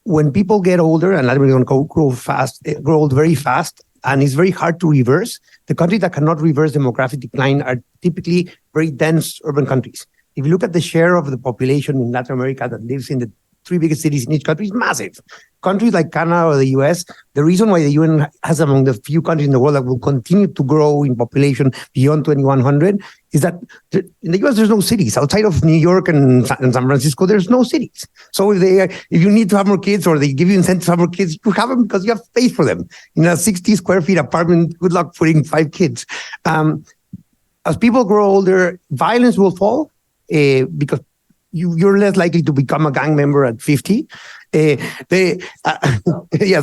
When people get older and Latin America going to grow old very fast, and it's very hard to reverse. The countries that cannot reverse demographic decline are typically very dense urban countries. If you look at the share of the population in Latin America that lives in the three biggest cities in each country, is massive. Countries like Canada or the US, the reason why the UN has among the few countries in the world that will continue to grow in population beyond 2100 is that in the US there's no cities. Outside of New York and San Francisco, there's no cities. So if you need to have more kids or they give you incentives to have more kids, you have them because you have space for them. In a 60 square feet apartment, good luck putting 5 kids. As people grow older, violence will fall because you're less likely to become a gang member at 50. Yes,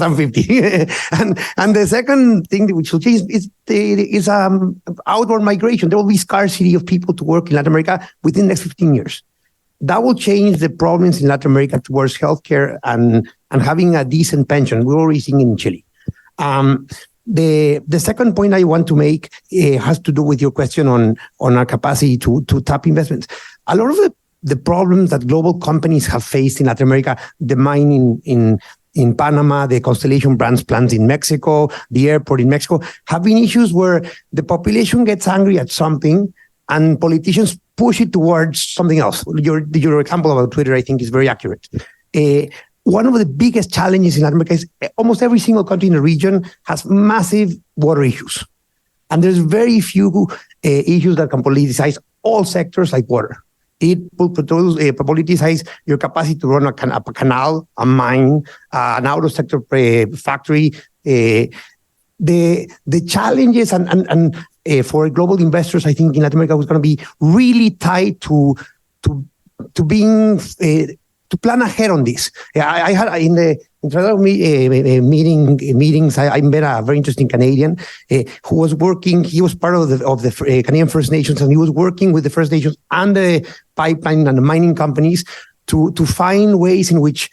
I'm 50. and the second thing which will change is outward migration. There will be scarcity of people to work in Latin America within the next 15 years. That will change the problems in Latin America towards healthcare and having a decent pension. We're already seeing in Chile. The second point I want to make has to do with your question on our capacity to tap investments. A lot of the problems that global companies have faced in Latin America, the mine in Panama, the Constellation Brands plants in Mexico, the airport in Mexico, have been issues where the population gets angry at something and politicians push it towards something else. Your example about Twitter, I think, is very accurate. One of the biggest challenges in Latin America is almost every single country in the region has massive water issues. And there's very few issues that can politicize all sectors like water. It will politicize your capacity to run a canal, a mine, an auto sector factory. The challenges and for global investors, I think in Latin America was going to be really tied to being to plan ahead on this. I had in the meetings. I met a very interesting Canadian who was working. He was part of the Canadian First Nations, and he was working with the First Nations and the pipeline and the mining companies to find ways in which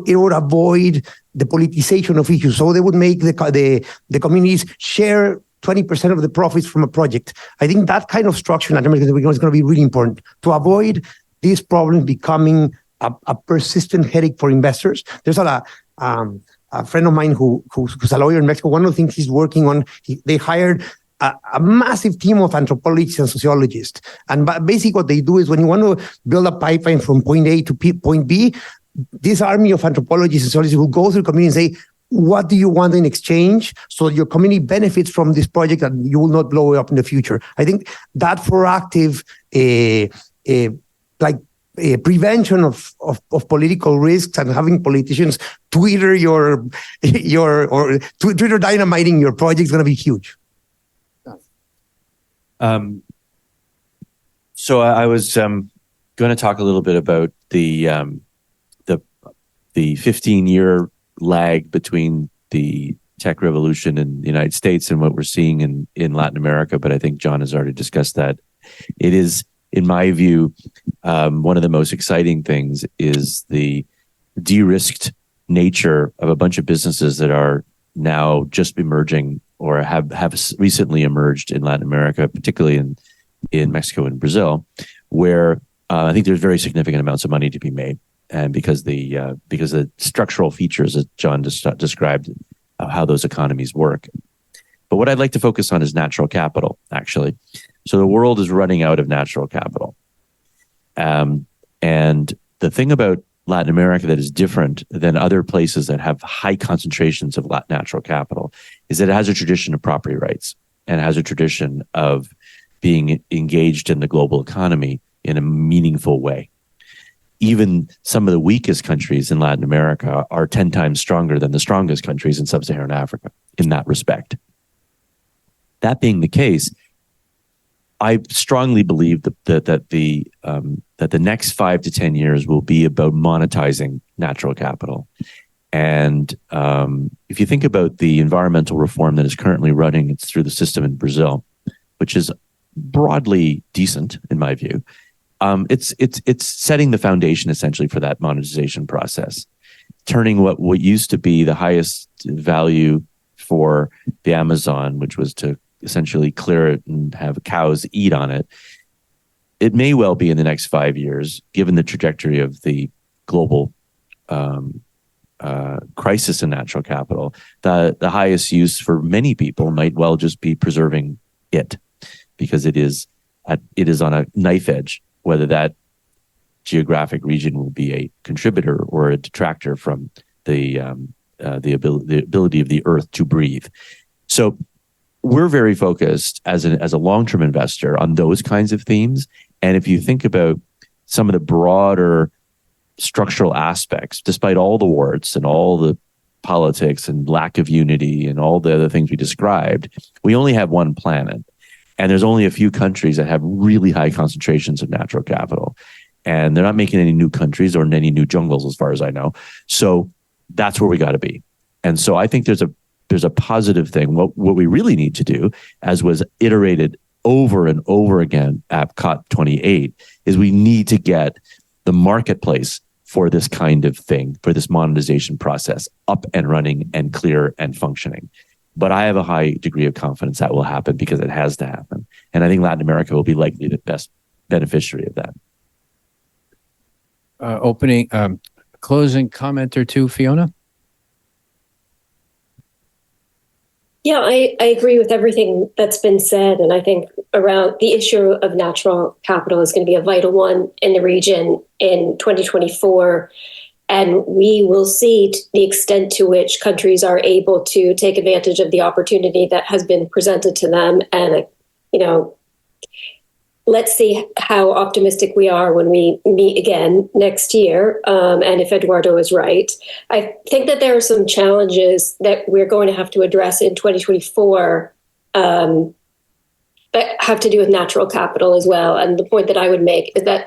it would avoid the politicization of issues. So they would make the communities share 20% of the profits from a project. I think that kind of structure in Latin America is going to be really important to avoid these problems becoming a persistent headache for investors. There's a friend of mine who's a lawyer in Mexico. One of the things he's working on, they hired a massive team of anthropologists and sociologists. And basically what they do is when you want to build a pipeline from point A to point B, this army of anthropologists and sociologists will go through the community and say, what do you want in exchange so that your community benefits from this project and you will not blow it up in the future? I think that proactive prevention of political risks and having politicians Twitter Twitter dynamiting your project is going to be huge. So I was going to talk a little bit about the 15-year lag between the tech revolution in the United States and what we're seeing in Latin America, but I think John has already discussed that. It is, in my view, one of the most exciting things is the de-risked nature of a bunch of businesses that are now just emerging or have recently emerged in Latin America, particularly in Mexico and Brazil, where I think there's very significant amounts of money to be made. And because the structural features that John described, how those economies work. But what I'd like to focus on is natural capital, actually. So the world is running out of natural capital. And the thing about Latin America that is different than other places that have high concentrations of natural capital is that it has a tradition of property rights and has a tradition of being engaged in the global economy in a meaningful way. Even some of the weakest countries in Latin America are 10 times stronger than the strongest countries in sub-Saharan Africa in that respect. That being the case, I strongly believe that the next 5 to 10 years will be about monetizing natural capital. And if you think about the environmental reform that is currently running, it's through the system in Brazil, which is broadly decent in my view. it's setting the foundation essentially for that monetization process, turning what used to be the highest value for the Amazon, which was to essentially clear it and have cows eat on it. It may well be in the next 5 years, given the trajectory of the global crisis in natural capital, the highest use for many people might well just be preserving it, because it is on a knife edge, whether that geographic region will be a contributor or a detractor from the ability of the earth to breathe. So we're very focused as a long-term investor on those kinds of themes. And if you think about some of the broader structural aspects, despite all the warts and all the politics and lack of unity and all the other things we described, we only have one planet. And there's only a few countries that have really high concentrations of natural capital. And they're not making any new countries or any new jungles, as far as I know. So that's where we got to be. And so I think there's a positive thing. What we really need to do, as was iterated over and over again at COP28, is we need to get the marketplace for this kind of thing, for this monetization process, up and running and clear and functioning. But I have a high degree of confidence that will happen, because it has to happen. And I think Latin America will be likely the best beneficiary of that. Closing comment or two, Fiona? Yeah, I agree with everything that's been said. And I think around the issue of natural capital is going to be a vital one in the region in 2024. And we will see the extent to which countries are able to take advantage of the opportunity that has been presented to them. And, let's see how optimistic we are when we meet again next year. And if Eduardo is right, I think that there are some challenges that we're going to have to address in 2024 that have to do with natural capital as well. And the point that I would make is that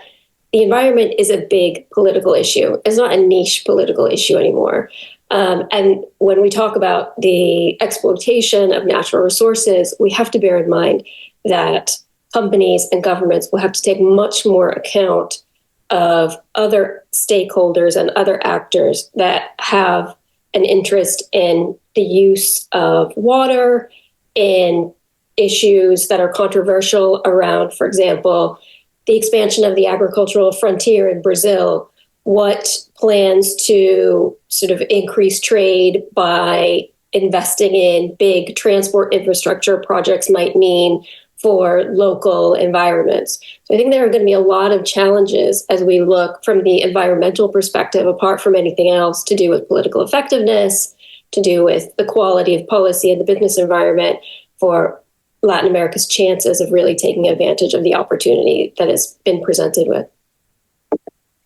the environment is a big political issue. It's not a niche political issue anymore. And when we talk about the exploitation of natural resources, we have to bear in mind that companies and governments will have to take much more account of other stakeholders and other actors that have an interest in the use of water, in issues that are controversial around, for example, the expansion of the agricultural frontier in Brazil, what plans to sort of increase trade by investing in big transport infrastructure projects might mean for local environments. So I think there are going to be a lot of challenges as we look from the environmental perspective, apart from anything else, to do with political effectiveness, to do with the quality of policy and the business environment, for Latin America's chances of really taking advantage of the opportunity that has been presented with.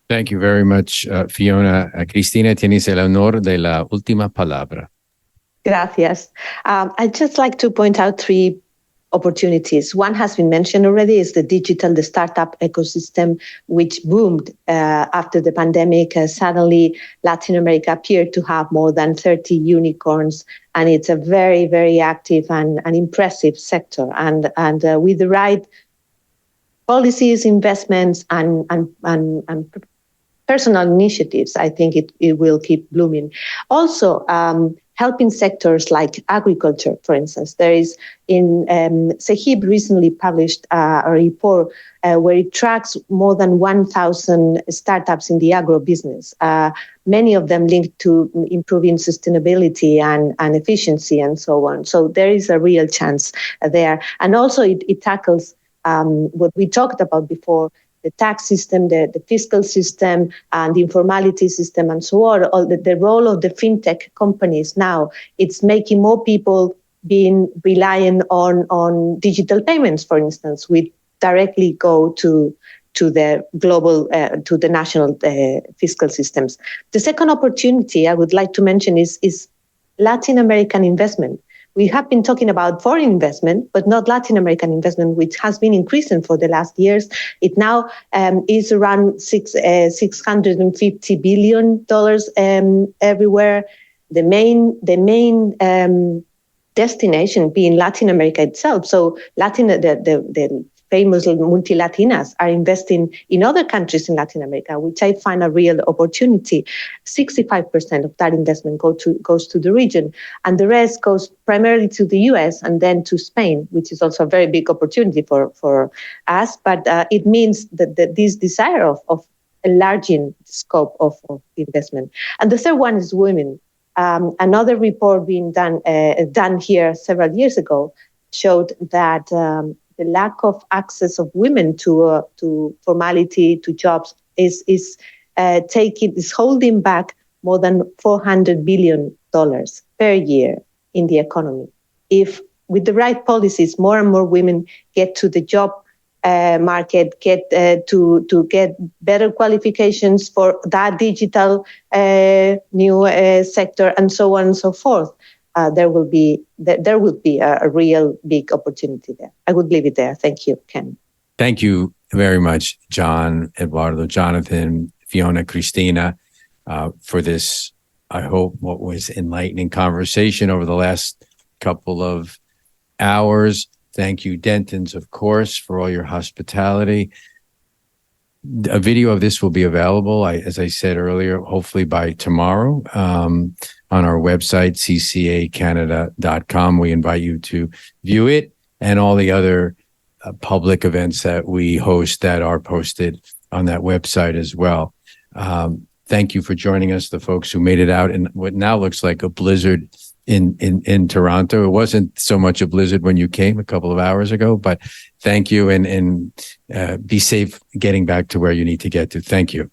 Thank you very much, Fiona. Cristina, tienes el honor de la última palabra. Gracias. I'd just like to point out three opportunities. One has been mentioned already, is the startup ecosystem, which boomed after the pandemic. Suddenly, Latin America appeared to have more than 30 unicorns, and it's a very, very active and impressive sector. And with the right policies, investments, and personal initiatives, I think it will keep blooming. Also, helping sectors like agriculture, for instance. There is SEGIB recently published a report where it tracks more than 1,000 startups in the agro business, many of them linked to improving sustainability and efficiency and so on. So there is a real chance there. And also it tackles what we talked about before, the tax system, the fiscal system, and the informality system, and so on. The role of the fintech companies now, it's making more people being reliant on digital payments, for instance, which directly go to the global, to the national fiscal systems. The second opportunity I would like to mention is Latin American investment. We have been talking about foreign investment, but not Latin American investment, which has been increasing for the last years. It now is around $650 billion everywhere. The main destination being Latin America itself. So the famous multi-Latinas are investing in other countries in Latin America, which I find a real opportunity. 65% of that investment goes to the region, and the rest goes primarily to the US and then to Spain, which is also a very big opportunity for us. But it means that this desire of enlarging the scope of investment. And the third one is women. Another report being done here several years ago showed that the lack of access of women to formality, to jobs, is holding back more than $400 billion per year in the economy. If with the right policies, more and more women get to the job market, get to get better qualifications for that digital new sector, and so on and so forth, there will be a real big opportunity there. I would leave it there. Thank you, Ken. Thank you very much, John, Eduardo, Jonathan, Fiona, Cristina, for this, I hope, what was enlightening conversation over the last couple of hours. Thank you, Dentons, of course, for all your hospitality. A video of this will be available, as I said earlier, hopefully by tomorrow on our website, ccacanada.com. We invite you to view it and all the other public events that we host that are posted on that website as well. Thank you for joining us, the folks who made it out in what now looks like a blizzard in Toronto. It wasn't so much a blizzard when you came a couple of hours ago, but thank you, and be safe getting back to where you need to get to. Thank you.